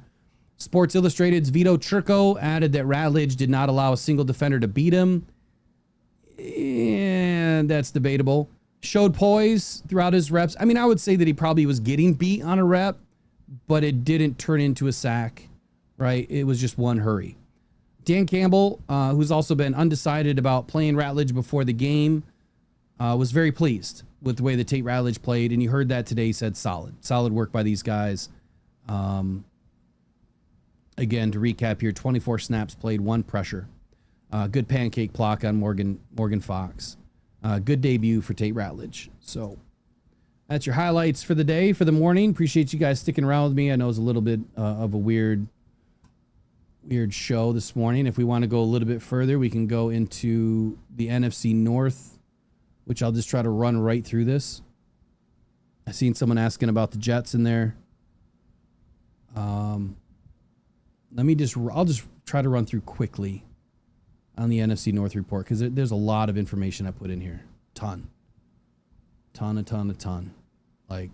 Speaker 2: Sports Illustrated's Vito Churko added that Rattlage did not allow a single defender to beat him. And that's debatable. Showed poise throughout his reps. I mean, I would say that he probably was getting beat on a rep, but it didn't turn into a sack, right? It was just one hurry. Dan Campbell, who's also been undecided about playing Rattlage before the game, was very pleased with the way that Tate Rattlage played. And you heard that today. He said solid. Solid work by these guys. Again, to recap here, 24 snaps played, 1 pressure. Good pancake block on Morgan Fox. Good debut for Tate Rattlage. So that's your highlights for the day, for the morning. Appreciate you guys sticking around with me. I know it's a little bit of a weird show this morning. If we want to go a little bit further, we can go into the NFC North, which I'll just try to run right through this. I seen someone asking about the Jets in there. I'll just try to run through quickly on the NFC North report because there's a lot of information I put in here. Ton. Like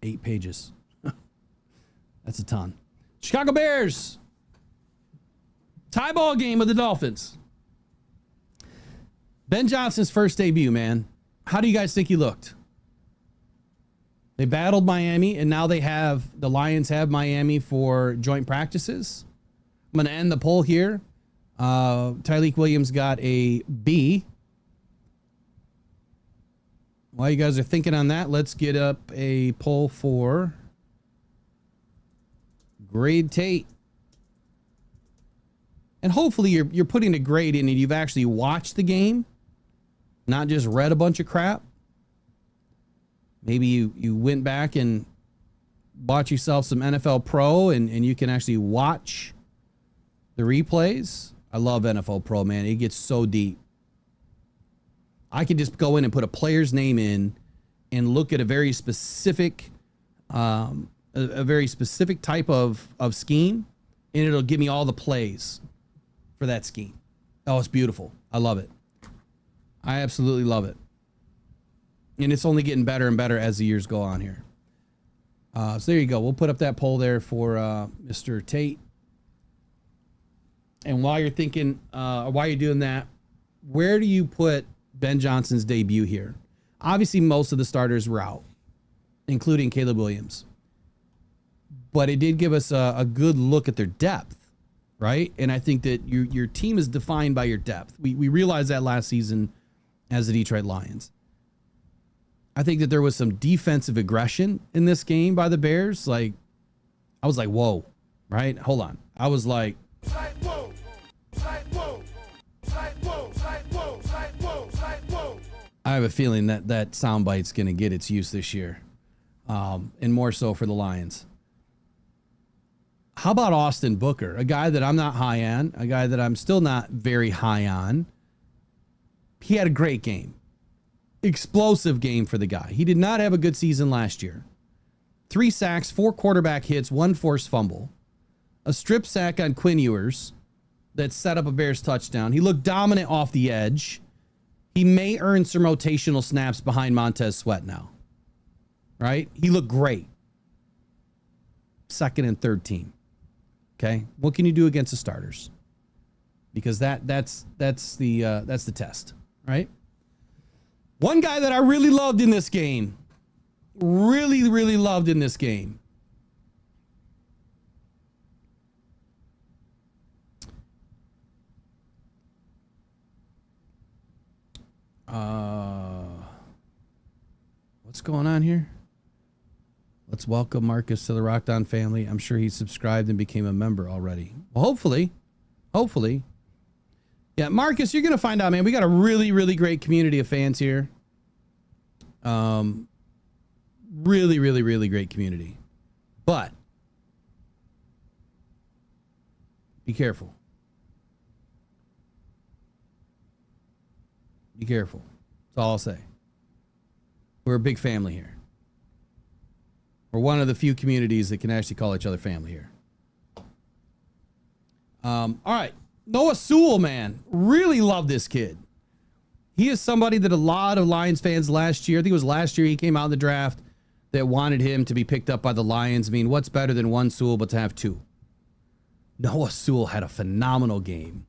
Speaker 2: 8 pages. That's a ton. Chicago Bears. Tie ball game with the Dolphins. Ben Johnson's first debut, man. How do you guys think he looked? They battled Miami, and now the Lions have Miami for joint practices. I'm going to end the poll here. Tyleik Williams got a B. While you guys are thinking on that, let's get up a poll for grade Tate. And hopefully you're putting a grade in and you've actually watched the game, not just read a bunch of crap. Maybe you went back and bought yourself some NFL Pro and you can actually watch the replays. I love NFL Pro, man. It gets so deep. I can just go in and put a player's name in and look at a very specific type of scheme, and it'll give me all the plays for that scheme. Oh, it's beautiful. I love it. I absolutely love it. And it's only getting better and better as the years go on here. So there you go. We'll put up that poll there for Mr. Tate. And while you're thinking, while you're doing that, where do you put Ben Johnson's debut here? Obviously, most of the starters were out, including Caleb Williams. But it did give us a good look at their depth, right? And I think that your team is defined by your depth. We realized that last season as the Detroit Lions. I think that there was some defensive aggression in this game by the Bears. Like, I was like, whoa, right? Hold on. I was like, I have a feeling that that soundbite's going to get its use this year, and more so for the Lions. How about Austin Booker, a guy that I'm not high on, a guy that I'm still not very high on? He had a great game. Explosive game for the guy. He did not have a good season last year. 3 sacks, 4 quarterback hits, 1 forced fumble. A strip sack on Quinn Ewers that set up a Bears touchdown. He looked dominant off the edge. He may earn some rotational snaps behind Montez Sweat now. Right? He looked great. Second and third team. Okay? What can you do against the starters? Because that's the test, right? One guy that I really loved in this game. Really loved in this game. What's going on here? Let's welcome Marcus to the Rockhound family. I'm sure he subscribed and became a member already. Well, hopefully. Yeah, Marcus, you're going to find out, man. We got a really great community of fans here. Really great community. But be careful. Be careful. That's all I'll say. We're a big family here. We're one of the few communities that can actually call each other family here. All right. Noah Sewell, man. Really love this kid. He is somebody that a lot of Lions fans last year, I think it was last year he came out in the draft, that wanted him to be picked up by the Lions. I mean, what's better than one Sewell but to have 2? Noah Sewell had a phenomenal game.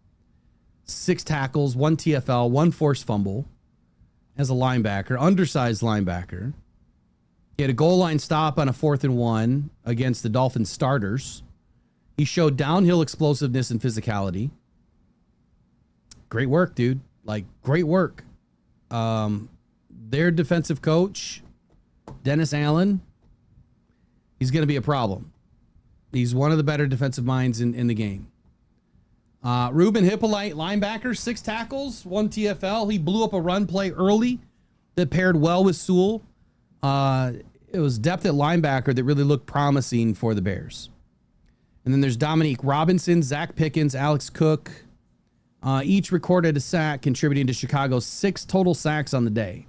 Speaker 2: 6 tackles, 1 TFL, 1 forced fumble as a linebacker, undersized linebacker. He had a goal line stop on a 4th and 1 against the Dolphins starters. He showed downhill explosiveness and physicality. Great work, dude. Like, great work. Their defensive coach, Dennis Allen, he's going to be a problem. He's one of the better defensive minds in the game. Ruben Hippolyte, linebacker, 6 tackles, 1 TFL. He blew up a run play early that paired well with Sewell. It was depth at linebacker that really looked promising for the Bears. And then there's Dominique Robinson, Zach Pickens, Alex Cook. Each recorded a sack, contributing to Chicago's 6 total sacks on the day.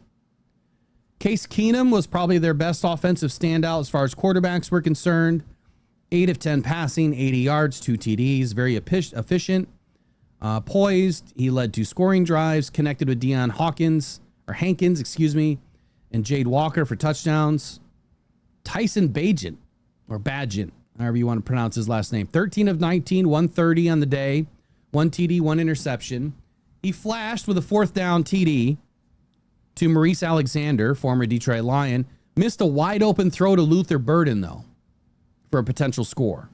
Speaker 2: Case Keenum was probably their best offensive standout as far as quarterbacks were concerned. 8 of 10 passing, 80 yards, 2 TDs, very efficient, poised. He led 2 scoring drives, connected with Hankins, and Jade Walker for touchdowns. Tyson Bagent, or Badgent, however you want to pronounce his last name. 13 of 19, 130 on the day, 1 TD, 1 interception. He flashed with a 4th down TD to Maurice Alexander, former Detroit Lion. Missed a wide open throw to Luther Burden, though, for a potential score.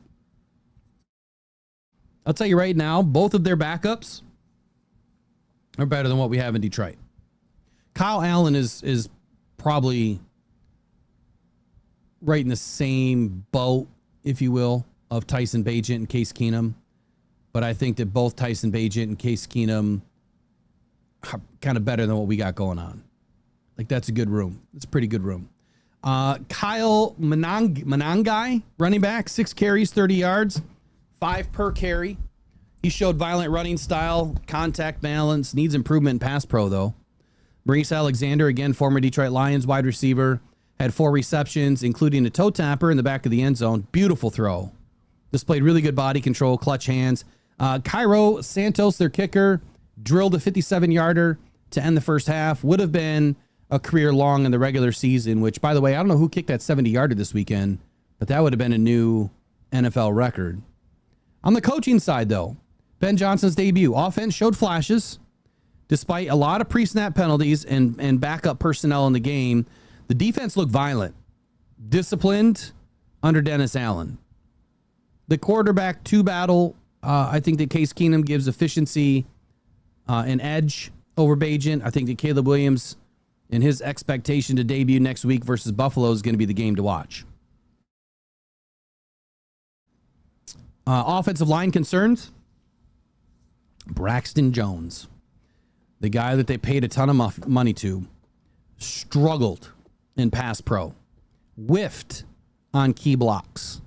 Speaker 2: I'll tell you right now, both of their backups are better than what we have in Detroit. Kyle Allen is probably right in the same boat, if you will, of Tyson Bagent and Case Keenum. But I think that both Tyson Bagent and Case Keenum are kind of better than what we got going on. Like, that's a good room. It's a pretty good room. Kyle Manangai, running back, 6 carries, 30 yards, 5 per carry. He showed violent running style, contact balance, needs improvement in pass pro, though. Maurice Alexander, again, former Detroit Lions wide receiver, had 4 receptions, including a toe tapper in the back of the end zone. Beautiful throw. Displayed really good body control, clutch hands. Cairo Santos, their kicker, drilled a 57-yarder to end the first half. Would have been a career long in the regular season, which, by the way, I don't know who kicked that 70-yarder this weekend, but that would have been a new NFL record. On the coaching side, though, Ben Johnson's debut. Offense showed flashes. Despite a lot of pre-snap penalties and backup personnel in the game, the defense looked violent, disciplined under Dennis Allen. The quarterback 2 battle, I think that Case Keenum gives efficiency an edge over Bagent. I think that Caleb Williams and his expectation to debut next week versus Buffalo is going to be the game to watch. Offensive line concerns. Braxton Jones, the guy that they paid a ton of money to, struggled in pass pro. Whiffed on key blocks.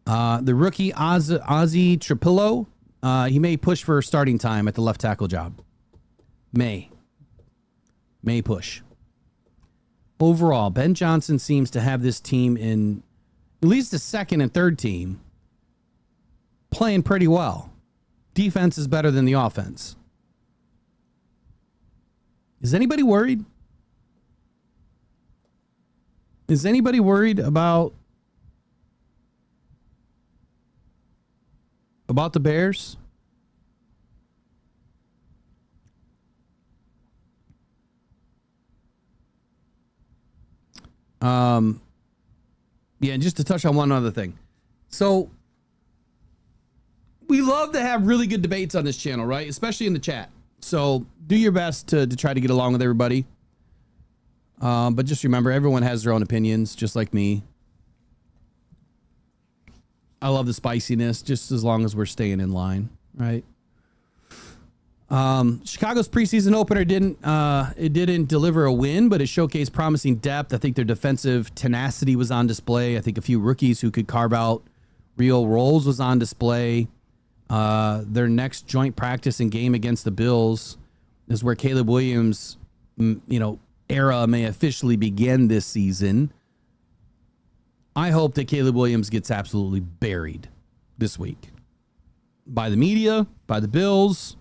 Speaker 2: The rookie Ozzy Trapillo, he may push for starting time at the left tackle job. May push. Overall, Ben Johnson seems to have this team in at least the second and third team playing pretty well. Defense is better than the offense. Is anybody worried? Is anybody worried about the Bears? Yeah, and just to touch on one other thing. So we love to have really good debates on this channel, right? Especially in the chat. So do your best to try to get along with everybody. But just remember, everyone has their own opinions, just like me. I love the spiciness, just as long as we're staying in line, right? Chicago's preseason opener didn't deliver a win, but it showcased promising depth. I think their defensive tenacity was on display. I think a few rookies who could carve out real roles was on display. Their next joint practice and game against the Bills is where Caleb Williams, era may officially begin this season. I hope that Caleb Williams gets absolutely buried this week by the media, by the Bills,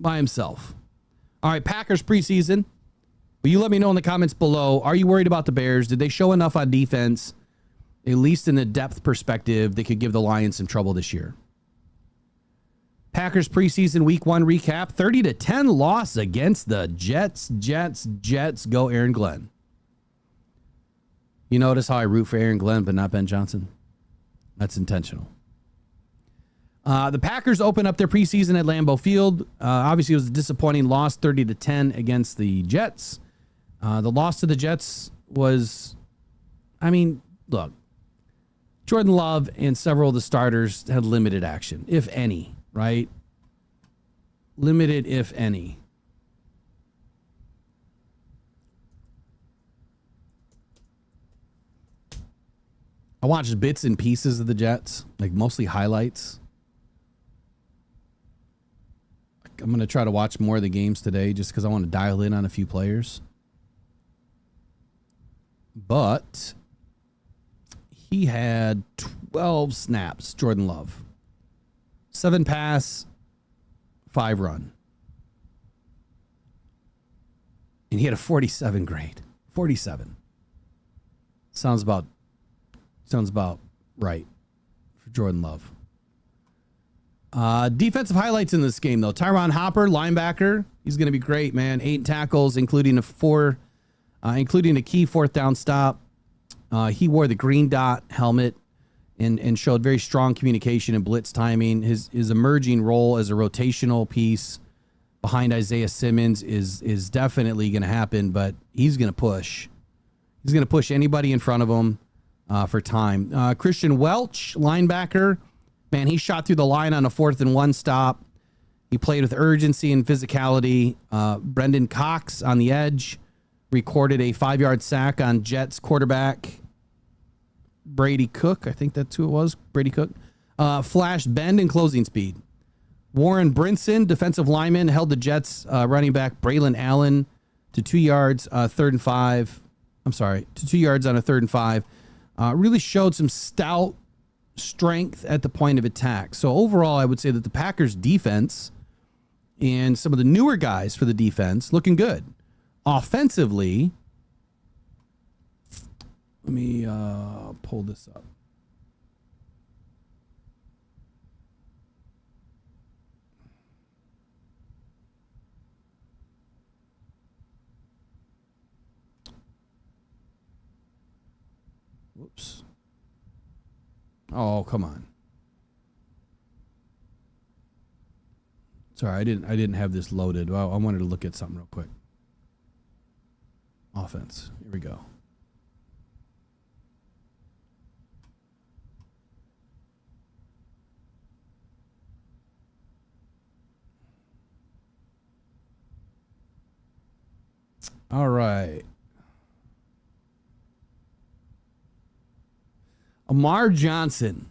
Speaker 2: by himself. All right, Packers preseason. Will you let me know in the comments below? Are you worried about the Bears? Did they show enough on defense, at least in the depth perspective, that could give the Lions some trouble this year? Packers preseason week 1 recap. 30-10 loss against the Jets. Go Aaron Glenn. You notice how I root for Aaron Glenn, but not Ben Johnson? That's intentional. The Packers open up their preseason at Lambeau Field. Obviously, it was a disappointing loss, 30-10 against the Jets. The loss to the Jets was, look, Jordan Love and several of the starters had limited action, if any, right? Limited, if any. I watched bits and pieces of the Jets, like mostly highlights. I'm going to try to watch more of the games today just because I want to dial in on a few players. But he had 12 snaps, Jordan Love. 7 pass, 5 run. And he had a 47 grade. 47. Sounds about right for Jordan Love. Defensive highlights in this game, though. Tyron Hopper, linebacker. He's going to be great, man. 8 tackles, including a key 4th down stop. He wore the green dot helmet and showed very strong communication and blitz timing. His emerging role as a rotational piece behind Isaiah Simmons is definitely going to happen, but he's going to push. He's going to push anybody in front of him for time. Christian Welch, linebacker. Man, he shot through the line on a 4th and 1 stop. He played with urgency and physicality. Brendan Cox on the edge recorded a 5-yard sack on Jets quarterback Brady Cook. I think that's who it was. Brady Cook. Flash bend and closing speed. Warren Brinson, defensive lineman, held the Jets running back Braylon Allen to 2 yards, 3rd and 5. I'm sorry, to 2 yards on a 3rd and 5. Really showed some stout strength at the point of attack. So overall, I would say that the Packers defense and some of the newer guys for the defense looking good. Offensively, let me pull this up. Whoops. Oh, come on. Sorry, I didn't have this loaded. Well, I wanted to look at something real quick. Offense. Here we go. All right. Amar Johnson,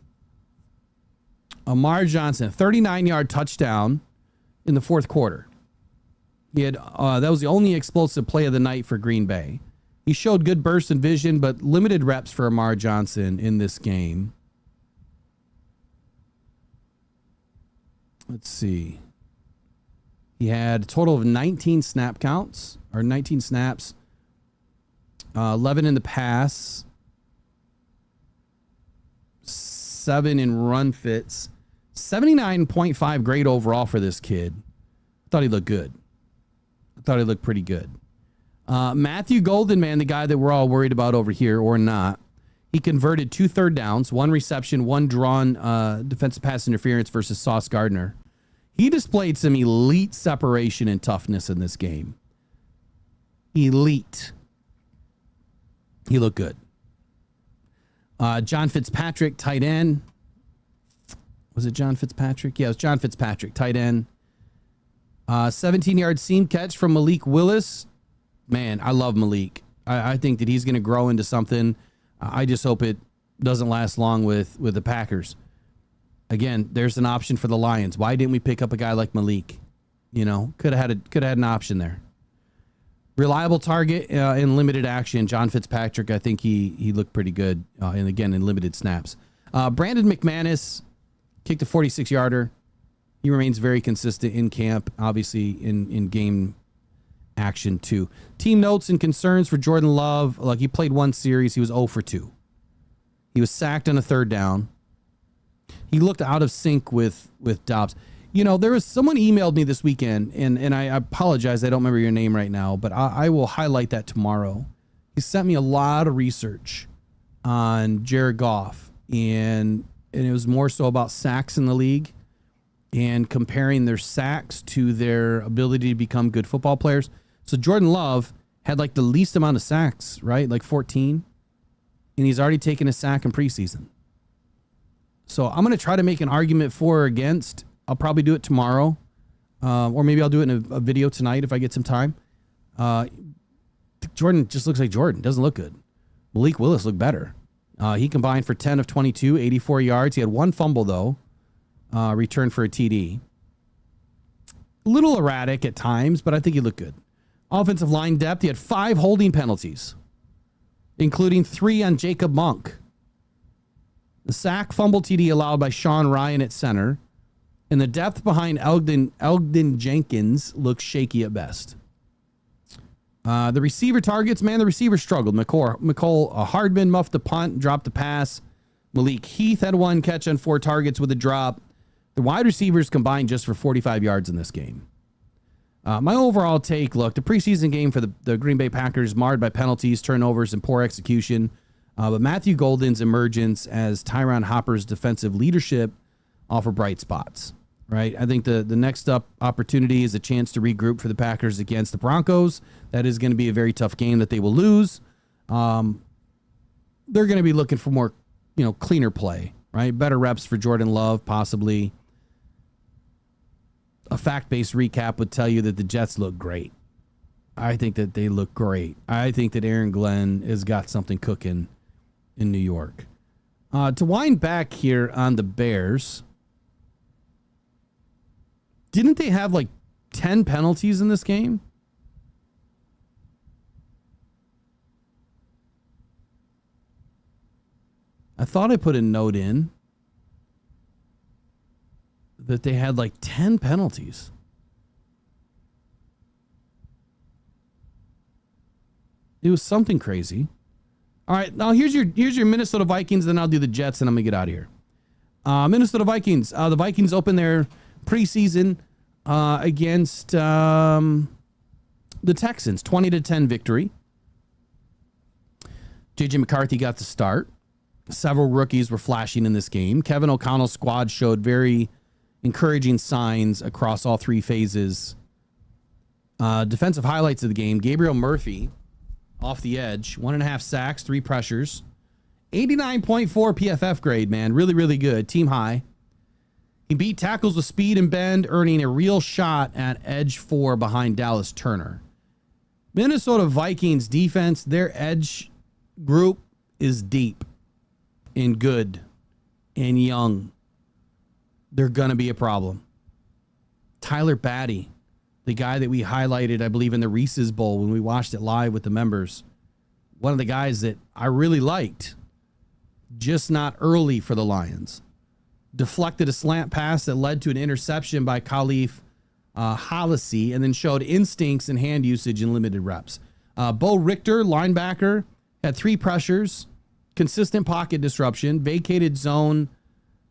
Speaker 2: 39-yard touchdown in the fourth quarter. He had that was the only explosive play of the night for Green Bay. He showed good burst and vision, but limited reps for Amar Johnson in this game. Let's see. He had a total of 19 snap counts, or 19 snaps, 11 in the pass, 7 in run fits, 79.5 grade overall for this kid. I thought he looked good. I thought he looked pretty good. Matthew Golden, man, the guy that we're all worried about over here, or not. He converted 2 third downs, 1 reception, 1 drawn defensive pass interference versus Sauce Gardner. He displayed some elite separation and toughness in this game. Elite. He looked good. John Fitzpatrick, tight end. Was it John Fitzpatrick? Yeah, it was John Fitzpatrick, tight end. 17-yard seam catch from Malik Willis. Man, I love Malik. I think that he's going to grow into something. I just hope it doesn't last long with the Packers. Again, there's an option for the Lions. Why didn't we pick up a guy like Malik? You know, could have had an option there. Reliable target in limited action. John Fitzpatrick, I think he looked pretty good, and again in limited snaps. Brandon McManus kicked a 46-yarder. He remains very consistent in camp, obviously in game action too. Team notes and concerns for Jordan Love. Like, he played 1 series, he was 0 for 2. He was sacked on a 3rd down. He looked out of sync with Dobbs. You know, there was someone emailed me this weekend, and I apologize, I don't remember your name right now, but I will highlight that tomorrow. He sent me a lot of research on Jared Goff, and it was more so about sacks in the league and comparing their sacks to their ability to become good football players. So Jordan Love had like the least amount of sacks, right? Like 14. And he's already taken a sack in preseason. So I'm going to try to make an argument for or against. I'll probably do it tomorrow. Or maybe I'll do it in a video tonight if I get some time. Jordan just looks like Jordan. Doesn't look good. Malik Willis looked better. He combined for 10 of 22, 84 yards. He had 1 fumble, though. Returned for a TD. A little erratic at times, but I think he looked good. Offensive line depth, he had 5 holding penalties, including 3 on Jacob Monk. The sack fumble TD allowed by Sean Ryan at center, and the depth behind Elgden Jenkins looks shaky at best. The receiver targets, man, the receiver struggled. McCole Hardman muffed the punt, dropped the pass. Malik Heath had 1 catch on 4 targets with a drop. The wide receivers combined just for 45 yards in this game. My overall take, look, the preseason game for the Green Bay Packers marred by penalties, turnovers, and poor execution. But Matthew Golden's emergence as Tyron Hopper's defensive leadership offer bright spots, right? I think the next up opportunity is a chance to regroup for the Packers against the Broncos. That is going to be a very tough game that they will lose. They're going to be looking for more, cleaner play, right? Better reps for Jordan Love, possibly. A fact-based recap would tell you that the Jets look great. I think that they look great. I think that Aaron Glenn has got something cooking in New York. To wind back here on the Bears, didn't they have like 10 penalties in this game? I thought I put a note in that they had like 10 penalties. It was something crazy. All right, now here's your Minnesota Vikings, then I'll do the Jets, and I'm going to get out of here. Minnesota Vikings. The Vikings open their preseason against the Texans, 20-10 victory. J.J. McCarthy got the start. Several rookies were flashing in this game. Kevin O'Connell's squad showed very encouraging signs across all 3 phases. Defensive highlights of the game: Gabriel Murphy off the edge, 1.5 sacks, 3 pressures, 89.4 PFF grade, man. Really, really good. Team high. He beat tackles with speed and bend, earning a real shot at edge 4 behind Dallas Turner. Minnesota Vikings defense, their edge group is deep and good and young. They're going to be a problem. Tyler Batty, the guy that we highlighted, I believe, in the Reese's Bowl when we watched it live with the members. One of the guys that I really liked, just not early for the Lions. Deflected a slant pass that led to an interception by Khalif Halisi, and then showed instincts and hand usage in limited reps. Bo Richter, linebacker, had 3 pressures, consistent pocket disruption, vacated zone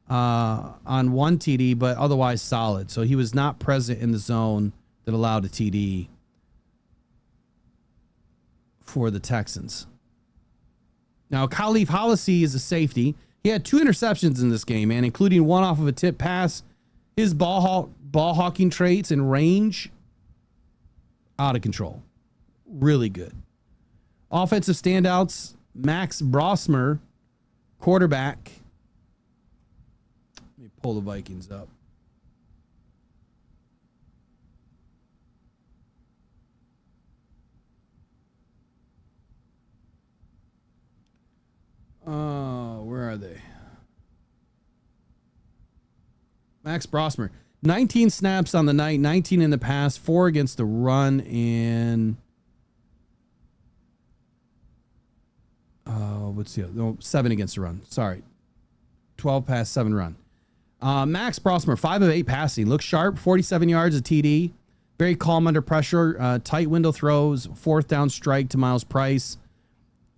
Speaker 2: on 1 TD, but otherwise solid. So he was not present in the zone that allowed a TD for the Texans. Now, Khalif Halisi is a safety. He had 2 interceptions in this game, man, including one off of a tip pass. His ball hawking traits and range, out of control. Really good. Offensive standouts, Max Brosmer, quarterback. Let me pull the Vikings up. Where are they? Max Brosmer, 19 snaps on the night, 19 in the pass, 4 against the run, and 7 against the run. Sorry. 12 pass, 7 run. Max Brosmer, 5 of 8 passing. Looks sharp, 47 yards, a TD. Very calm under pressure. Tight window throws, 4th down strike to Miles Price.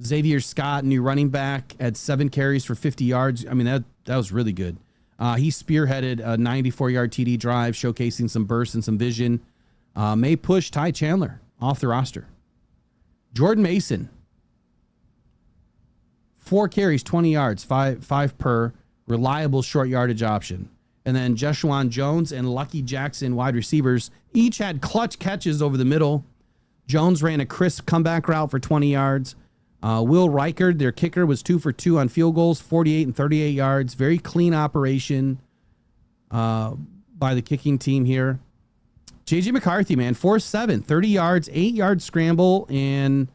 Speaker 2: Xavier Scott, new running back, had 7 carries for 50 yards. I mean, that was really good. He spearheaded a 94-yard TD drive, showcasing some burst and some vision. May push Ty Chandler off the roster. Jordan Mason, 4 carries, 20 yards, 5 per, reliable short yardage option. And then Jeshuan Jones and Lucky Jackson, wide receivers, each had clutch catches over the middle. Jones ran a crisp comeback route for 20 yards. Will Reichard, their kicker, was 2 for 2 on field goals, 48 and 38 yards. Very clean operation by the kicking team here. J.J. McCarthy, man, 4-7, 30 yards, 8-yard scramble, and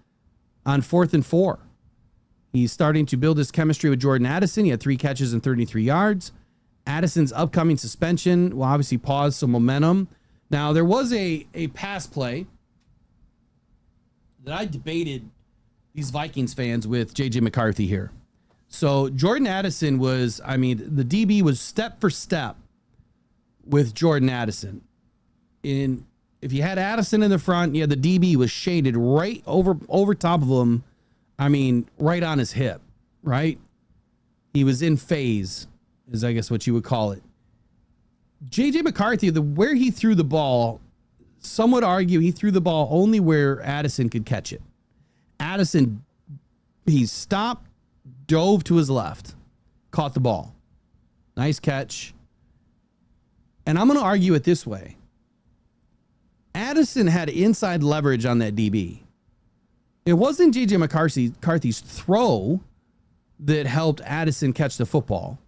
Speaker 2: on 4th and 4. He's starting to build his chemistry with Jordan Addison. He had 3 catches and 33 yards. Addison's upcoming suspension will obviously pause some momentum. Now, there was a pass play that I debated these Vikings fans with J.J. McCarthy here. So Jordan Addison was, I mean, the DB was step for step with Jordan Addison. If you had Addison in the front, yeah, the DB was shaded right over top of him. I mean, right on his hip, right? He was in phase, is I guess what you would call it. J.J. McCarthy, where he threw the ball, some would argue he threw the ball only where Addison could catch it. Addison, he stopped, dove to his left, caught the ball. Nice catch. And I'm going to argue it this way. Addison had inside leverage on that DB. It wasn't J.J. McCarthy's throw that helped Addison catch the football.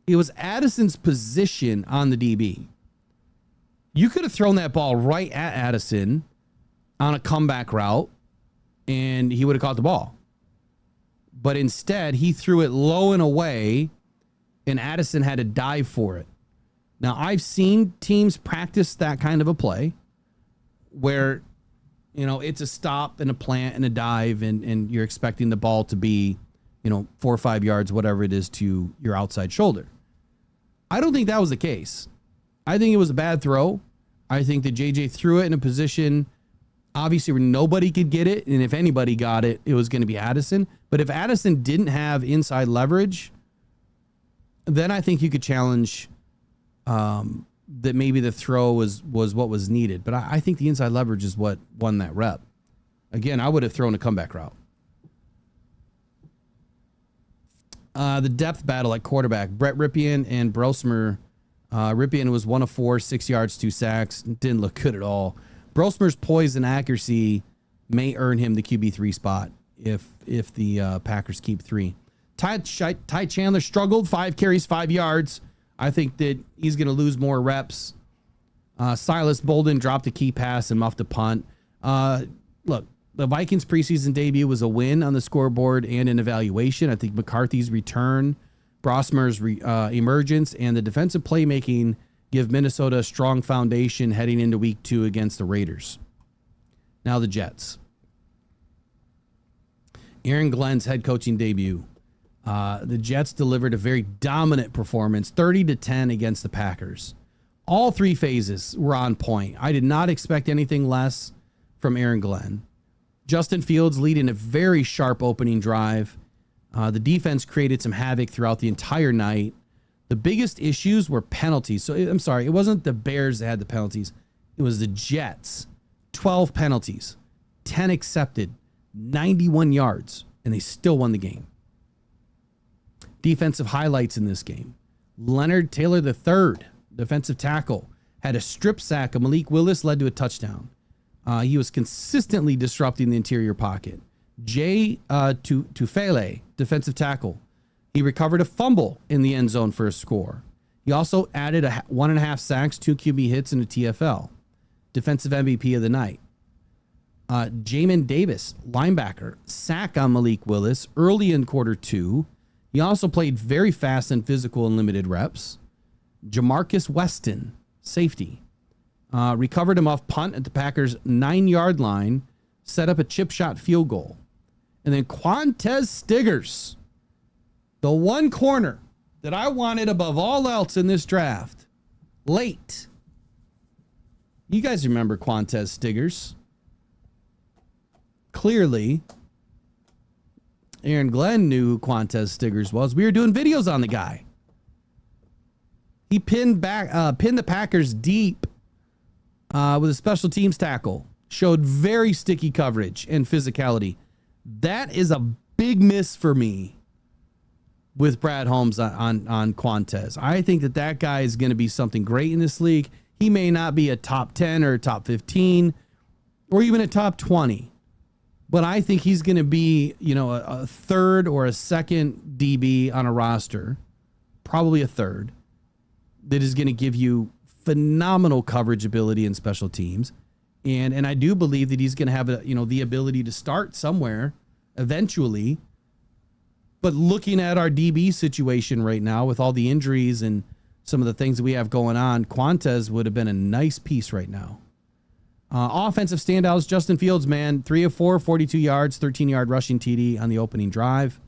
Speaker 2: It was Addison's position on the DB. You could have thrown that ball right at Addison on a comeback route, and he would have caught the ball. But instead, he threw it low and away, and Addison had to dive for it. Now, I've seen teams practice that kind of a play where, you know, it's a stop and a plant and a dive, and you're expecting the ball to be, 4 or 5 yards, whatever it is, to your outside shoulder. I don't think that was the case. I think it was a bad throw. I think that JJ threw it in a position, obviously, where nobody could get it, and if anybody got it, it was going to be Addison. But if Addison didn't have inside leverage, then I think you could challenge that maybe the throw was what was needed. But I think the inside leverage is what won that rep. Again, I would have thrown a comeback route. The depth battle at quarterback, Brett Ripien and Brosmer. Ripien was 1 of 4, 6 yards, 2 sacks. Didn't look good at all. Brosmer's poise and accuracy may earn him the QB3 spot if the Packers keep 3. Ty Chandler struggled, 5 carries, 5 yards. I think that he's going to lose more reps. Silas Bolden dropped a key pass and muffed a punt. Look, The Vikings preseason debut was a win on the scoreboard and an evaluation. I think McCarthy's return, Brosmer's emergence, and the defensive playmaking give Minnesota a strong foundation heading into week 2 against the Raiders. Now the Jets. Aaron Glenn's head coaching debut. The Jets delivered a very dominant performance, 30-10 against the Packers. All 3 phases were on point. I did not expect anything less from Aaron Glenn. Justin Fields leading a very sharp opening drive. The defense created some havoc throughout the entire night. The biggest issues were penalties. So I'm sorry, it wasn't the Bears that had the penalties. It was the Jets. 12 penalties, 10 accepted, 91 yards, and they still won the game. Defensive highlights in this game. Leonard Taylor III, defensive tackle, had a strip sack of Malik Willis, led to a touchdown. He was consistently disrupting the interior pocket. Jay Tufele, defensive tackle. He recovered a fumble in the end zone for a score. He also added 1.5 sacks, 2 QB hits, and a TFL. Defensive MVP of the night. Jamin Davis, linebacker, sack on Malik Willis early in quarter 2. He also played very fast and physical in limited reps. Jamarcus Weston, safety, recovered him off punt at the Packers' 9-yard line, set up a chip shot field goal. And then Quantez Stiggers, the one corner that I wanted above all else in this draft, late. You guys remember Quantez Stiggers. Clearly, Aaron Glenn knew who Quantez Stiggers was. We were doing videos on the guy. He pinned the Packers deep with a special teams tackle. Showed very sticky coverage and physicality. That is a big miss for me with Brad Holmes on Quantez. I think that guy is going to be something great in this league. He may not be a top 10 or a top 15 or even a top 20. But I think he's going to be, a third or a second DB on a roster, probably a third, that is going to give you phenomenal coverage ability in special teams. And I do believe that he's going to have the ability to start somewhere eventually. But looking at our DB situation right now with all the injuries and some of the things that we have going on, Quantez would have been a nice piece right now. Offensive standouts, Justin Fields, man, 3 of 4, 42 yards, 13-yard rushing TD on the opening drive.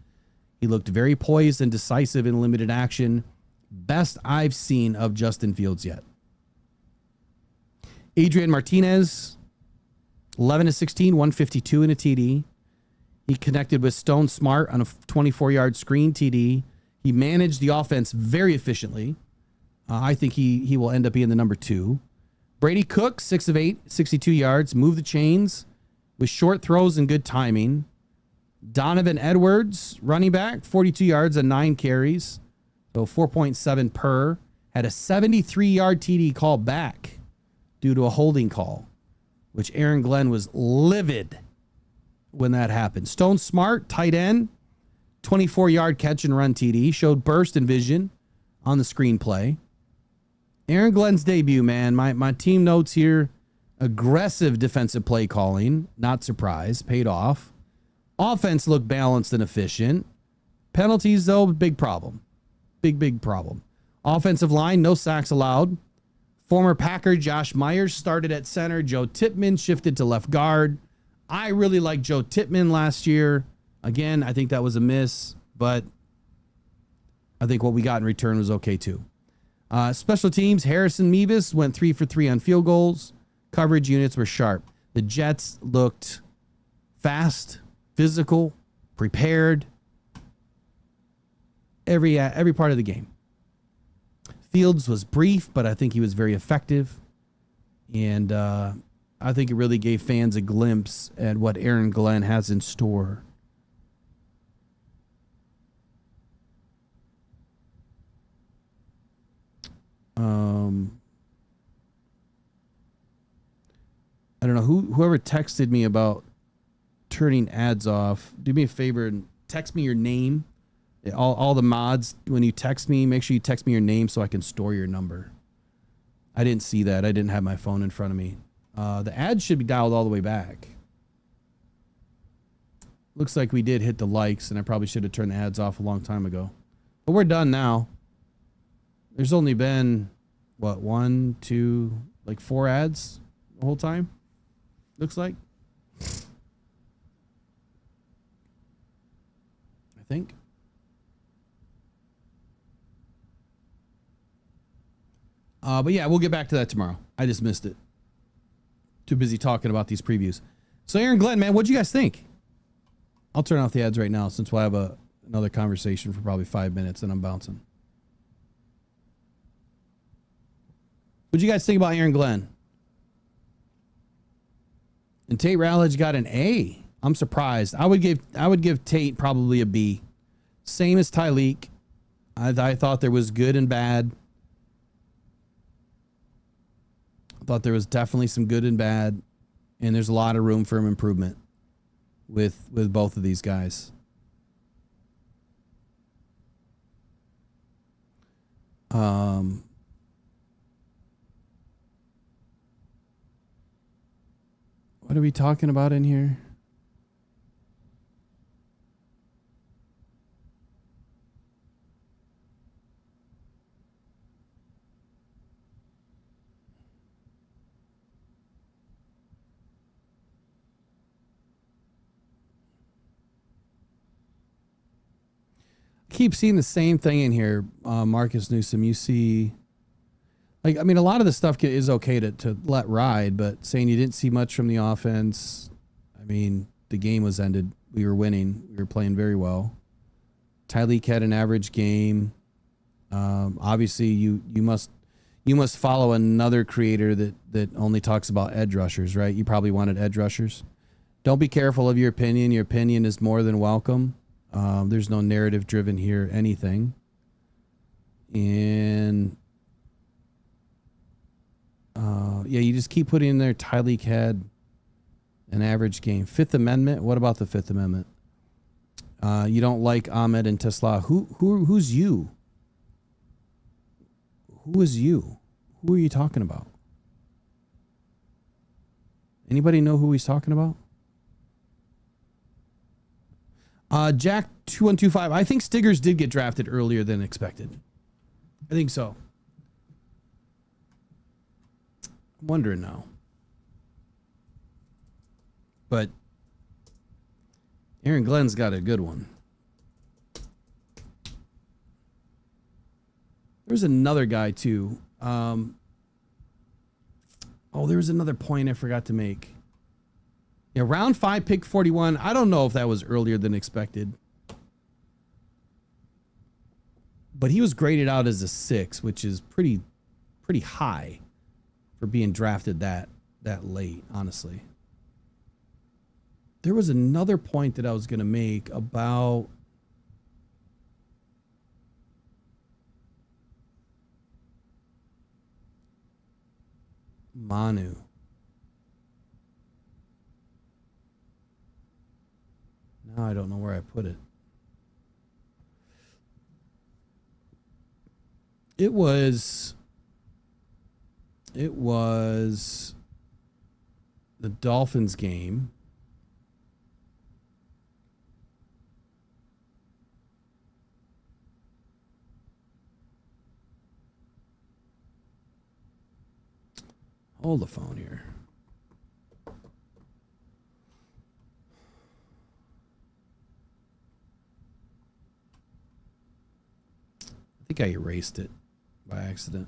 Speaker 2: He looked very poised and decisive in limited action. Best I've seen of Justin Fields yet. Adrian Martinez, 11 of 16, 152 in a TD. He connected with Stone Smart on a 24-yard screen TD. He managed the offense very efficiently. I think he will end up being the number 2. Brady Cook, 6 of 8, 62 yards, moved the chains with short throws and good timing. Donovan Edwards, running back, 42 yards and 9 carries, so 4.7 per. Had a 73-yard TD called back due to a holding call, which Aaron Glenn was livid when that happened. Stone Smart, tight end, 24-yard catch and run TD, showed burst and vision on the screenplay. Aaron Glenn's debut, man. My team notes here, aggressive defensive play calling, not surprised, paid off. Offense looked balanced and efficient. Penalties, though, big problem. Big problem. Offensive line, no sacks allowed. Former Packer Josh Myers started at center. Joe Tippmann shifted to left guard. I really liked Joe Tippmann last year. Again, I think that was a miss, but I think what we got in return was okay, too. Special teams, Harrison Mevis went 3 for 3 on field goals. Coverage units were sharp. The Jets looked fast, physical, prepared. Every part of the game. Fields was brief, but I think he was very effective. And I think it really gave fans a glimpse at what Aaron Glenn has in store. I don't know whoever texted me about turning ads off. Do me a favor and text me your name. All the mods, when you text me, make sure you text me your name so I can store your number. I didn't see that. I didn't have my phone in front of me. The ads should be dialed all the way back. Looks like we did hit the likes, and I probably should have turned the ads off a long time ago. But we're done now. There's only been, what, 1, 2, like 4 ads the whole time? Looks like. I think. But yeah, we'll get back to that tomorrow. I just missed it. Too busy talking about these previews. So Aaron Glenn, man, what'd you guys think? I'll turn off the ads right now since we'll have another conversation for probably 5 minutes and I'm bouncing. What'd you guys think about Aaron Glenn? And Tate Rattlage got an A. I'm surprised. I would give Tate probably a B. Same as Tyleik. I thought there was good and bad. I thought there was definitely some good and bad, and there's a lot of room for improvement with both of these guys. What are we talking about in here? Keep seeing the same thing in here, Marcus Newsom. You see, like, I mean, a lot of the stuff is okay to let ride, but saying you didn't see much from the offense, I mean, the game was ended. We were winning. We were playing very well. Tyleik had an average game. Obviously, you must follow another creator that only talks about edge rushers, right? You probably wanted edge rushers. Don't be careful of your opinion. Your opinion is more than welcome. There's no narrative driven here, anything. And yeah, you just keep putting in there Tyleik had an average game. Fifth Amendment. What about the Fifth Amendment? You don't like Ahmed and Tesla. Who's you? Who is you? Who are you talking about? Anybody know who he's talking about? Jack 2125. I think Stiggers did get drafted earlier than expected. I think so. I'm wondering now. But Aaron Glenn's got a good one. There's another guy too. Oh, there was another point I forgot to make. Yeah, round 5, pick 41. I don't know if that was earlier than expected. But he was graded out as a 6, which is pretty high for being drafted that late, honestly. There was another point that I was going to make about Manu. Now I don't know where I put it. It was the Dolphins game. Hold the phone here. I think I erased it by accident.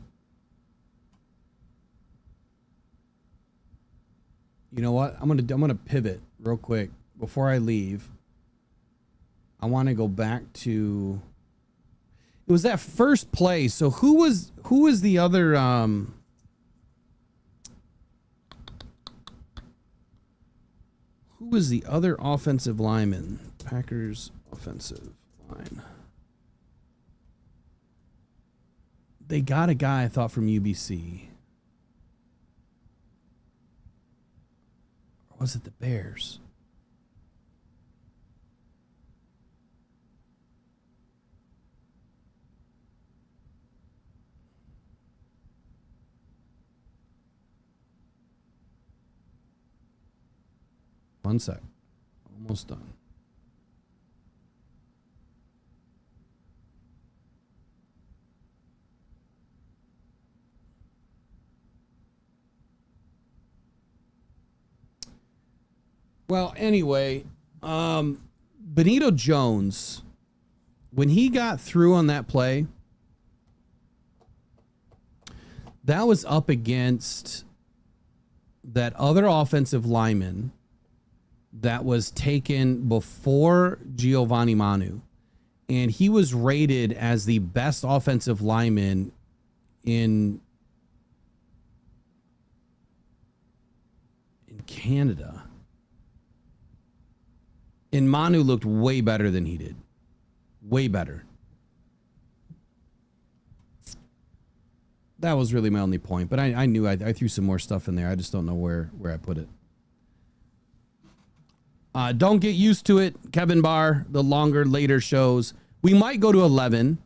Speaker 2: You know what? I'm gonna pivot real quick before I leave. I want to go back to. It was that first play. So who was the other? Who was the other offensive lineman? Packers offensive line. They got a guy I thought from UBC. Or was it the Bears? One sec. Almost done. Well, anyway, Benito Jones, when he got through on that play, that was up against that other offensive lineman that was taken before Giovanni Manu. And he was rated as the best offensive lineman in Canada. And Manu looked way better than he did. Way better. That was really my only point. But I knew I threw some more stuff in there. I just don't know where I put it. Don't get used to it, Kevin Barr. The longer, later shows. We might go to 11.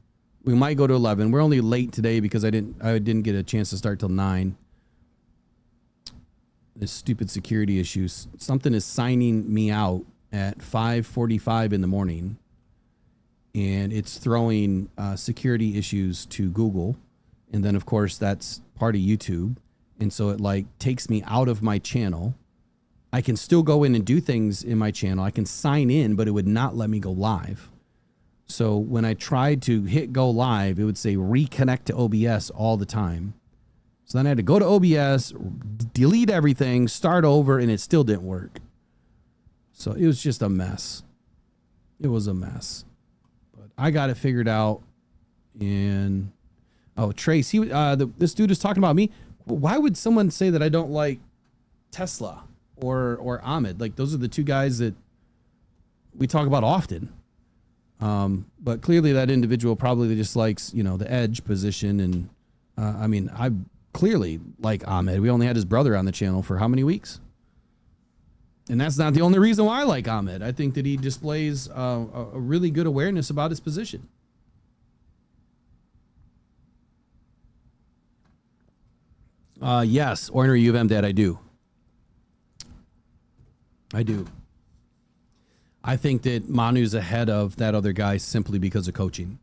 Speaker 2: We're only late today because I didn't get a chance to start till 9. This stupid security issues. Something is signing me out at 5:45 in the morning, and it's throwing security issues to Google, and then of course that's part of YouTube, and so it like takes me out of my channel. I can still go in and do things in my channel. I can sign in, but it would not let me go live. So when I tried to hit go live, it would say reconnect to OBS all the time. So then I had to go to OBS, delete everything, start over, and it still didn't work. So it was just a mess. It was a mess. But I got it figured out. And Trace, this dude is talking about me. Why would someone say that I don't like Tesla or Ahmed? Like, those are the two guys that we talk about often. But clearly that individual probably just likes, the edge position. And I clearly like Ahmed. We only had his brother on the channel for how many weeks? And that's not the only reason why I like Ahmed. I think that he displays a really good awareness about his position. Yes, Orner U of M Dad, I do. I think that Manu's ahead of that other guy simply because of coaching.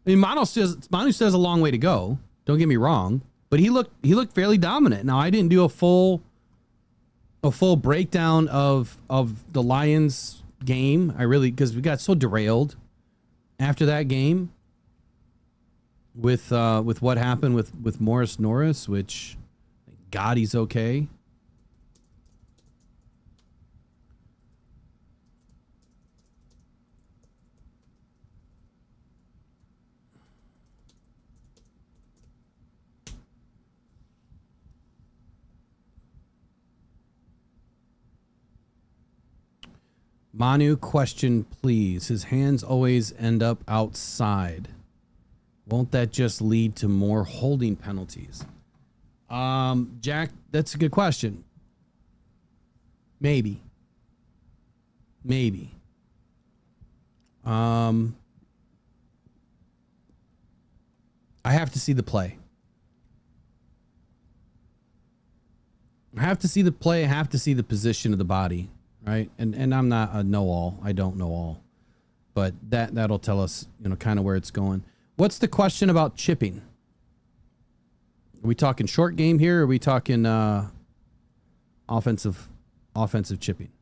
Speaker 2: I mean, Manu still has a long way to go. Don't get me wrong, but he looked fairly dominant. Now, I didn't do a full breakdown of the Lions game. Because we got so derailed after that game with what happened with Morris Norris, which thank God he's okay. Manu, question, please. His hands always end up outside. Won't that just lead to more holding penalties? Jack, that's a good question. Maybe. I have to see the play. I have to see the play. I have to see the position of the body. Right. And I'm not a know-all. I don't know all. But that'll tell us, kind of where it's going. What's the question about chipping? Are we talking short game here? Or are we talking offensive chipping?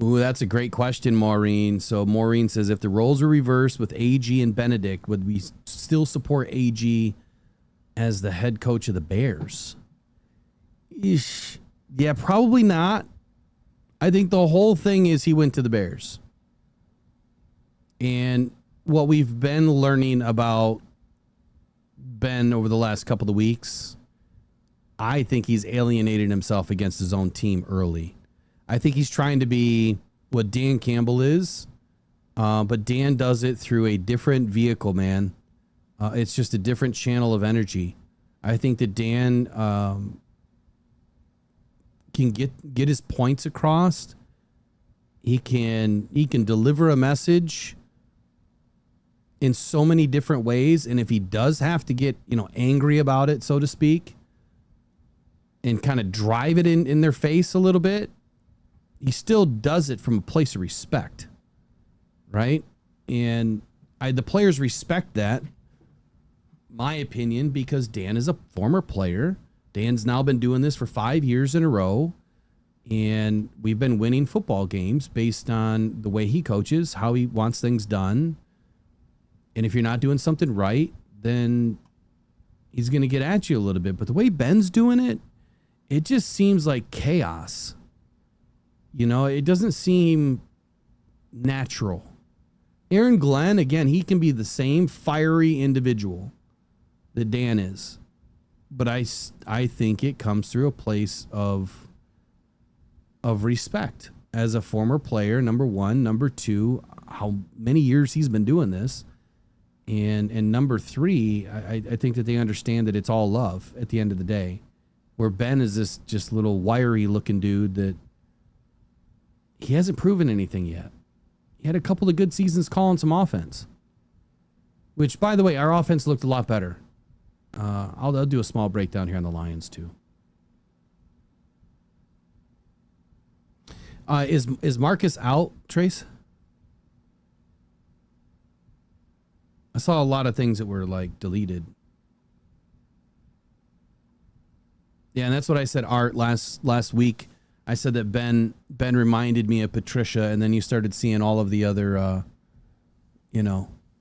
Speaker 2: Ooh, that's a great question, Maureen. So Maureen says, if the roles were reversed with AG and Benedict, would we still support AG as the head coach of the Bears? Eesh. Yeah, probably not. I think the whole thing is he went to the Bears. And what we've been learning about Ben over the last couple of weeks, I think he's alienated himself against his own team early. I think he's trying to be what Dan Campbell is, but Dan does it through a different vehicle, man. It's just a different channel of energy. I think that Dan can get his points across. He can deliver a message in so many different ways, and if he does have to get angry about it, so to speak, and kind of drive it in their face a little bit, he still does it from a place of respect, right? And the players respect that. my opinion, because Dan is a former player. Dan's now been doing this for 5 years in a row. And we've been winning football games based on the way he coaches, how he wants things done. And if you're not doing something right, then he's going to get at you a little bit. But the way Ben's doing it, it just seems like chaos. You know, it doesn't seem natural. Aaron Glenn, again, he can be the same fiery individual that Dan is. But I think it comes through a place of respect as a former player, number one. Number two, how many years he's been doing this. And number three, I think that they understand that it's all love at the end of the day. Where Ben is this just little wiry looking dude that he hasn't proven anything yet. He had a couple of good seasons calling some offense. Which, by the way, our offense looked a lot better. I'll do a small breakdown here on the Lions too. Is Marcus out, Trace? I saw a lot of things that were like deleted. Yeah, and that's what I said, Art, last week. I said that Ben reminded me of Patricia, and then you started seeing all of the other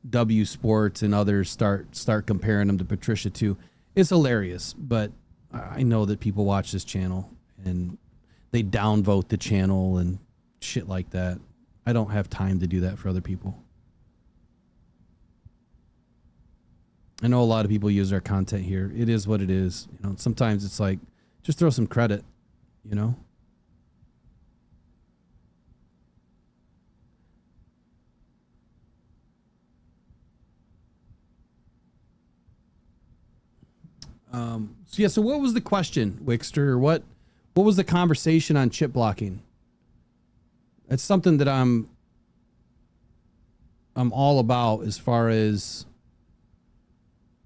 Speaker 2: W Sports and others start comparing him to Patricia too. It's hilarious, but I know that people watch this channel and they downvote the channel and shit like that. I don't have time to do that for other people. I know a lot of people use our content here. It is what it is. You know, sometimes it's like, just throw some credit, you know? So what was the question, Wickster? What was the conversation on chip blocking? It's something that I'm all about as far as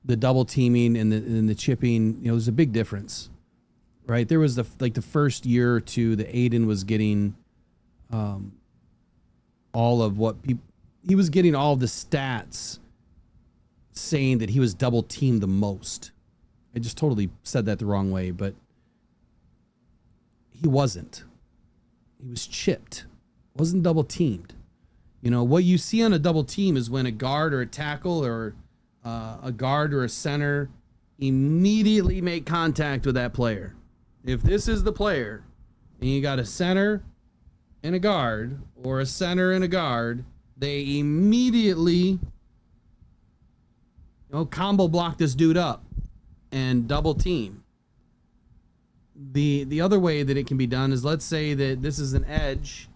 Speaker 2: the double teaming and the chipping. You know, there's a big difference, right? There was the first year or two that Aiden was getting all of what he was getting all of the stats saying that he was double teamed the most. I just totally said that the wrong way, but he wasn't. He was chipped. Wasn't double teamed. You know, what you see on a double team is when a guard or a tackle or a guard or a center immediately make contact with that player. If this is the player and you got a center and a guard or a center and a guard, they immediately combo block this dude up and double team. The other way that it can be done is, let's say that this is an edge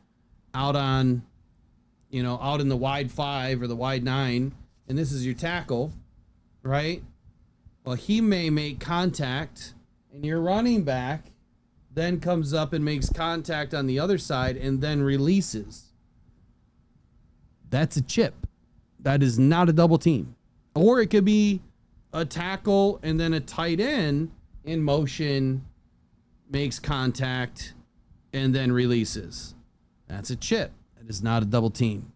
Speaker 2: out on, out in the wide 5 or the wide 9, and this is your tackle, right? Well, he may make contact, and your running back then comes up and makes contact on the other side and then releases. That's a chip. That is not a double team. Or it could be a tackle and then a tight end in motion makes contact and then releases. That's a chip. That is not a double team.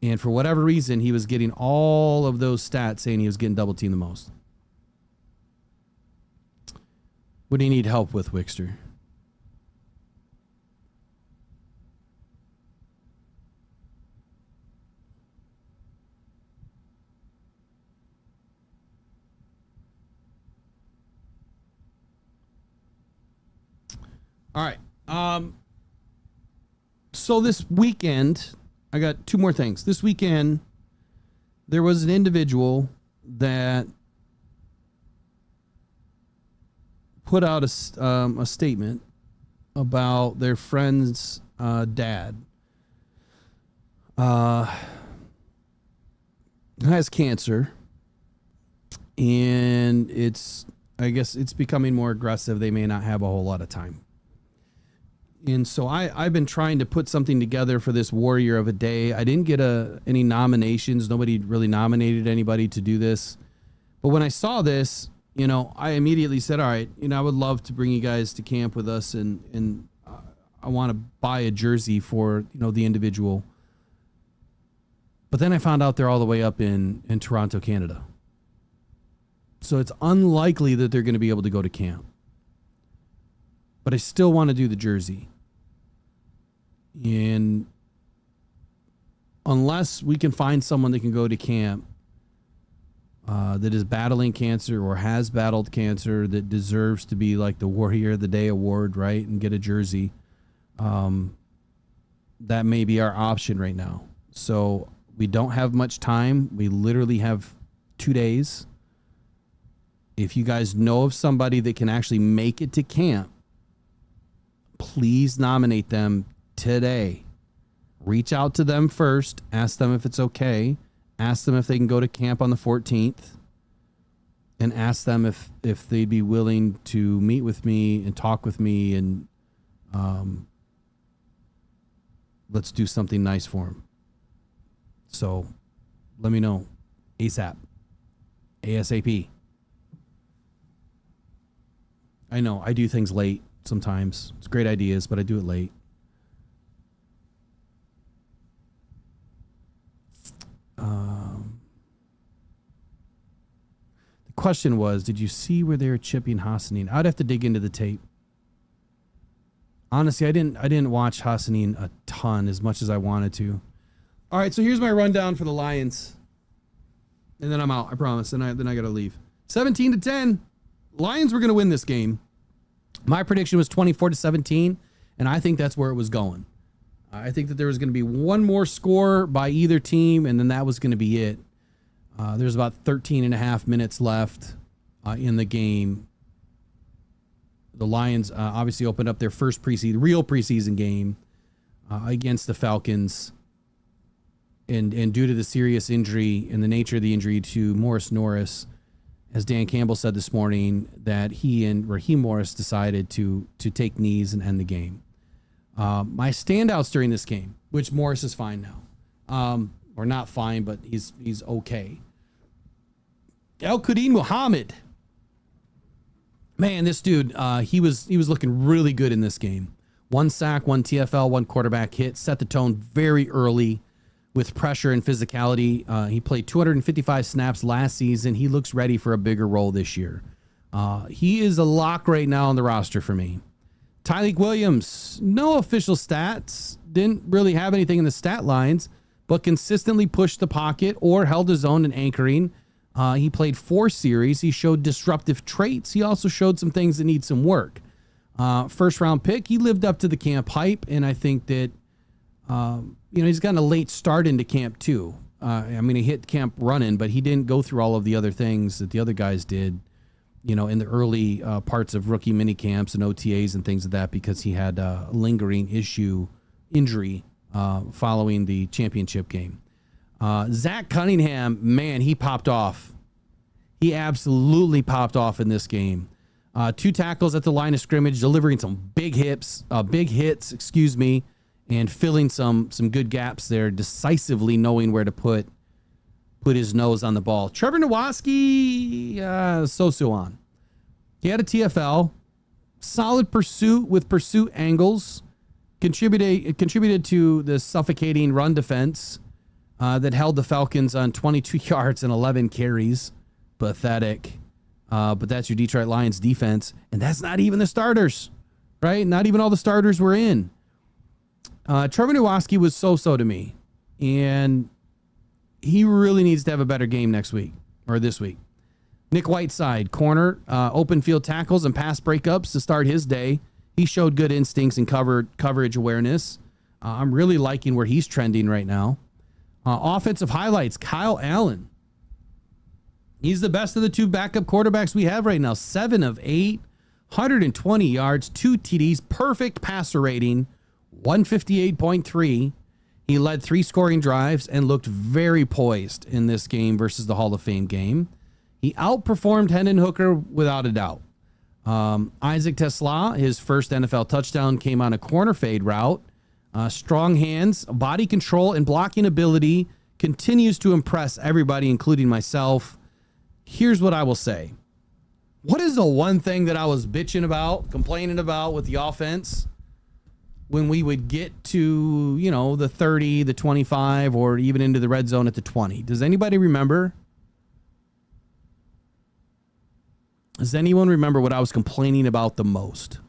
Speaker 2: And for whatever reason, he was getting all of those stats saying he was getting double teamed the most. What do you need help with, Wickster? All right. So this weekend, I got two more things. This weekend, there was an individual that put out a statement about their friend's dad. Has cancer, and I guess it's becoming more aggressive. They may not have a whole lot of time. And so I've been trying to put something together for this Warrior of a Day. I didn't get any nominations. Nobody really nominated anybody to do this. But when I saw this, I immediately said, all right, I would love to bring you guys to camp with us, and I want to buy a jersey for, the individual. But then I found out they're all the way up in Toronto, Canada. So it's unlikely that they're going to be able to go to camp. But I still want to do the jersey. And unless we can find someone that can go to camp that is battling cancer or has battled cancer that deserves to be like the Warrior of the Day award, right? And get a jersey. That may be our option right now. So we don't have much time. We literally have 2 days. If you guys know of somebody that can actually make it to camp, please nominate them today. Reach out to them first. Ask them if it's okay. Ask them if they can go to camp on the 14th. And ask them if they'd be willing to meet with me and talk with me and let's do something nice for them. So let me know ASAP. ASAP. I know I do things late sometimes. It's great ideas, but I do it late. The question was, did you see where they were chipping Hassanin? I'd have to dig into the tape. Honestly, I didn't watch Hassanin a ton as much as I wanted to. All right, so here's my rundown for the Lions. And then I'm out, I promise. Then I got to leave. 17-10. Lions were going to win this game. My prediction was 24-17, and I think that's where it was going. I think that there was going to be one more score by either team, and then that was going to be it. There's about 13 and a half minutes left in the game. The Lions obviously opened up their first real preseason game against the Falcons. And due to the serious injury and the nature of the injury to Morris Norris, as Dan Campbell said this morning, that he and Raheem Morris decided to take knees and end the game. My standouts during this game, which Morris is fine now, or not fine, but he's okay. Al-Qadim Muhammad. Man, this dude, he was looking really good in this game. 1 sack, 1 TFL, 1 quarterback hit, set the tone very early with pressure and physicality. He played 255 snaps last season. He looks ready for a bigger role this year. He is a lock right now on the roster for me. Tyleik Williams, no official stats, didn't really have anything in the stat lines, but consistently pushed the pocket or held his own in anchoring. He played 4 series. He showed disruptive traits. He also showed some things that need some work. First round pick. He lived up to the camp hype. And I think that, he's gotten a late start into camp too. He hit camp running, but he didn't go through all of the other things that the other guys did, in the early parts of rookie mini camps and OTAs and things of that, because he had a lingering injury following the championship game. Zach Cunningham, man, he popped off. He absolutely popped off in this game. 2 tackles at the line of scrimmage, delivering some big hits, and filling some good gaps there, decisively knowing where to put his nose on the ball. Trevor Nowaski, so on. He had a TFL, solid pursuit with pursuit angles, contributed to the suffocating run defense that held the Falcons on 22 yards and 11 carries. Pathetic. But that's your Detroit Lions defense. And that's not even the starters, right? Not even all the starters were in. Trevor Nowaski was so-so to me. And he really needs to have a better game next week or this week. Nick Whiteside, corner, open field tackles and pass breakups to start his day. He showed good instincts and coverage awareness. I'm really liking where he's trending right now. Offensive highlights, Kyle Allen. He's the best of the 2 backup quarterbacks we have right now. 7 of 8, 120 yards, 2 TDs, perfect passer rating, 158.3. He led 3 scoring drives and looked very poised in this game versus the Hall of Fame game. He outperformed Hendon Hooker without a doubt. Isaac Tesla, his first NFL touchdown came on a corner fade route. Strong hands, body control, and blocking ability continues to impress everybody, including myself. Here's what I will say. What is the one thing that I was bitching about, complaining about with the offense when we would get to, the 30, the 25, or even into the red zone at the 20? Does anybody remember? Does anyone remember what I was complaining about the most?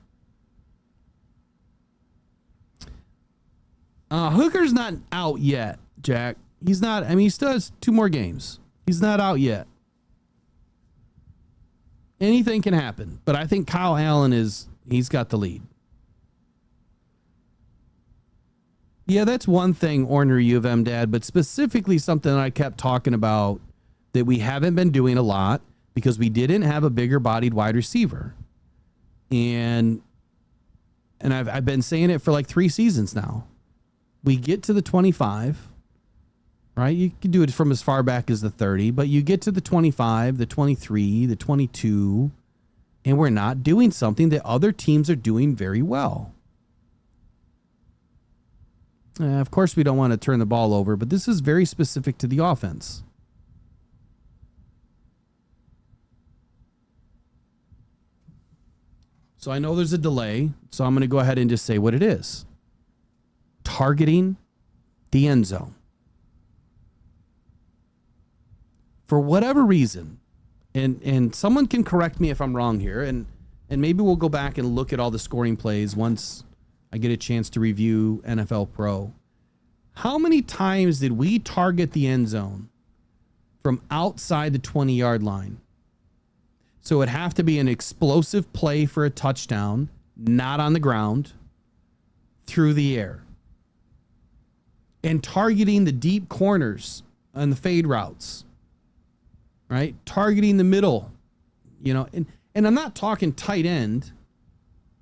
Speaker 2: Hooker's not out yet, Jack. He's not. I mean, he still has 2 more games. He's not out yet. Anything can happen, but I think Kyle Allen he's got the lead. Yeah, that's one thing, ornery U of M dad, but specifically something that I kept talking about that we haven't been doing a lot because we didn't have a bigger bodied wide receiver. And I've been saying it for like 3 seasons now. We get to the 25, right? You can do it from as far back as the 30, but you get to the 25, the 23, the 22, and we're not doing something that other teams are doing very well. Of course, we don't want to turn the ball over, but this is very specific to the offense. So I know there's a delay, so I'm going to go ahead and just say what it is. Targeting the end zone. For whatever reason, and someone can correct me if I'm wrong here, and maybe we'll go back and look at all the scoring plays once I get a chance to review NFL Pro. How many times did we target the end zone from outside the 20-yard line? So it'd have to be an explosive play for a touchdown, not on the ground, through the air. And targeting the deep corners on the fade routes, right? Targeting the middle, and I'm not talking tight end,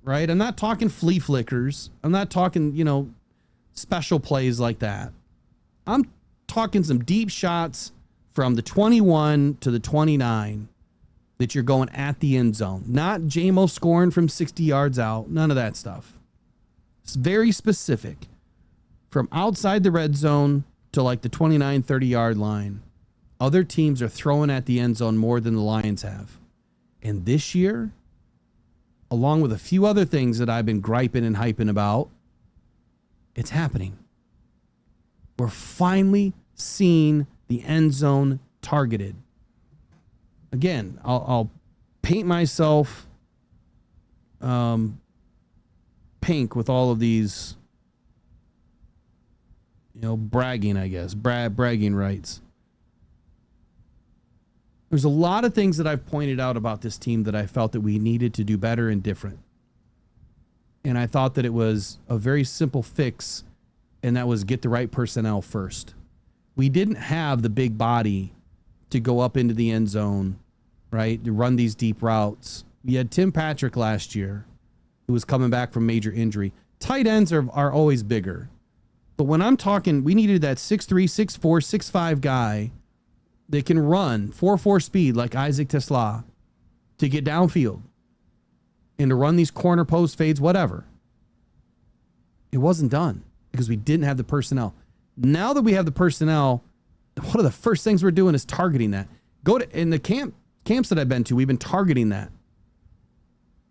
Speaker 2: right? I'm not talking flea flickers. I'm not talking, special plays like that. I'm talking some deep shots from the 21 to the 29 that you're going at the end zone. Not JMO scoring from 60 yards out. None of that stuff. It's very specific. From outside the red zone to like the 29, 30-yard line. Other teams are throwing at the end zone more than the Lions have. And this year, along with a few other things that I've been griping and hyping about, it's happening. We're finally seeing the end zone targeted. Again, I'll paint myself pink with all of these, bragging, I guess, bragging rights. There's a lot of things that I've pointed out about this team that I felt that we needed to do better and different. And I thought that it was a very simple fix, and that was get the right personnel first. We didn't have the big body to go up into the end zone, right, to run these deep routes. We had Tim Patrick last year, who was coming back from major injury. Tight ends are always bigger. But when I'm talking, we needed that 6'3", 6'4", 6'5" guy that can run 4.4 speed like Isaac Tesla to get downfield and to run these corner post fades, whatever. It wasn't done because we didn't have the personnel. Now that we have the personnel, one of the first things we're doing is targeting that. In the camps that I've been to, we've been targeting that.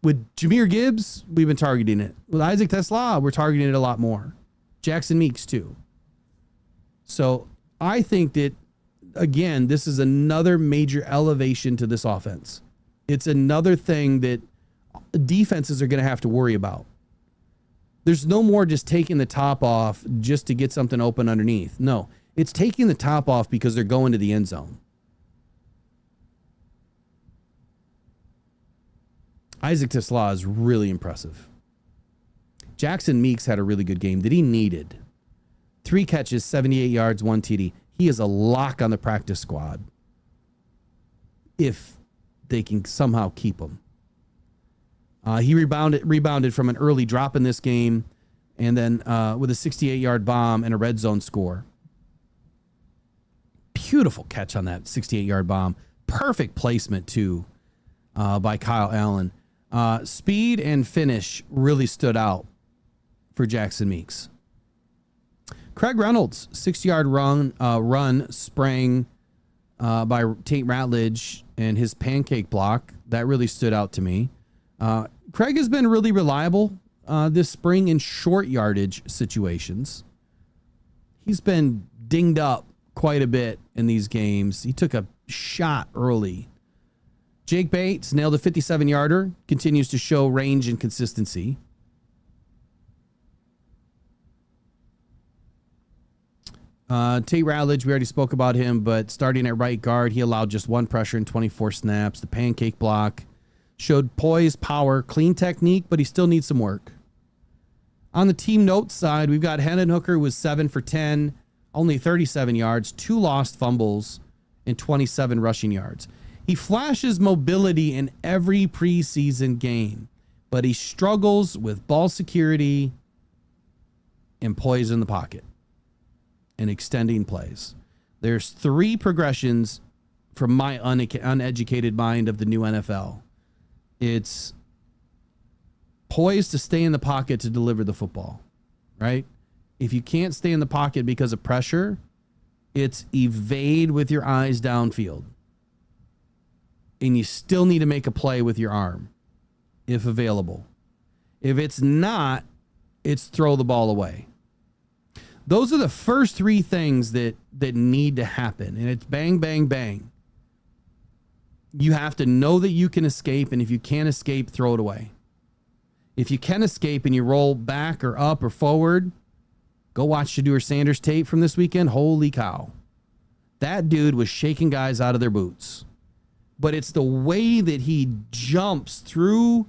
Speaker 2: With Jahmyr Gibbs, we've been targeting it. With Isaac Tesla, we're targeting it a lot more. Jackson Meeks too. So I think that, again, this is another major elevation to this offense. It's another thing that defenses are going to have to worry about. There's no more just taking the top off just to get something open underneath. No, it's taking the top off because they're going to the end zone. Isaac Tesla is really impressive. Jackson Meeks had a really good game that he needed. 3 catches, 78 yards, 1 TD. He is a lock on the practice squad if they can somehow keep him. He rebounded from an early drop in this game, and then with a 68-yard bomb and a red zone score. Beautiful catch on that 68-yard bomb. Perfect placement, too, by Kyle Allen. Speed and finish really stood out for Jackson Meeks. Craig Reynolds, 60-yard run sprang by Tate Rattlage and his pancake block. That really stood out to me. Craig has been really reliable this spring in short yardage situations. He's been dinged up quite a bit in these games. He took a shot early Jake Bates nailed a 57-yarder, continues to show range and consistency. Tate Rattlage, we already spoke about him, but starting at right guard, he allowed just one pressure in 24 snaps. The pancake block showed poise, power, clean technique, but he still needs some work. On the team notes side, we've got Hendon Hooker was 7 for 10, only 37 yards, 2 lost fumbles, and 27 rushing yards. He flashes mobility in every preseason game, but he struggles with ball security and poise in the pocket and extending plays. There's 3 progressions from my uneducated mind of the new NFL. It's poised to stay in the pocket to deliver the football, right? If you can't stay in the pocket because of pressure, it's evade with your eyes downfield. And you still need to make a play with your arm, if available. If it's not, it's throw the ball away. Those are the first 3 things that need to happen. And it's bang, bang, bang. You have to know that you can escape, and if you can't escape, throw it away. If you can escape and you roll back or up or forward, go watch Shedeur Sanders tape from this weekend. Holy cow. That dude was shaking guys out of their boots. But it's the way that he jumps through.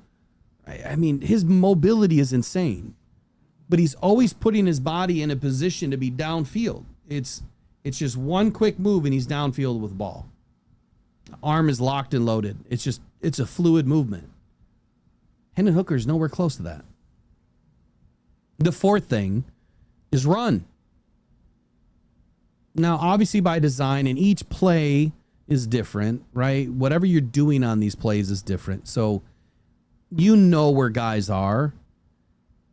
Speaker 2: I mean, his mobility is insane. But he's always putting his body in a position to be downfield. It's just one quick move and he's downfield with the ball. Arm is locked and loaded. It's a fluid movement. Hendon Hooker's nowhere close to that. The 4th thing is run. Now, obviously by design, and each play is different, right? Whatever you're doing on these plays is different. So you know where guys are.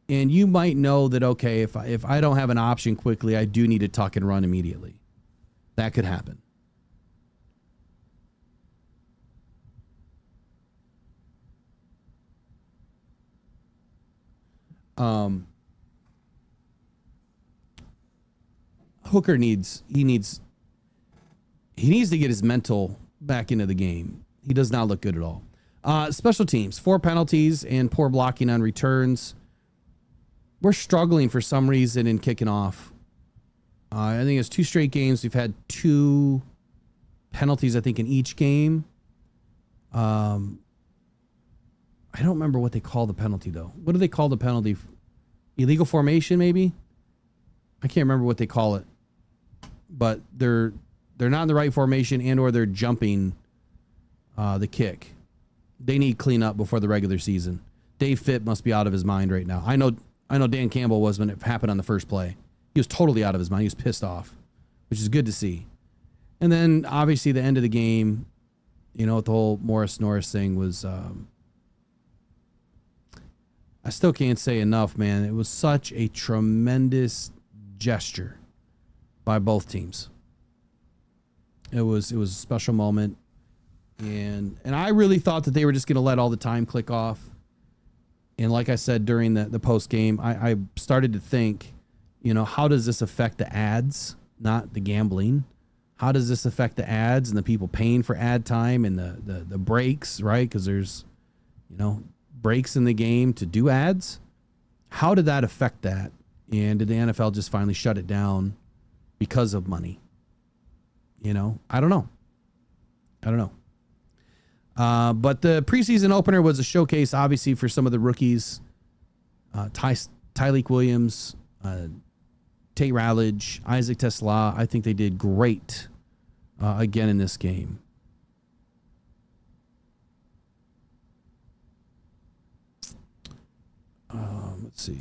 Speaker 2: And you might know that, okay, if I don't have an option quickly, I do need to tuck and run immediately. That could happen. Hooker needs to get his mental back into the game. He does not look good at all. Special teams, 4 penalties and poor blocking on returns. We're struggling for some reason in kicking off. I think it's 2 straight games. We've had 2 penalties, I think, in each game. I don't remember what they call the penalty, though. What do they call the penalty? Illegal formation, maybe? I can't remember what they call it. But they're not in the right formation and or they're jumping the kick. They need cleanup before the regular season. Dave Fitt must be out of his mind right now. I know Dan Campbell was when it happened on the first play. He was totally out of his mind. He was pissed off, which is good to see. And then, obviously, the end of the game, you know, the whole Morris Norris thing was... I still can't say enough, man. It was such a tremendous gesture by both teams. It was a special moment. And I really thought that they were just going to let all the time click off. And like I said during the post game, I started to think, you know, how does this affect the ads, not the gambling? How does this affect the ads and the people paying for ad time and the breaks, right? Because there's, you know, breaks in the game to do ads. How did that affect that? And did the NFL just finally shut it down because of money? You know, I don't know. But the preseason opener was a showcase, obviously, for some of the rookies. Tyleik Williams, Tate Rattlage, Isaac Tesla. I think they did great again in this game. Let's see.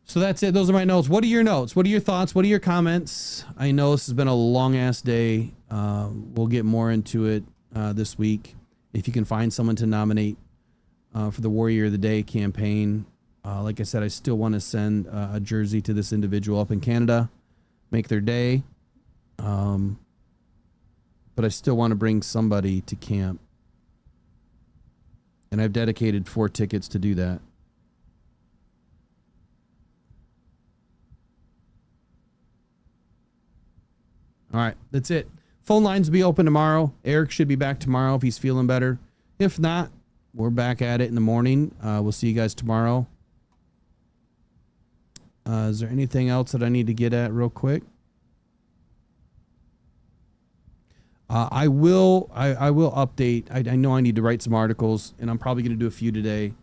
Speaker 2: So that's it. Those are my notes. What are your notes? What are your thoughts? What are your comments? I know this has been a long ass day. We'll get more into it this week. If you can find someone to nominate for the Warrior of the Day campaign. Like I said, I still want to send a jersey to this individual up in Canada, make their day. But I still want to bring somebody to camp. And I've dedicated 4 tickets to do that. All right, that's it. Phone lines will be open tomorrow. Eric should be back tomorrow if he's feeling better. If not, we're back at it in the morning. We'll see you guys tomorrow. Is there anything else that I need to get at real quick? I will update. I know I need to write some articles, and I'm probably going to do a few today.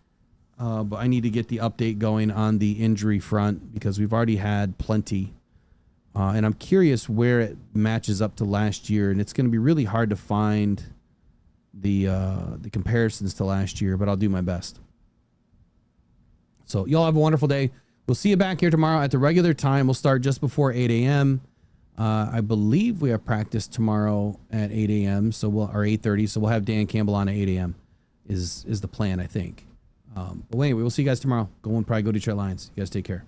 Speaker 2: But I need to get the update going on the injury front because we've already had plenty. And I'm curious where it matches up to last year, and it's going to be really hard to find the comparisons to last year, but I'll do my best. So y'all have a wonderful day. We'll see you back here tomorrow at the regular time. We'll start just before 8 a.m. I believe we have practice tomorrow at 8 a.m. or 8:30. So we'll have Dan Campbell on at 8 a.m. is the plan, I think. But anyway, we'll see you guys tomorrow. Probably go Detroit Lions. You guys take care.